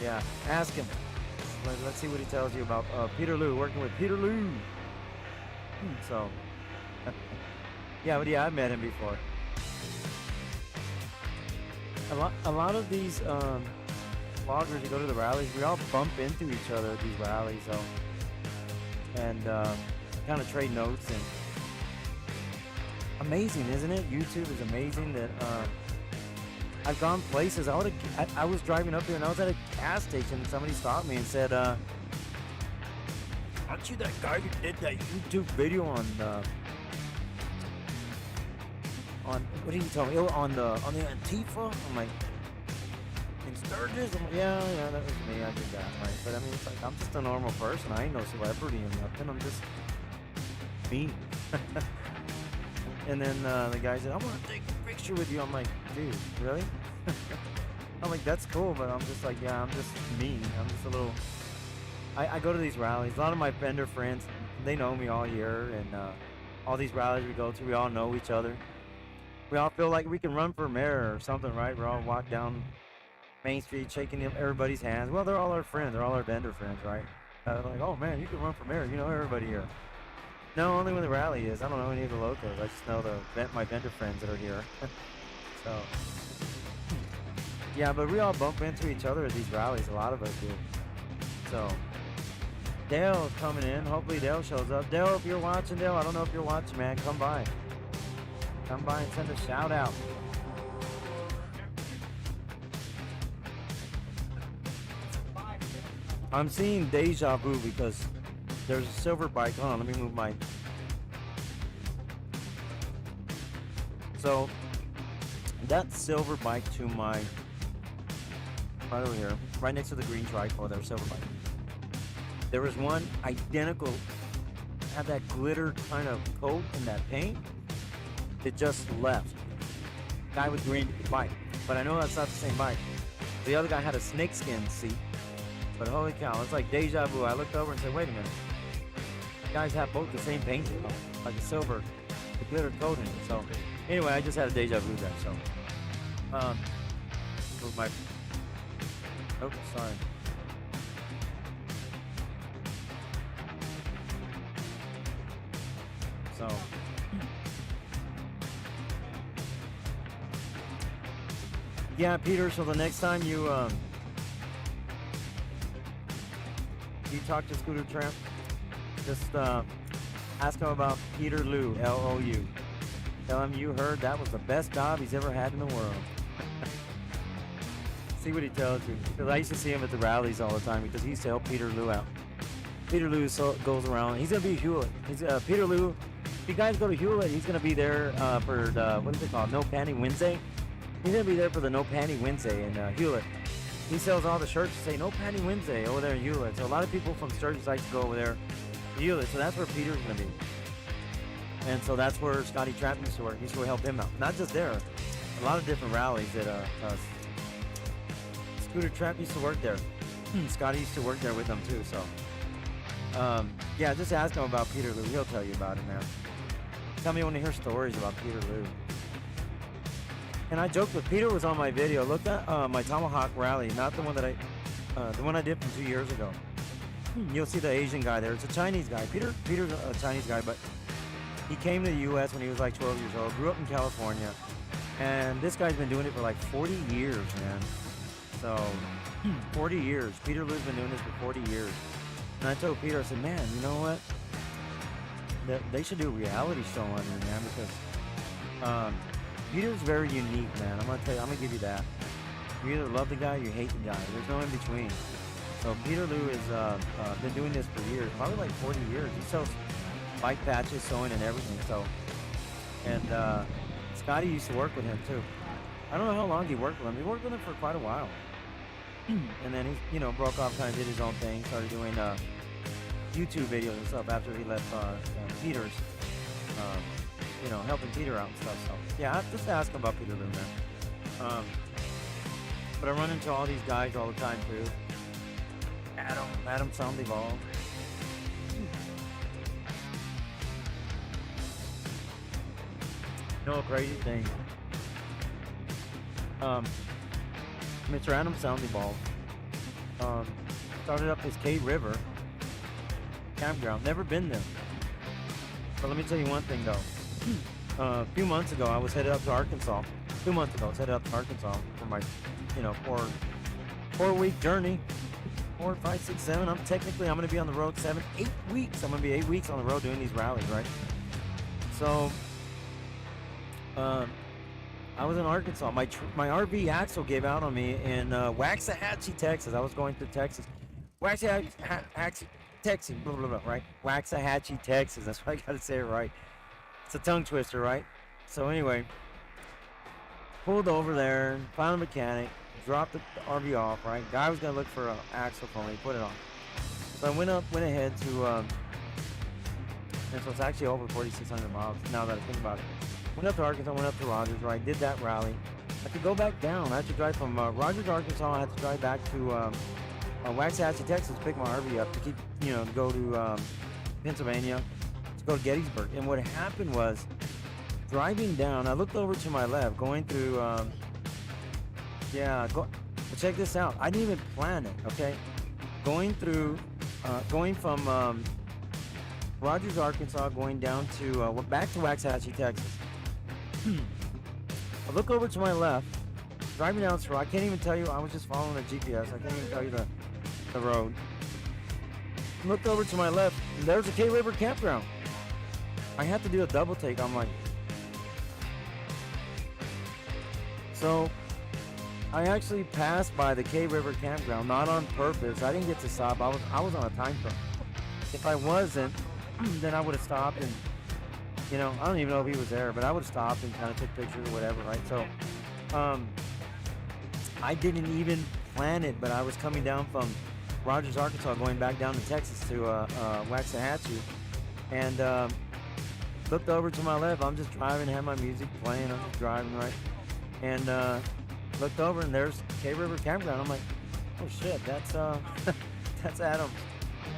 Yeah, ask him. Let's see what he tells you about Peter Lou, working with Peter Lou. So, yeah, but yeah, I've met him before. A lot of these vloggers who go to the rallies, we all bump into each other at these rallies, so, and kind of trade notes. And amazing, isn't it? YouTube is amazing that I've gone places. I was driving up here and I was at a gas station and somebody stopped me and said, aren't you that guy who did that YouTube video on what did you tell me? On the Antifa? I'm like, in Sturgis? I'm like, yeah, that was me. I did that, right? But I mean, it's like, I'm just a normal person. I ain't no celebrity or nothing. I'm just me. And then the guy said, I want to take a picture with you. I'm like, dude, really? I'm like, that's cool, but I'm just like, yeah, I'm just me. I'm just a little... I go to these rallies. A lot of my vendor friends, they know me all here, and all these rallies we go to, we all know each other. We all feel like we can run for mayor or something, right? We all walk down Main Street shaking everybody's hands. Well, they're all our friends. They're all our vendor friends, right? Like, oh man, you can run for mayor. You know everybody here. No, only when the rally is. I don't know any of the locals. I just know my vendor friends that are here. So, yeah, but we all bump into each other at these rallies. A lot of us do. So, Dale is coming in. Hopefully Dale shows up. Dale, if you're watching, Dale, I don't know if you're watching, man. Come by. Come by and send a shout out. I'm seeing deja vu because there's a silver bike. Hold on, let me move my... So, that silver bike to my... right over here, right next to the green tricol, there's a silver bike. There was one identical, had that glitter kind of coat and that paint. It just left. Guy with green bike, but I know that's not the same bike. The other guy had a snakeskin seat, but holy cow, it's like deja vu. I looked over and said, wait a minute. Guys have both the same paint, like a silver, the glitter coat in it. So anyway, I just had a deja vu there. So move my... oh, sorry. So. Yeah, Peter. So the next time you talk to Scooter Tramp, just ask him about Peter Lou, L-O-U. Tell him you heard that was the best job he's ever had in the world. See what he tells you. Because I used to see him at the rallies all the time because he used to help Peter Lou out. Peter Lou goes around. He's gonna be Hewlett. He's Peter Lou. If you guys go to Hewlett, he's gonna be there for the, what is it called? No Panty Wednesday. He's gonna be there for the No Panty Wednesday in Hewlett. He sells all the shirts that say No Panty Wednesday over there in Hewlett. So a lot of people from Sturgis like to go over there to Hewlett. So that's where Peter's gonna be. And so that's where Scotty Tramp used to work. He used to help him out. Not just there. A lot of different rallies that Scooter Tramp used to work there. Scotty used to work there with them too. So yeah, just ask him about Peter Lou. He'll tell you about it, man. Tell me when you hear stories about Peter Lou. And I joked with Peter was on my video. Look at my Tomahawk rally, not the one that the one I did from 2 years ago. You'll see the Asian guy there. It's a Chinese guy. Peter's a Chinese guy, but he came to the U.S. when he was like 12 years old. Grew up in California, and this guy's been doing it for like 40 years, man. So 40 years. Peter Lou's been doing this for 40 years. And I told Peter, I said, man, you know what? They should do a reality show on here, man, because Peter's very unique, man. I'm gonna tell you, I'm gonna give you that. You either love the guy or you hate the guy. There's no in between. So Peter Lou has been doing this for years, probably like 40 years. He sells bike patches, sewing, and everything. So, and Scotty used to work with him too. I don't know how long he worked with him. He worked with him for quite a while. And then he, you know, broke off, kind of did his own thing, started doing YouTube videos and stuff after he left Peter's, you know, helping Peter out and stuff. So yeah, just ask him about Peter Lou, man. But I run into all these guys all the time too. Adam Sandoval. You know, a crazy thing. Mr. Adam Sandoval started up this K River campground. Never been there. But let me tell you one thing though. A few months ago, I was headed up to Arkansas. 2 months ago, I was headed up to Arkansas for my, you know, 4-week journey. 4, 5, 6, 7. I'm going to be on the road 7, 8 weeks. I'm going to be 8 weeks on the road doing these rallies, right? So, I was in Arkansas. My RV axle gave out on me in Waxahachie, Texas. I was going through Texas. Waxahachie, Texas, blah, blah, blah, right? Waxahachie, Texas. That's why I got to say it right. It's a tongue twister, right? So anyway, pulled over there, found a mechanic, dropped the RV off, right? Guy was going to look for an axle for me, put it on. So I went ahead to, and so it's actually over 4,600 miles now that I think about it. Went up to Arkansas, went up to Rogers, right? Did that rally. I could go back down. I had to drive from Rogers, Arkansas. I had to drive back to Waxahachie, Texas, pick my RV up to keep, you know, to go to Pennsylvania, to go to Gettysburg. And what happened was, driving down, I looked over to my left, going through, check this out. I didn't even plan it, okay? Going from Rogers, Arkansas, going down to, back to Waxahachie, Texas. I look over to my left, driving down this road. I can't even tell you, I was just following the GPS. I can't even tell you the road. Looked over to my left, and there's a K River campground. I had to do a double take. I'm like, so I actually passed by the K River campground, not on purpose. I didn't get to stop. I was on a time crunch. If I wasn't, then I would have stopped and, you know, I don't even know if he was there, but I would have stopped and kind of took pictures or whatever, right? So, I didn't even plan it, but I was coming down from Rogers, Arkansas, going back down to Texas to Waxahachie, and looked over to my left. I'm just driving, had my music playing. I'm just driving, right? And looked over, and there's K River Campground. I'm like, oh shit, that's that's Adam's.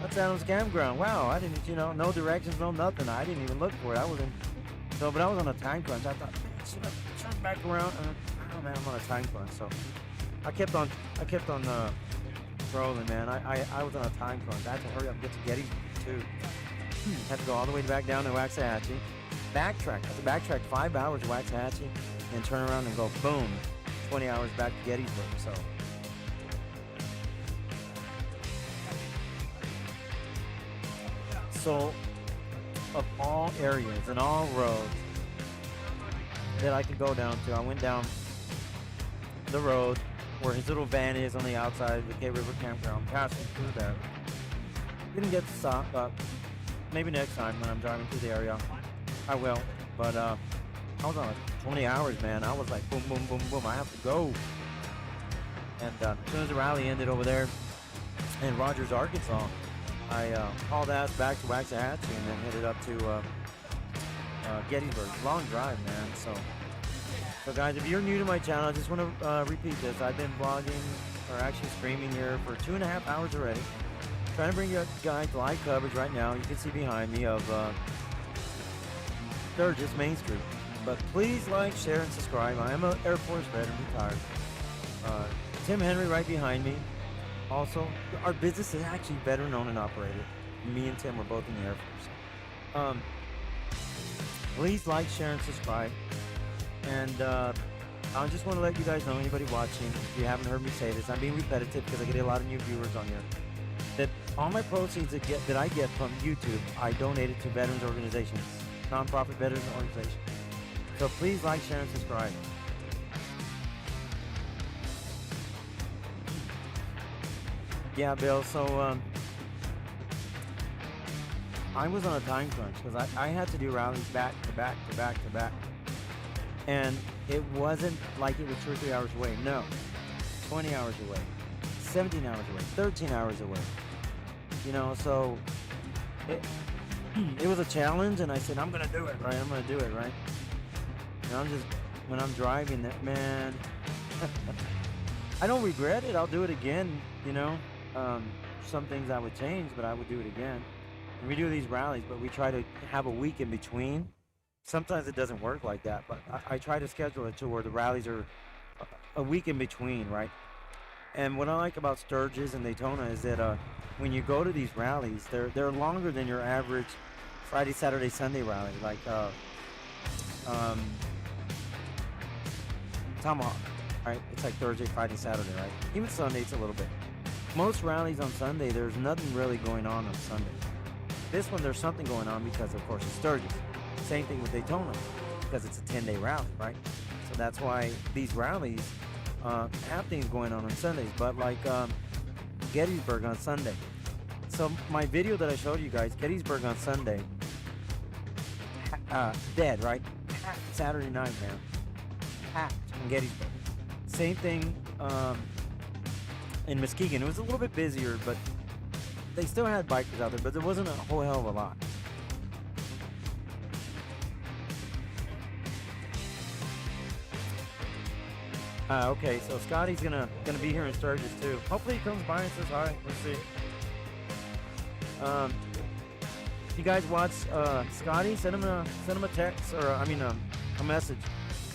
That's Adam's campground. Wow, I didn't, you know, no directions, no nothing. I didn't even look for it. I wasn't. So, but I was on a time crunch. I thought, should I turn back around? Oh man, I'm on a time crunch. So, I kept on rolling, man. I was on a time crunch. I had to hurry up and get to Gettysburg too. Had to go all the way back down to Waxahachie. backtrack. I have to backtrack 5 hours to Waxahachie and turn around and go boom, 20 hours back to Gettysburg. So of all areas and all roads that I could go down to, I went down the road where his little van is on the outside of the Gay River Campground, passing through there. Didn't get to stop, but maybe next time when I'm driving through the area, I will. But I was on like 20 hours, man. I was like, boom, boom, boom, boom. I have to go. And as soon as the rally ended over there in Rogers, Arkansas, I hauled ass back to Waxahachie and then headed up to Gettysburg. Long drive, man. So guys, if you're new to my channel, I just want to repeat this. I've been vlogging, or actually streaming here for 2.5 hours already. Trying to bring you guys live coverage right now. You can see behind me of Sturgis, Main Street. But please like, share, and subscribe. I am an Air Force veteran, retired. Tim Henry right behind me. Also, our business is actually veteran owned and operated. Me and Tim were both in the Air Force. Please like, share, and subscribe. And I just want to let you guys know, anybody watching, if you haven't heard me say this, I'm being repetitive because I get a lot of new viewers on here, that all my proceeds that I get from YouTube, I donate it to veterans organizations, nonprofit veterans organizations. So please like, share, and subscribe. Yeah, Bill, so I was on a time crunch because I had to do rallies back to back to back to back. And it wasn't like it was 2 or 3 hours away. No, 20 hours away, 17 hours away, 13 hours away. You know, so it was a challenge, and I said, I'm gonna do it, right? I'm gonna do it, right? And I'm just, when I'm driving that, man, I don't regret it. I'll do it again, you know. Some things I would change, but I would do it again. And we do these rallies, but we try to have a week in between. Sometimes it doesn't work like that, but I try to schedule it to where the rallies are a week in between, right? And what I like about Sturgis and Daytona is that when you go to these rallies, they're longer than your average Friday, Saturday, Sunday rally, like Tomahawk, right? It's like Thursday, Friday, Saturday, right? Even Sunday, it's a little bit. Most rallies on Sunday, there's nothing really going on Sunday. This one, there's something going on because, of course, it's Sturgis. Same thing with Daytona, because it's a 10-day rally, right? So that's why these rallies have things going on Sundays, but like Gettysburg on Sunday. So my video that I showed you guys, Gettysburg on Sunday, dead, right? Packed Saturday night, man. Packed in Gettysburg. Same thing in Muskegon. It was a little bit busier, but they still had bikers out there, but there wasn't a whole hell of a lot. Okay, so Scotty's gonna be here in Sturgis too. Hopefully he comes by and says hi. Let's see. If you guys watch Scotty, send him a text, or a message.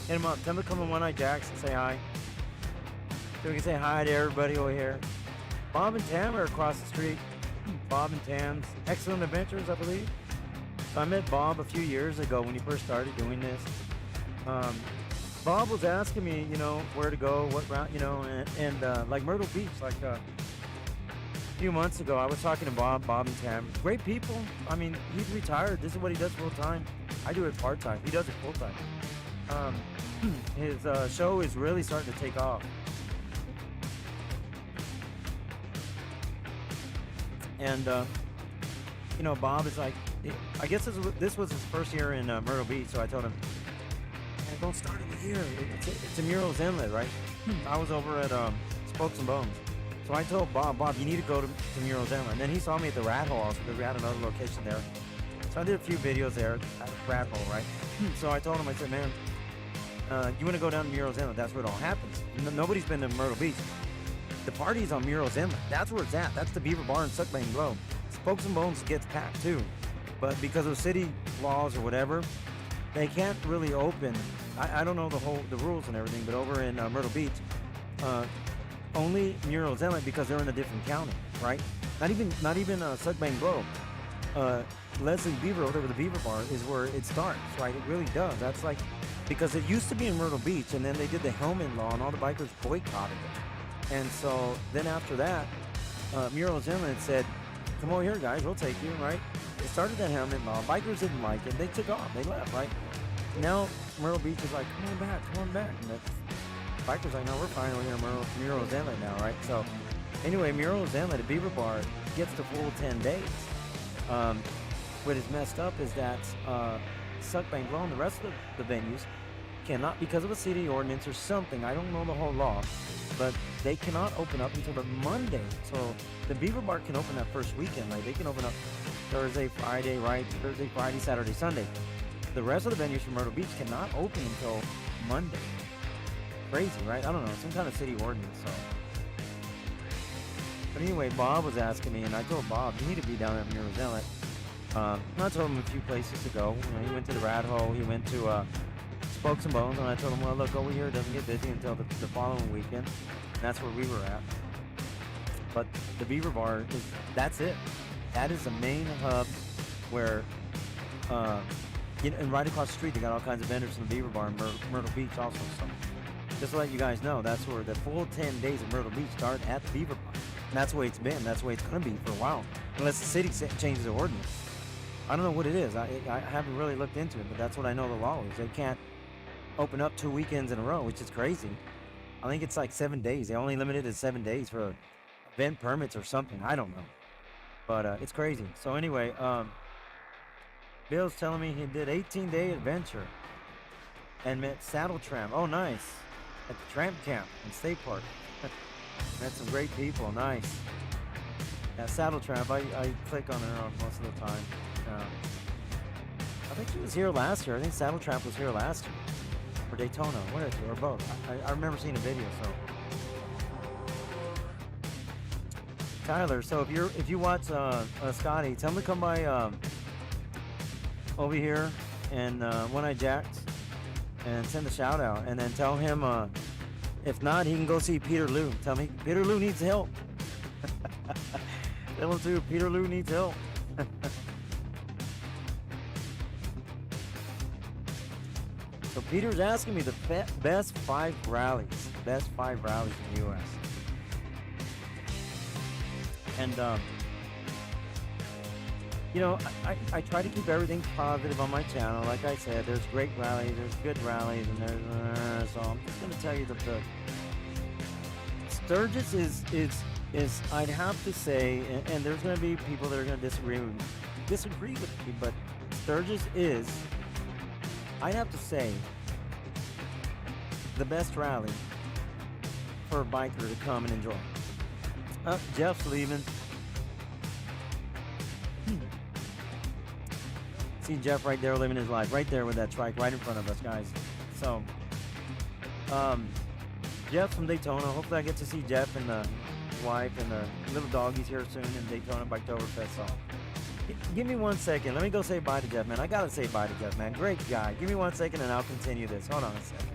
Hit him up. Tell him to come to One Eye Jacks and say hi. So we can say hi to everybody over here. Bob and Tam are across the street. Bob and Tam's Excellent Adventures, I believe. So I met Bob a few years ago when he first started doing this. Bob was asking me, you know, where to go, what route, you know, and like Myrtle Beach, like a few months ago, I was talking to Bob and Tam. Great people. I mean, he's retired. This is what he does full time. I do it part time. He does it full time. His show is really starting to take off. And, you know, Bob is like, I guess this was his first year in Myrtle Beach, so I told him, hey, don't start it here. It's a Murals Inlet, right? I was over at Spokes and Bones. So I told Bob, you need to go to Murals Inlet. And then he saw me at the Rat Hole also, because we had another location there. So I did a few videos there at Rat Hole, right? So I told him, I said, man, you want to go down to Murals Inlet? That's where it all happens. Nobody's been to Myrtle Beach. The party's on Murals Inlet. That's where it's at. That's the Beaver Bar and Suckbang Glow. Spokes and Bones gets packed too. But because of city laws or whatever, they can't really open. I don't know the rules and everything, but over in Myrtle Beach, only Murals Inlet, because they're in a different county, right? Not even Suckbang Glow. Leslie Beaver over the Beaver Bar is where it starts, right? It really does. That's like, because it used to be in Myrtle Beach, and then they did the helmet law, and all the bikers boycotted it. And so then after that, Murals Inland said, come over here, guys, we'll take you, right? They started that helmet law. Bikers didn't like it. They took off. They left, right? Now Myrtle Beach is like, come on back. And the bikers like, no, we're fine over here in Murals Inlet now, right? So anyway, Murals Inlet, a Beaver Bar, gets the full 10 days. What is messed up is that Suck Bang Blow and the rest of the venues cannot, because of a city ordinance or something, I don't know the whole law, but they cannot open up until the Monday. So the Beaver Bar can open that first weekend, like they can open up Thursday, Friday, right? Thursday, Friday, Saturday, Sunday. The rest of the venues from Myrtle Beach cannot open until Monday. Crazy, right? I don't know, some kind of city ordinance, so. But anyway, Bob was asking me, and I told Bob, you need to be down at Murals Inlet. I told him a few places to go. You know, he went to the Rat Hole, he went to Spokes and Bones, and I told him, well, look, over here it doesn't get busy until the following weekend. And that's where we were at. But the Beaver Bar, that's it. That is the main hub where, and right across the street, they got all kinds of vendors from the Beaver Bar in Myrtle Beach also. So just to let you guys know, that's where the full 10 days of Myrtle Beach start at the Beaver Bar. And that's the way it's been. That's the way it's going to be for a while. Unless the city changes the ordinance. I don't know what it is. I haven't really looked into it, but that's what I know the law is. They can't open up 2 weekends in a row, which is crazy. I think it's like 7 days. They only limited it to 7 days for event permits or something. I don't know. But it's crazy. So anyway, Bill's telling me he did 18-day adventure and met Saddle Tramp. Oh, nice. At the Tramp Camp in State Park. Met some great people. Nice. Yeah, Saddle Tramp, I click on her most of the time. I think she was here last year. I think Saddle Tramp was here last year. Or Daytona, one of the two, or both. I remember seeing a video, so. Tyler, so if you watch Scotty, tell him to come by over here and One Eye Jack's and send a shout out, and then tell him if not, he can go see Peter Lou. Tell me Peter Lou needs help. Tell him too, Peter Lou needs help. So Peter's asking me the best 5 rallies in the U.S. And you know, I try to keep everything positive on my channel. Like I said, there's great rallies, there's good rallies, and there's so I'm just gonna tell you the Sturgis is I'd have to say, and there's gonna be people that are gonna disagree with me, but Sturgis is, I'd have to say, the best rally for a biker to come and enjoy. Jeff's leaving. See Jeff right there living his life, right there with that trike right in front of us, guys. So, Jeff from Daytona. Hopefully I get to see Jeff and the wife and the little doggies here soon in Daytona Biketoberfest. So, give me 1 second. Let me go say bye to Jeff, man. I gotta say bye to Jeff, man. Great guy. Give me 1 second and I'll continue this. Hold on a second.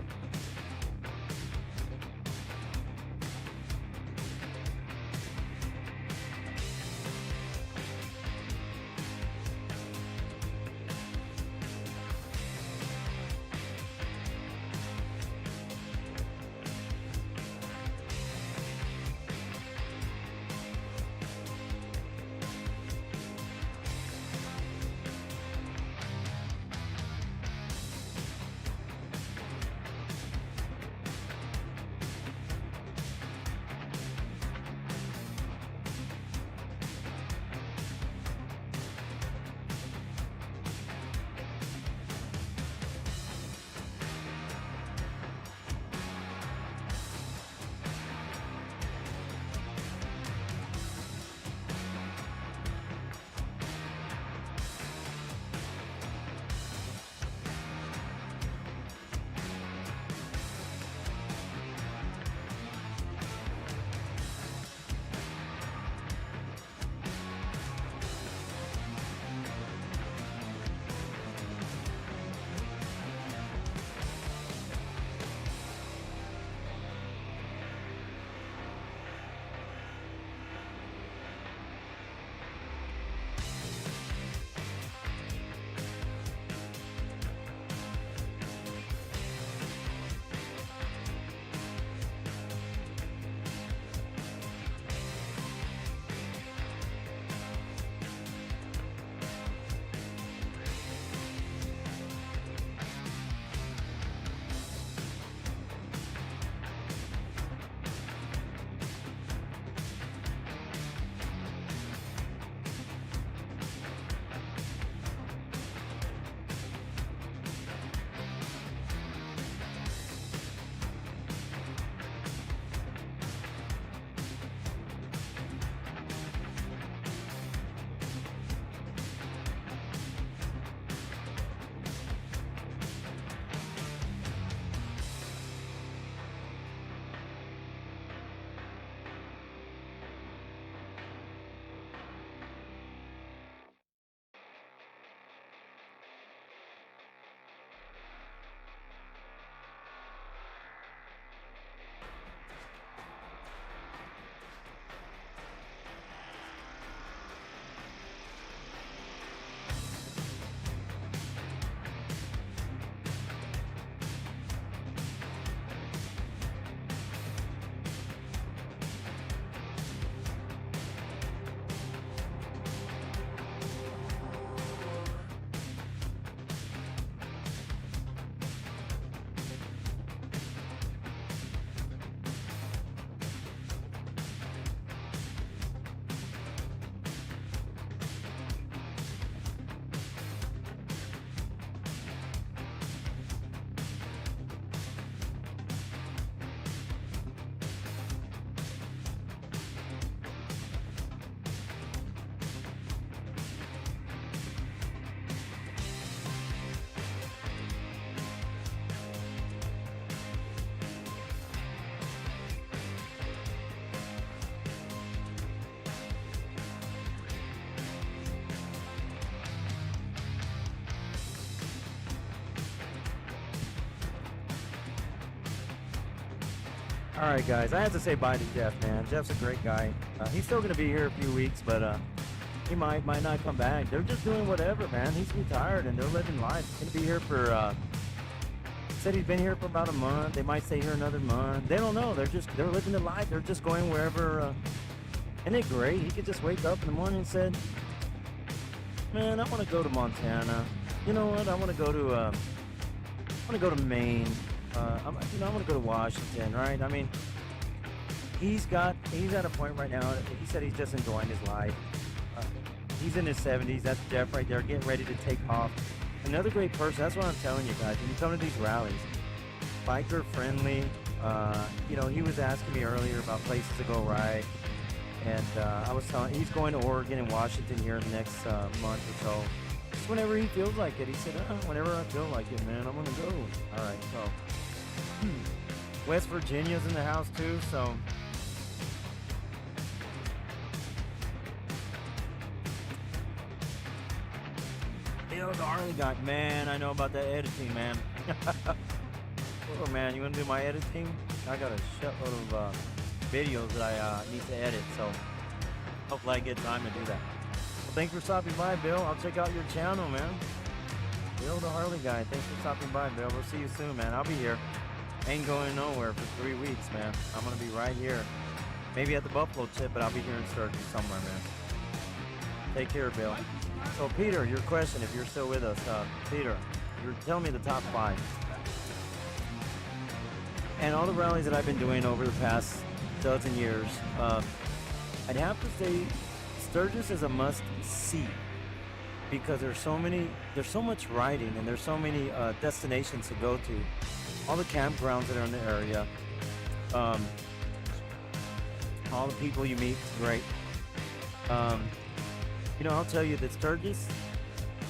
All right, guys. I have to say bye to Jeff, man. Jeff's a great guy. He's still gonna be here a few weeks, but he might not come back. They're just doing whatever, man. He's retired and they're living life. He's gonna be here for. Said he's been here for about a month. They might stay here another month. They don't know. They're living the life. They're just going wherever. Isn't it great? He could just wake up in the morning and said, "Man, I want to go to Montana. You know what? I want to go to Maine. I want to go to Washington, right? I mean, he's at a point right now. He said he's just enjoying his life. He's in his 70s. That's Jeff right there, getting ready to take off. Another great person. That's what I'm telling you guys. When you come to these rallies, biker friendly. He was asking me earlier about places to go ride, and I was telling he's going to Oregon and Washington here in the next month or so. Just whenever he feels like it. He said, whenever I feel like it, man, I'm gonna go. All right, so. West Virginia's in the house too, so yo, the Harley guy, man, I know about that editing, man. Oh man, you wanna do my editing? I got a shitload of videos that I need to edit, so hopefully I get time to do that. Well, thanks for stopping by, Bill. I'll check out your channel, man. Bill the Harley guy, thanks for stopping by, Bill. We'll see you soon, man. I'll be here. Ain't going nowhere for 3 weeks, man. I'm gonna be right here. Maybe at the Buffalo Tip, but I'll be here in Sturgis somewhere, man. Take care, Bill. So, Peter, your question, if you're still with us, Peter, you're telling me the top 5. And all the rallies that I've been doing over the past dozen years, I'd have to say Sturgis is a must-see because there's so much riding and there's so many destinations to go to. All the campgrounds that are in the area, all the people you meet, great. I'll tell you that Sturgis,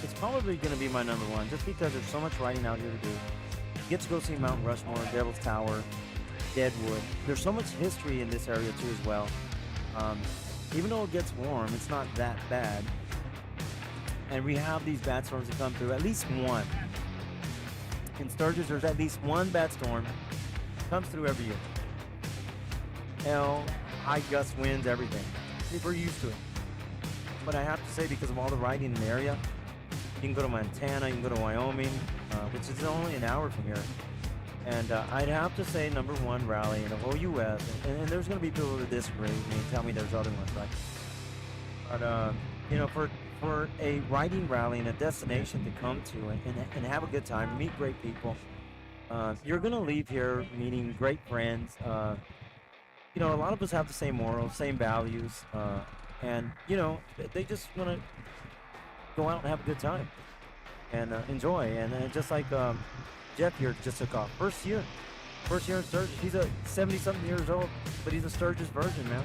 it's probably going to be my number 1, just because there's so much riding out here to do. You get to go see Mount Rushmore, Devil's Tower, Deadwood. There's so much history in this area too as well. Even though it gets warm, it's not that bad. And we have these bad storms that come through, at least one. In Sturgis, there's at least one bad storm comes through every year. Hell, high gust winds, everything. We're used to it. But I have to say, because of all the riding in the area, you can go to Montana, you can go to Wyoming, which is only an hour from here. And I'd have to say number 1 rally in the whole U.S. And there's going to be people that disagree with me and tell me there's other ones, right? But, for a riding rally and a destination to come to and have a good time, meet great people. You're going to leave here meeting great friends. A lot of us have the same morals, same values, and, they just want to go out and have a good time and enjoy. And just like Jeff here just took off. First year in Sturgis. He's a 70-something years old, but he's a Sturgis virgin, man.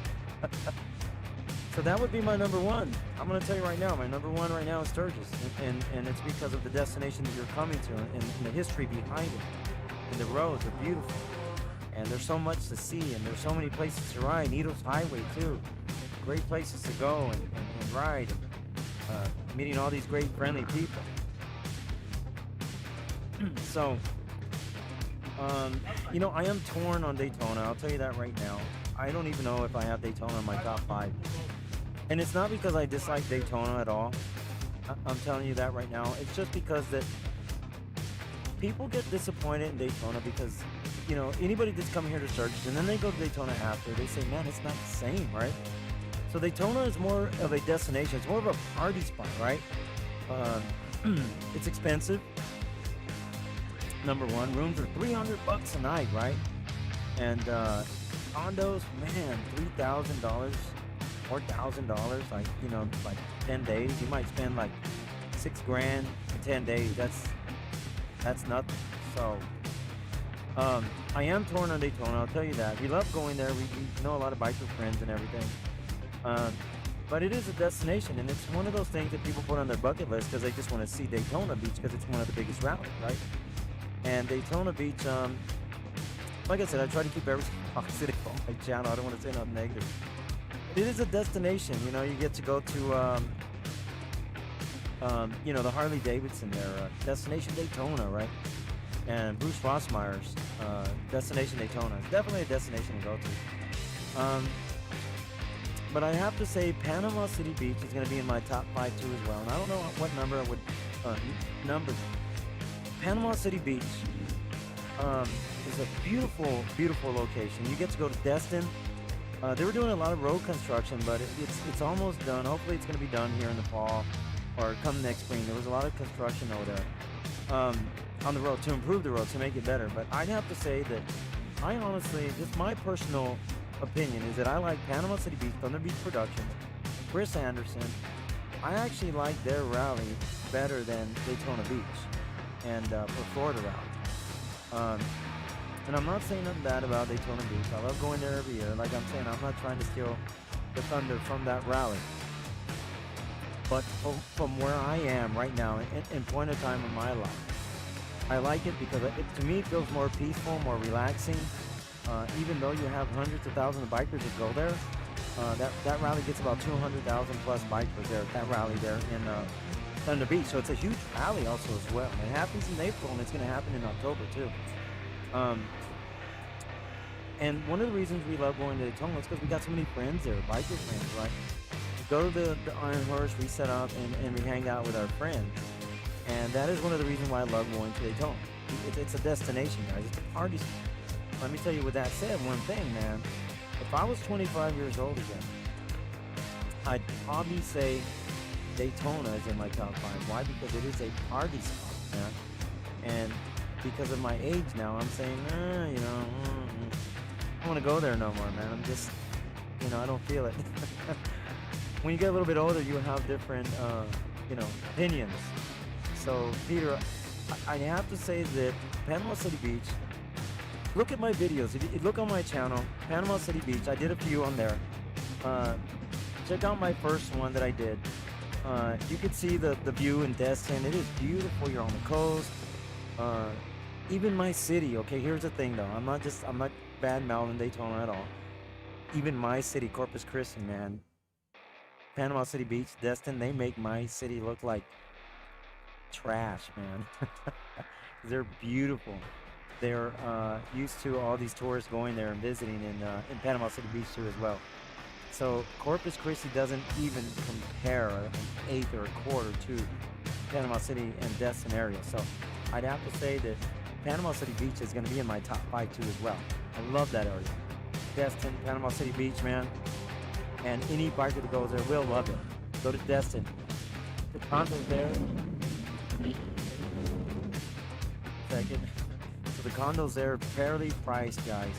So that would be my number 1. I'm going to tell you right now, my number 1 right now is Sturgis. And it's because of the destination that you're coming to and the history behind it. And the roads are beautiful. And there's so much to see, and there's so many places to ride. Needles Highway, too. Great places to go and ride. Meeting all these great, friendly people. So, I am torn on Daytona. I'll tell you that right now. I don't even know if I have Daytona in my top 5. And it's not because I dislike Daytona at all. I'm telling you that right now. It's just because that people get disappointed in Daytona because, anybody that's coming here to Sturgis and then they go to Daytona after, they say, man, it's not the same, right? So Daytona is more of a destination. It's more of a party spot, right? It's expensive. Number 1, rooms are $300 a night, right? And condos, man, $3,000, $4,000, like 10 days. You might spend like $6,000 in 10 days. That's nothing. So I am torn on Daytona. I'll tell you that. We love going there. We know a lot of biker friends and everything. But it is a destination, and it's one of those things that people put on their bucket list because they just want to see Daytona Beach because it's one of the biggest rallies, right? And Daytona Beach, like I said, I try to keep everything positive on my channel. I don't want to say nothing negative. It is a destination, you get to go to, the Harley Davidson there, Destination Daytona, right? and Bruce Rossmeyer's Destination Daytona. It's definitely a destination to go to. But I have to say Panama City Beach is going to be in my top 5 too as well. And I don't know what number I would number. Panama City Beach is a beautiful, beautiful location. You get to go to Destin. They were doing a lot of road construction, but it's almost done. Hopefully it's going to be done here in the fall or come next spring. There was a lot of construction over there on the road to improve the road, to make it better. But I'd have to say that I honestly, just my personal opinion is that I like Panama City Beach, Thunder Beach Productions, Chris Anderson. I actually like their rally better than Daytona Beach and for Florida rally. And I'm not saying nothing bad about Daytona Beach. I love going there every year. Like I'm saying, I'm not trying to steal the thunder from that rally. But from where I am right now, in point of time in my life, I like it because to me it feels more peaceful, more relaxing. Even though you have hundreds of thousands of bikers that go there, that rally gets about 200,000 plus bikers there. That rally there in Thunder Beach. So it's a huge rally also as well. It happens in April and it's going to happen in October too. And one of the reasons we love going to Daytona is because we got so many friends there, biker friends, right? We go to the Iron Horse, we set up and we hang out with our friends. And that is one of the reasons why I love going to Daytona. It's a destination, guys. It's a party spot. Let me tell you with that said, one thing, man. If I was 25 years old again, I'd probably say Daytona is in my top 5. Why? Because it is a party spot, man. And because of my age now, I'm saying, I don't want to go there no more, man. I'm just, I don't feel it. When you get a little bit older, you have different, opinions. So, Peter, I have to say that Panama City Beach, look at my videos. If you look on my channel, Panama City Beach, I did a few on there. Check out my first one that I did. You can see the view in Destin. It is beautiful. You're on the coast. Even my city, okay, here's the thing though. I'm not bad mouthing Daytona at all. Even my city, Corpus Christi, man. Panama City Beach, Destin, they make my city look like trash, man. They're beautiful. They're used to all these tourists going there and visiting in Panama City Beach too as well. So Corpus Christi doesn't even compare an eighth or a quarter to Panama City and Destin area. So I'd have to say that Panama City Beach is going to be in my top 5 too as well. I love that area. Destin, Panama City Beach, man. And any biker that goes there will love it. Go to Destin. The condos there. Second. So the condos there are fairly priced, guys.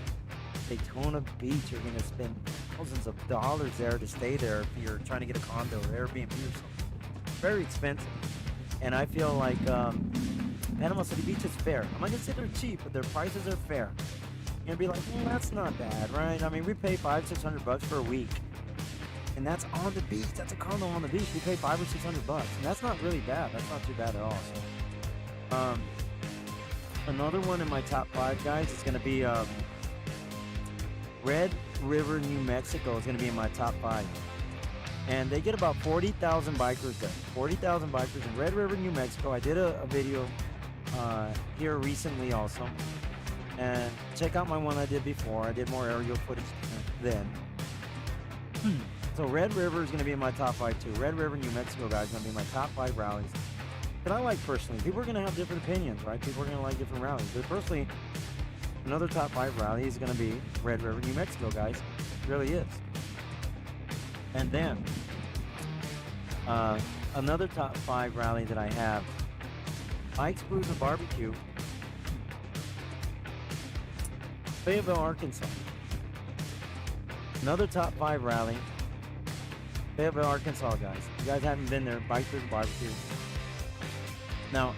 Daytona Beach, you're going to spend thousands of dollars there to stay there if you're trying to get a condo or Airbnb or something. Very expensive. And I feel like Panama City Beach is fair. I'm not going to say they're cheap, but their prices are fair. You're going to be like, that's not bad, right? I mean, we pay $500-600 for a week. And that's on the beach. That's a condo on the beach. We pay $500 or $600. And that's not really bad. That's not too bad at all. So, another one in my top 5, guys, is going to be Red River, New Mexico is going to be in my top 5. And they get about 40,000 bikers there. 40,000 bikers in Red River, New Mexico. I did a video here recently also. And check out my one I did before. I did more aerial footage then. So Red River is going to be in my top 5 too. Red River, New Mexico, guys, is going to be in my top 5 rallies that I like personally. People are going to have different opinions, right? People are going to like different rallies. But personally, another top 5 rally is going to be Red River, New Mexico, guys. It really is. And then, another top 5 rally that I have, Mike's Brews and Barbecue, Fayetteville, Arkansas. Another top 5 rally, Fayetteville, Arkansas, guys. If you guys haven't been there, Bike Brews and Barbecue. Now,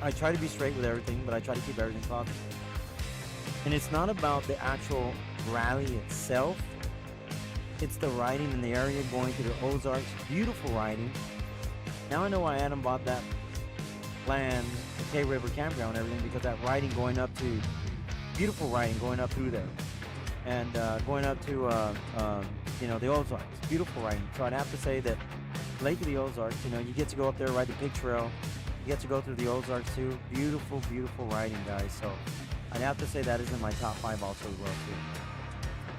I try to be straight with everything, but I try to keep everything positive. And it's not about the actual rally itself. It's the riding in the area, going through the Ozarks. Beautiful riding. Now I know why Adam bought that land, the K River Campground and everything, because that riding going up to, beautiful riding going up through there. And going up to, the Ozarks. Beautiful riding. So I'd have to say that Lake of the Ozarks, you get to go up there, ride the pig trail. You get to go through the Ozarks too. Beautiful, beautiful riding, guys. So I'd have to say that is in my top 5 also as well too.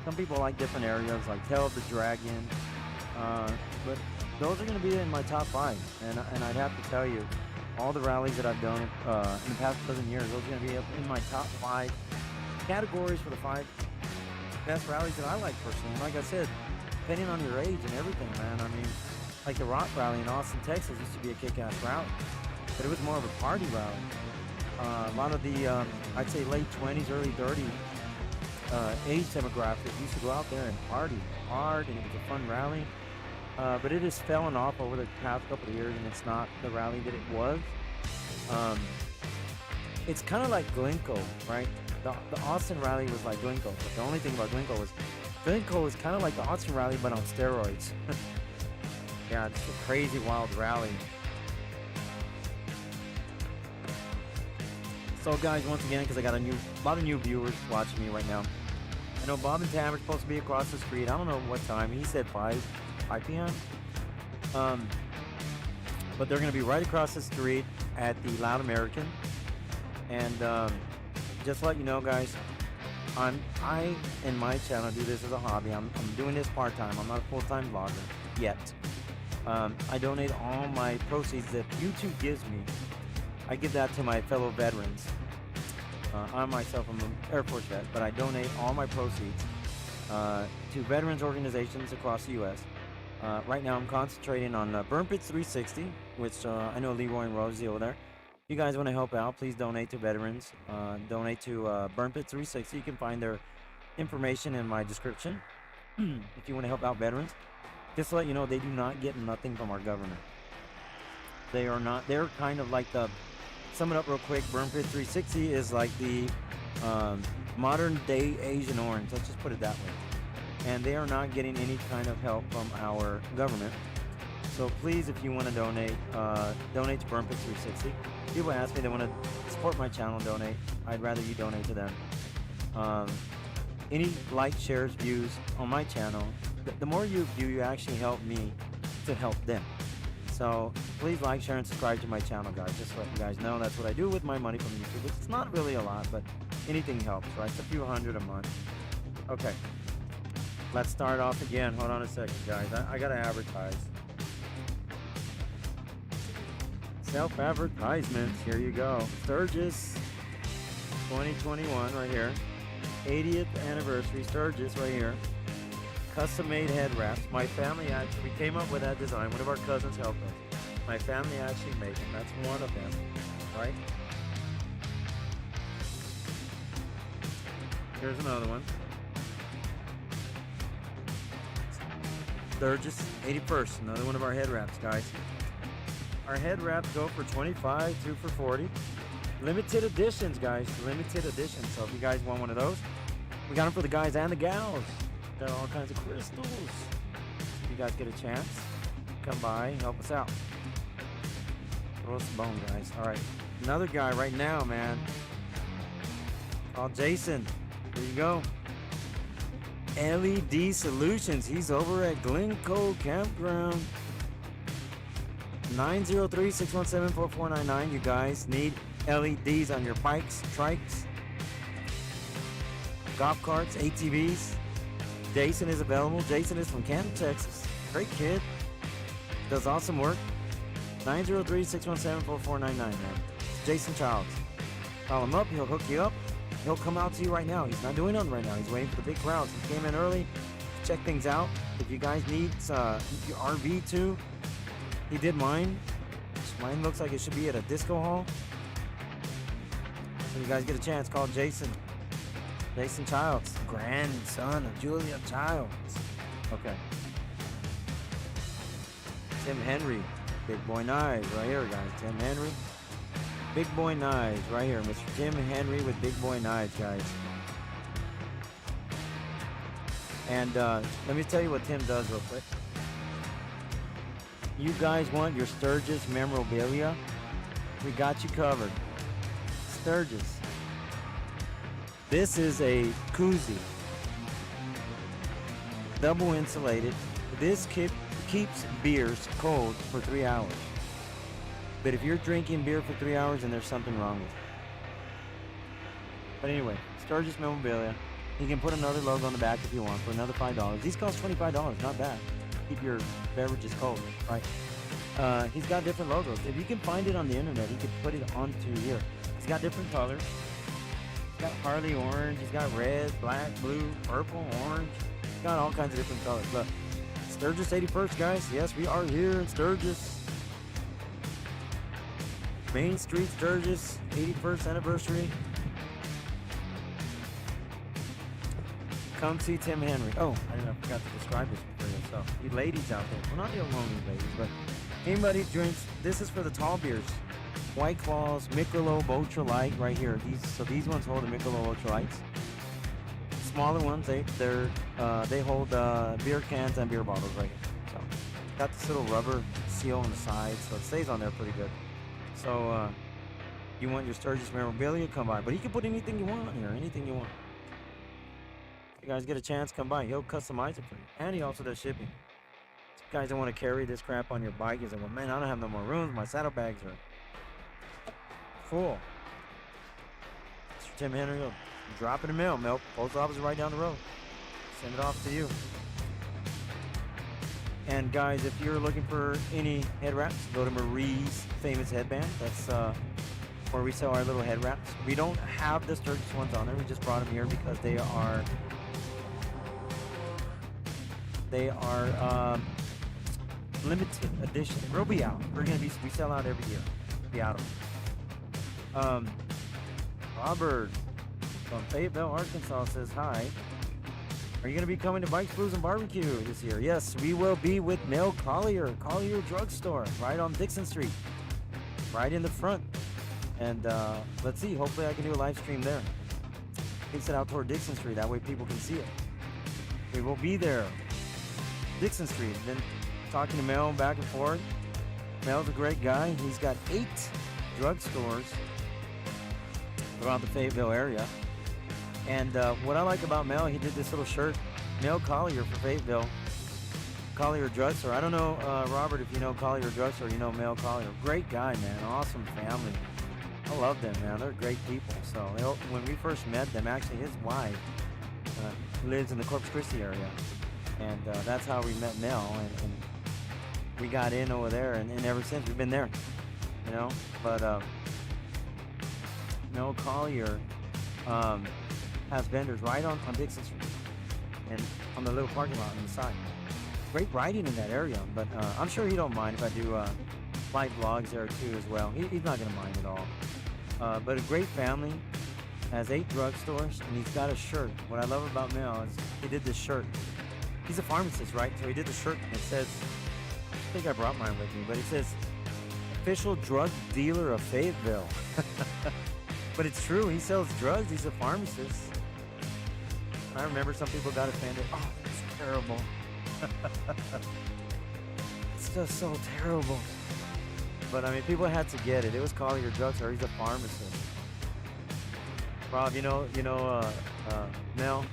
Some people like different areas, like Tail of the Dragon, but those are going to be in my top 5. And I'd have to tell you, all the rallies that I've done in the past dozen years, those are going to be up in my top 5 categories for the 5 best rallies that I like personally. And like I said, depending on your age and everything, man. I mean, like the Rock Rally in Austin, Texas used to be a kick-ass rally, but it was more of a party rally. A lot of the, I'd say late 20s, early 30s age demographic used to go out there and party hard, and it was a fun rally. But it has fallen off over the past couple of years, and it's not the rally that it was. It's kind of like Glencoe, right? The Austin rally was like Glencoe, but the only thing about Glencoe was kind of like the Austin rally, but on steroids. Yeah, it's a crazy, wild rally. So guys, once again, because I got a lot of new viewers watching me right now. I know Bob and Tam are supposed to be across the street. I don't know what time. He said 5 p.m. But they're going to be right across the street at the Loud American. And just to let you know, guys, I and my channel do this as a hobby. I'm doing this part-time. I'm not a full-time vlogger yet. I donate all my proceeds that YouTube gives me. I give that to my fellow veterans. I myself am an Air Force vet, but I donate all my proceeds to veterans organizations across the U.S. Right now I'm concentrating on Burn Pits 360, which I know Leroy and Rosie over there. If you guys want to help out, please donate to veterans. Donate to Burn Pits 360. You can find their information in my description if you want to help out veterans. Just to let you know, they do not get nothing from our government. They are not, they're kind of like the, sum it up real quick, Burn Pit 360 is like the modern day Asian Orange, let's just put it that way. And they are not getting any kind of help from our government. So please, if you want to donate, donate to Burn Pit 360. People ask me they want to support my channel, donate. I'd rather you donate to them. Any likes, shares, views on my channel, the more you view, you actually help me to help them. So please like, share, and subscribe to my channel, guys. Just to let you guys know, that's what I do with my money from YouTube. Which it's not really a lot, but anything helps, right? It's a few hundred a month. Okay, let's start off again. Hold on a second, guys. I gotta advertise. Self-advertisements. Here you go. Sturgis 2021 right here. 80th anniversary Sturgis right here. Custom made head wraps. My family actually, we came up with that design. One of our cousins helped us. My family actually made them. That's one of them, right? Here's another one. Sturgis 81st, another one of our head wraps, guys. Our head wraps go for 25, 2 for 40. Limited editions, guys. Limited editions. So if you guys want one of those, we got them for the guys and the gals. Got all kinds of crystals. If you guys get a chance, come by and help us out. Throw us a bone, guys. All right. Another guy right now, man, called Jason. There you go. LED Solutions. He's over at Glencoe Campground. 903-617-4499. You guys need LEDs on your bikes, trikes, golf carts, ATVs. Jason is available. Jason is from Canton, Texas. Great kid. Does awesome work. 903-617-4499, man. It's Jason Childs. Call him up. He'll hook you up. He'll come out to you right now. He's not doing nothing right now. He's waiting for the big crowds. He came in early to check things out. If you guys need your RV too, he did mine. Mine looks like it should be at a disco hall. So you guys get a chance, call Jason. Jason Childs, grandson of Julia Childs. Okay. Tim Henry, Big Boy Knives, right here, guys. Tim Henry, Big Boy Knives, right here. Mr. Tim Henry with Big Boy Knives, guys. And let me tell you what Tim does real quick. You guys want your Sturgis memorabilia? We got you covered. Sturgis. This is a koozie. Double insulated. This keeps beers cold for 3 hours. But if you're drinking beer for 3 hours, then there's something wrong with it. But anyway, Sturgis memorabilia. You can put another logo on the back if you want for another $5. These cost $25, not bad. Keep your beverages cold, right? He's got different logos. If you can find it on the internet, he can put it onto here. He's got different colors. He's got Harley orange. He's got red, black, blue, purple, orange. He's got all kinds of different colors. Look, Sturgis 81st, guys. Yes, we are here in Sturgis. Main Street, Sturgis, 81st anniversary. Come see Tim Henry. Oh, I forgot to describe this for you. So, you ladies out there, well, not the only ladies, but anybody who drinks, this is for the tall beers. White Claws, Michelob Ultra Light right here. These ones hold the Michelob Ultra Lights. Smaller ones, they hold beer cans and beer bottles right here. So, got this little rubber seal on the side, so it stays on there pretty good. So, you want your Sturgis memorabilia, come by. But you can put anything you want on here, anything you want. You guys get a chance, come by. He'll customize it for you. And he also does shipping. So you guys don't want to carry this crap on your bike. You're like, well, man, I don't have no more room. My saddlebags are full. Mr. Tim Henry will drop it in the mail. Post office is right down the road. Send it off to you. And guys, if you're looking for any head wraps, go to Marie's Famous Headband. That's where we sell our little head wraps. We don't have the Sturgis ones on there. We just brought them here because they are limited edition. They'll be out. We sell out every year. Be out of them. Robert from Fayetteville, Arkansas says hi. Are you going to be coming to Bikes, Blues, and Barbecue this year? Yes, we will be with Mel Collier Drugstore, right on Dixon Street, right in the front. And let's see, hopefully I can do a live stream there. Takes it out toward Dixon Street, that way people can see it. We will be there. Dixon Street, then talking to Mel back and forth. Mel's a great guy. He's got 8 drugstores throughout the Fayetteville area. And what I like about Mel, he did this little shirt, Mel Collier for Fayetteville, Collier Drugstore. I don't know, Robert, if you know Collier Drugstore, you know Mel Collier. Great guy, man. Awesome family. I love them, man. They're great people. So when we first met them, actually his wife lives in the Corpus Christi area. And that's how we met Mel. And we got in over there. And ever since, we've been there. You know? But Mel Collier has vendors right on Dixon Street. And on the little parking lot on the side. Great riding in that area. But I'm sure he don't mind if I do live vlogs there too as well. He's not going to mind at all. But a great family, has 8 drugstores, and he's got a shirt. What I love about Mel is he did this shirt. He's a pharmacist, right? So he did the shirt, and it says, I think I brought mine with me, but it says, official drug dealer of Fayetteville. But it's true, he sells drugs, he's a pharmacist. I remember some people got offended. Oh, that's terrible. It's just so terrible. But I mean, people had to get it. It was Collier Drugstore. He's a pharmacist. Rob, you know, Mel.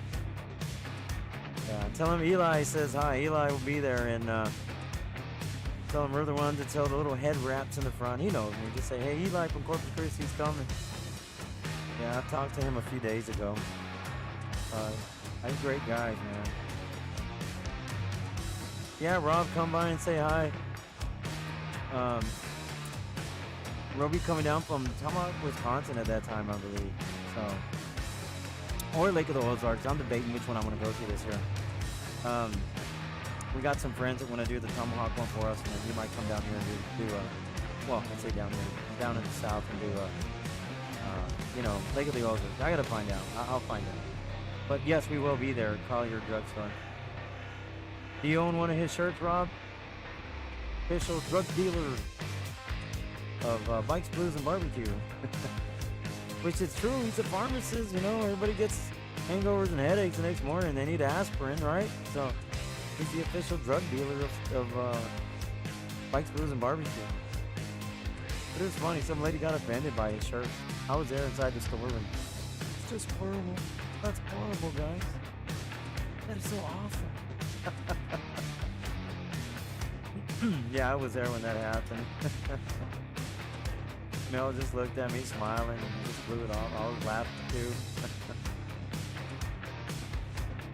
Yeah, tell him Eli says hi. Eli will be there, and tell him we're the ones that sell the little head wraps in the front. He knows me. Just say, hey, Eli from Corpus Christi, he's coming. Yeah, I talked to him a few days ago. He's great guys, man. Yeah, Rob, come by and say hi. We'll be coming down from Tomahawk, Wisconsin at that time, I believe. So, or Lake of the Ozarks. I'm debating which one I'm going to go to this year. We got some friends that want to do the Tomahawk one for us, and then you might come down here and do well, let's say down here, down in the south, and do Lake of the Ozarks. I got to find out. I'll find out. But yes, we will be there. Collier Drugstore. Do you own one of his shirts, Rob? Official drug dealer of Bikes, Blues, and Barbecue. Which is true. He's a pharmacist, you know. Everybody gets hangovers and headaches the next morning. They need aspirin, right? So he's the official drug dealer of Bikes, Blues, and Barbecue. But it was funny. Some lady got offended by his shirt. I was there inside the store and it's just horrible. That's horrible, guys. That is so awful. Yeah, I was there when that happened. Mel just looked at me smiling and just blew it off. I was laughing too.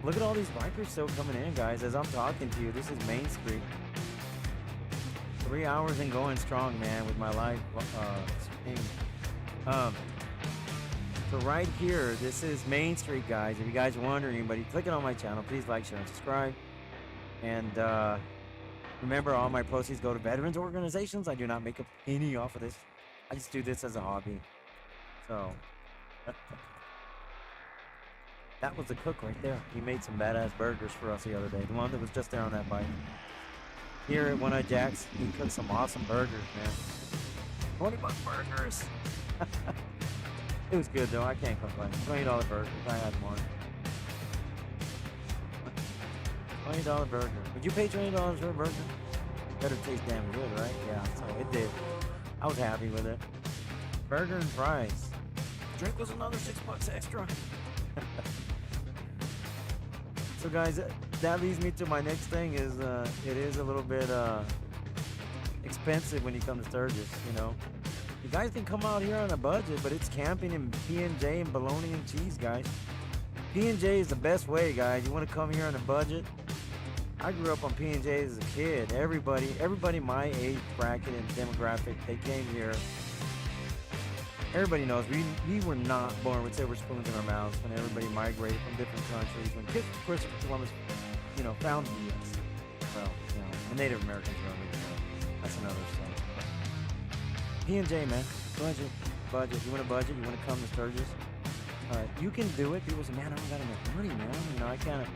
Look at all these bikers still coming in, guys. As I'm talking to you, this is Main Street. 3 hours and going strong, man, with my live stream. So right here, this is Main Street, guys. If you guys are wondering, but clicking on my channel, please like, share, and subscribe. And remember, all my proceeds go to veterans organizations. I do not make a penny off of this. I just do this as a hobby. So that was the cook right there. He made some badass burgers for us the other day. The one that was just there on that bike. Here at One Eye Jack's, he cooked some awesome burgers, man. $20 burgers. It was good though. I can't complain. $20 burgers. I had more. $20 burger. Would you pay $20 for a burger? Better taste damn good, right? Yeah. So it did. I was happy with it. Burger and fries. Drink was another $6 extra. So guys, that leads me to my next thing. Is it is a little bit expensive when you come to Sturgis, you know. You guys can come out here on a budget, but it's camping in P&J and bologna and cheese, guys. P&J is the best way, guys. You want to come here on a budget? I grew up on P&J as a kid. Everybody my age bracket and demographic, they came here. Everybody knows we were not born with silver spoons in our mouths when everybody migrated from different countries. When Christopher Columbus, you know, found the U.S. Well, you know, the Native Americans were original. That's another story. P&J, man. Budget. You want a budget? You want to come to Sturgis? You can do it. People say, man, I don't got enough money, man. You know, I can't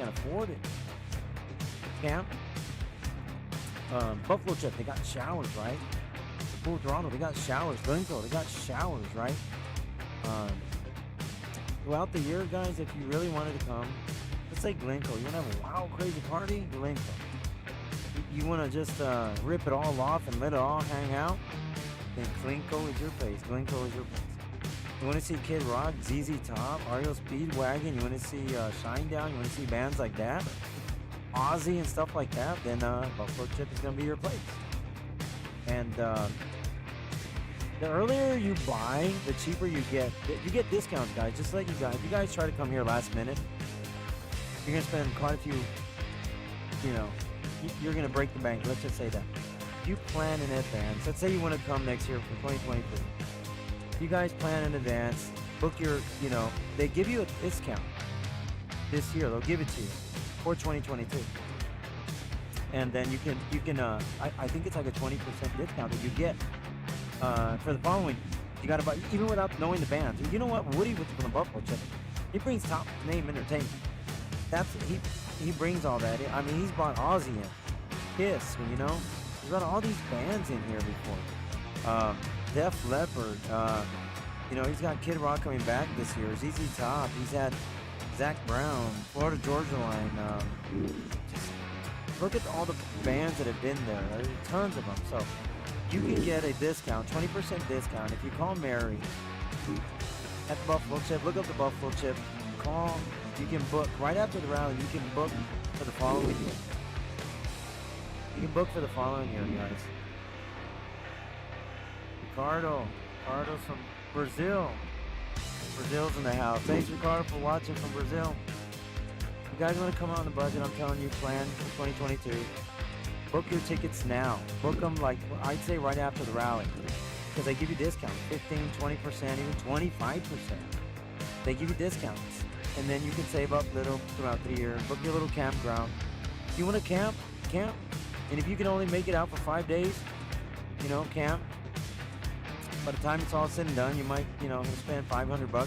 afford it. Camp. Buffalo Chip, they got showers, right? Full Throttle, they got showers. Glencoe, they got showers, right? Throughout the year, guys, if you really wanted to come, let's say Glencoe, you want to have a wild, crazy party? Glencoe. You want to just rip it all off and let it all hang out? Then Glencoe is your place. Glencoe is your place. You want to see Kid Rock, ZZ Top, REO Speedwagon, you want to see Shinedown, you want to see bands like that, Ozzy and stuff like that, then Buffalo Chip is going to be your place. And the earlier you buy, the cheaper you get. You get discounts, guys. Just like if you guys try to come here last minute, you're going to spend quite a few, you know, you're going to break the bank. Let's just say that. If you plan in advance, let's say you want to come next year for 2023. You guys plan in advance, book your, you know, they give you a discount this year. They'll give it to you for 2022. And then you can I think it's like a 20% discount that you get for the following. You got to buy, even without knowing the bands. You know what? Woody from the Buffalo Chip, he brings top name entertainment. That's he brings all that in. I mean, he's brought Ozzy in, Kiss, you know. He's brought all these bands in here before. Def Leppard, you know, he's got Kid Rock coming back this year. ZZ Top, he's had Zach Brown, Florida Georgia Line. Just look at all the bands that have been there. There's tons of them. So you can get a discount, 20% discount, if you call Mary at the Buffalo Chip. Look up the Buffalo Chip. Call. You can book right after the rally. You can book for the following year. You can book for the following year, guys. Ricardo's from Brazil. Brazil's in the house. Thanks, Ricardo, for watching from Brazil. You guys want to come out on the budget? I'm telling you, plan for 2022. Book your tickets now. Book them, like, I'd say right after the rally, because they give you discounts, 15, 20%, even 25%. They give you discounts, and then you can save up little throughout the year. Book your little campground. If you want to camp, and if you can only make it out for 5 days, you know, camp. By the time it's all said and done, you might, you know, spend $500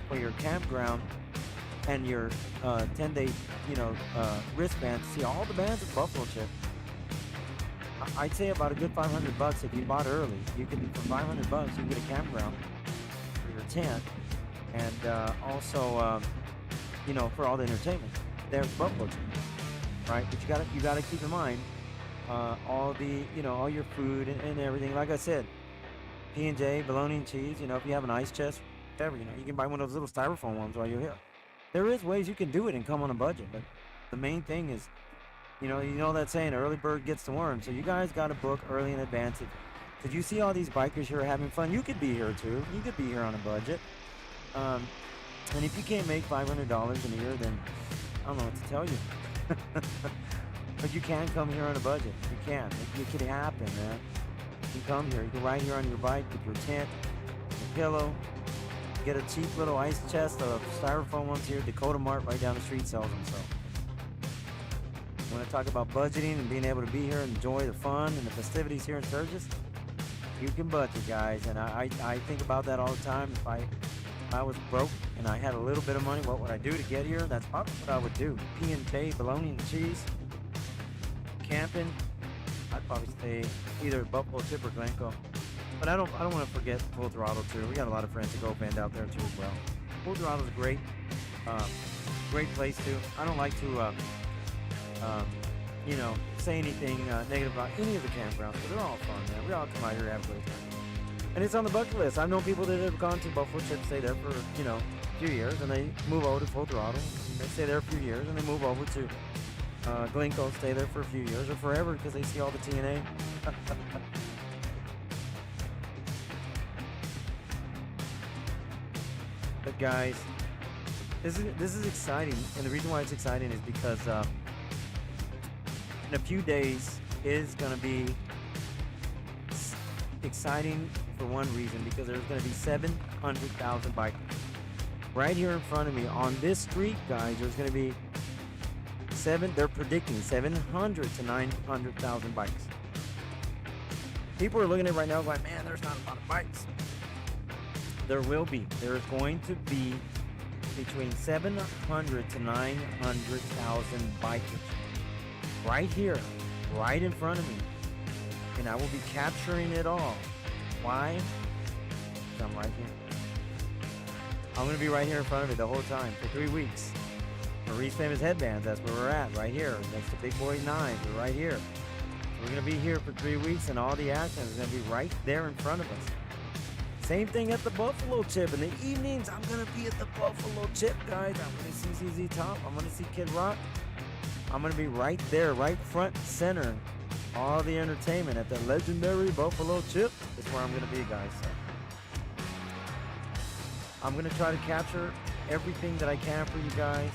for your campground and your 10-day, you know, wristband to see all the bands at Buffalo Chip. I'd say about a good $500 if you bought early. You can, for $500, you can get a campground for your tent, and also, you know, for all the entertainment. There's Buffalo Chip, right? But you gotta keep in mind all the, you know, all your food and everything. Like I said, P&J, bologna and cheese. You know, if you have an ice chest, whatever, you know, you can buy one of those little styrofoam ones while you're here. There is ways you can do it and come on a budget, but the main thing is, you know that saying, early bird gets the worm. So you guys got to book early in advance. Because you see all these bikers here having fun. You could be here too. You could be here on a budget. And if you can't make $500 in a year, then I don't know what to tell you. But you can come here on a budget. You can. It can happen, man. You can come here. You can ride here on your bike with your tent, your pillow. Get a cheap little ice chest of styrofoam ones here. Dakota Mart right down the street sells them. So, you want to talk about budgeting and being able to be here and enjoy the fun and the festivities here in Sturgis? You can budget, guys. And I think about that all the time. If I was broke and I had a little bit of money, what would I do to get here? That's probably what I would do. P&K, bologna and cheese, camping. I'd probably stay either at Buffalo Chip or Glencoe. But I don't want to forget Full Throttle too. We got a lot of friends that go band out there too as well. Full Throttle's a great, great place too. I don't like to, you know, say anything negative about any of the campgrounds, but they're all fun, man. We all come out here to have a great time. And it's on the bucket list. I've known people that have gone to Buffalo Chip, stay there for, you know, a few years, and they move over to Full Throttle. They stay there a few years, and they move over to Glencoe, stay there for a few years or forever because they see all the TNA. But guys, this is exciting, and the reason why it's exciting is because in a few days it is going to be exciting for one reason, because there's going to be 700,000 bikers right here in front of me on this street, guys. There's going to be they're predicting 700 to 900,000 bikes. People are looking at it right now going, man, there's not a lot of bikes. There will be. There is going to be between 700 to 900,000 bikers right here, right in front of me. And I will be capturing it all. Why? Because I'm right here. I'm going to be right here in front of it the whole time for 3 weeks. Marie's Famous Headbands, that's where we're at, right here. Next to Big Boy 9, we're right here. So we're going to be here for 3 weeks, and all the action is going to be right there in front of us. Same thing at the Buffalo Chip. In the evenings, I'm going to be at the Buffalo Chip, guys. I'm going to see ZZ Top. I'm going to see Kid Rock. I'm going to be right there, right front center. All the entertainment at the legendary Buffalo Chip is where I'm going to be, guys. So I'm going to try to capture everything that I can for you guys.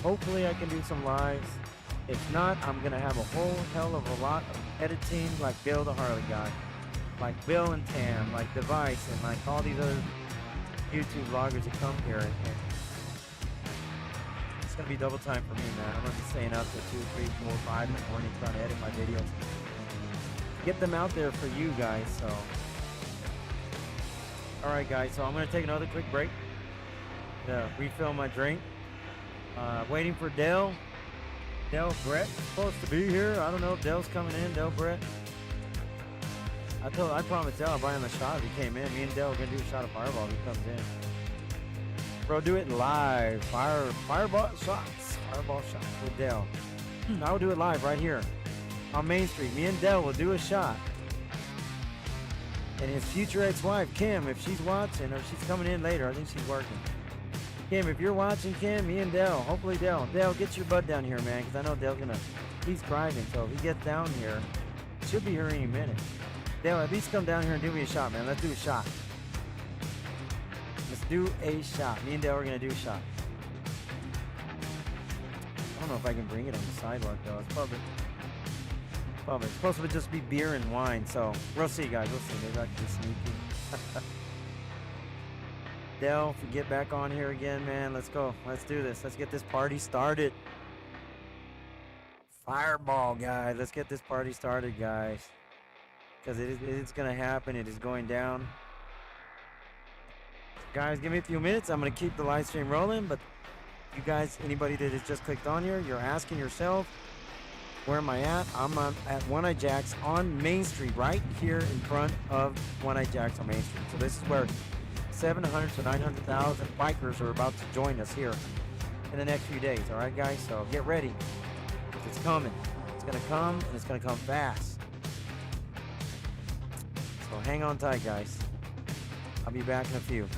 Hopefully I can do some lives. If not, I'm going to have a whole hell of a lot of editing like Bill the Harley guy. Like Bill and Tam, like Device, and like all these other YouTube vloggers that come here. And it's going to be double time for me, man. I'm going to be staying up till 2, 3, 4, 5 in the morning trying to edit my videos. Get them out there for you guys, so. Alright guys, so I'm going to take another quick break to refill my drink. Waiting for Dale. Dale Brett supposed to be here. I don't know if Dale's coming in. Dale Brett. I promised Dale I'll buy him a shot if he came in. Me and Dale are gonna do a shot of Fireball if he comes in. Bro, do it live. Fireball shots. Fireball shots with Dale. I will do it live right here on Main Street. Me and Dale will do a shot. And his future ex-wife, Kim, if she's watching, or she's coming in later, I think she's working. Kim, if you're watching, Kim, me and Dale, hopefully Dale, get your butt down here, man, because I know Dale's he's driving, so if he gets down here, she'll be here any minute. Dale, at least come down here and do me a shot, man. Let's do a shot. Let's do a shot. Me and Dale are going to do a shot. I don't know if I can bring it on the sidewalk, though. It's public. It's supposed to just be beer and wine, so we'll see, guys. We'll see. Maybe I can be sneaky. Dale, if you get back on here again, man, let's go. Let's do this. Let's get this party started. Fireball, guys. Let's get this party started, guys. Because it's going to happen. It is going down. Guys, give me a few minutes. I'm going to keep the live stream rolling. But you guys, anybody that has just clicked on here, you're asking yourself, where am I at? I'm at One Eye Jack's on Main Street, right here in front of One Eye Jack's on Main Street. So this is where 700 to 900,000 bikers are about to join us here in the next few days. All right, guys? So get ready. It's coming. It's going to come, and it's going to come fast. So hang on tight, guys. I'll be back in a few.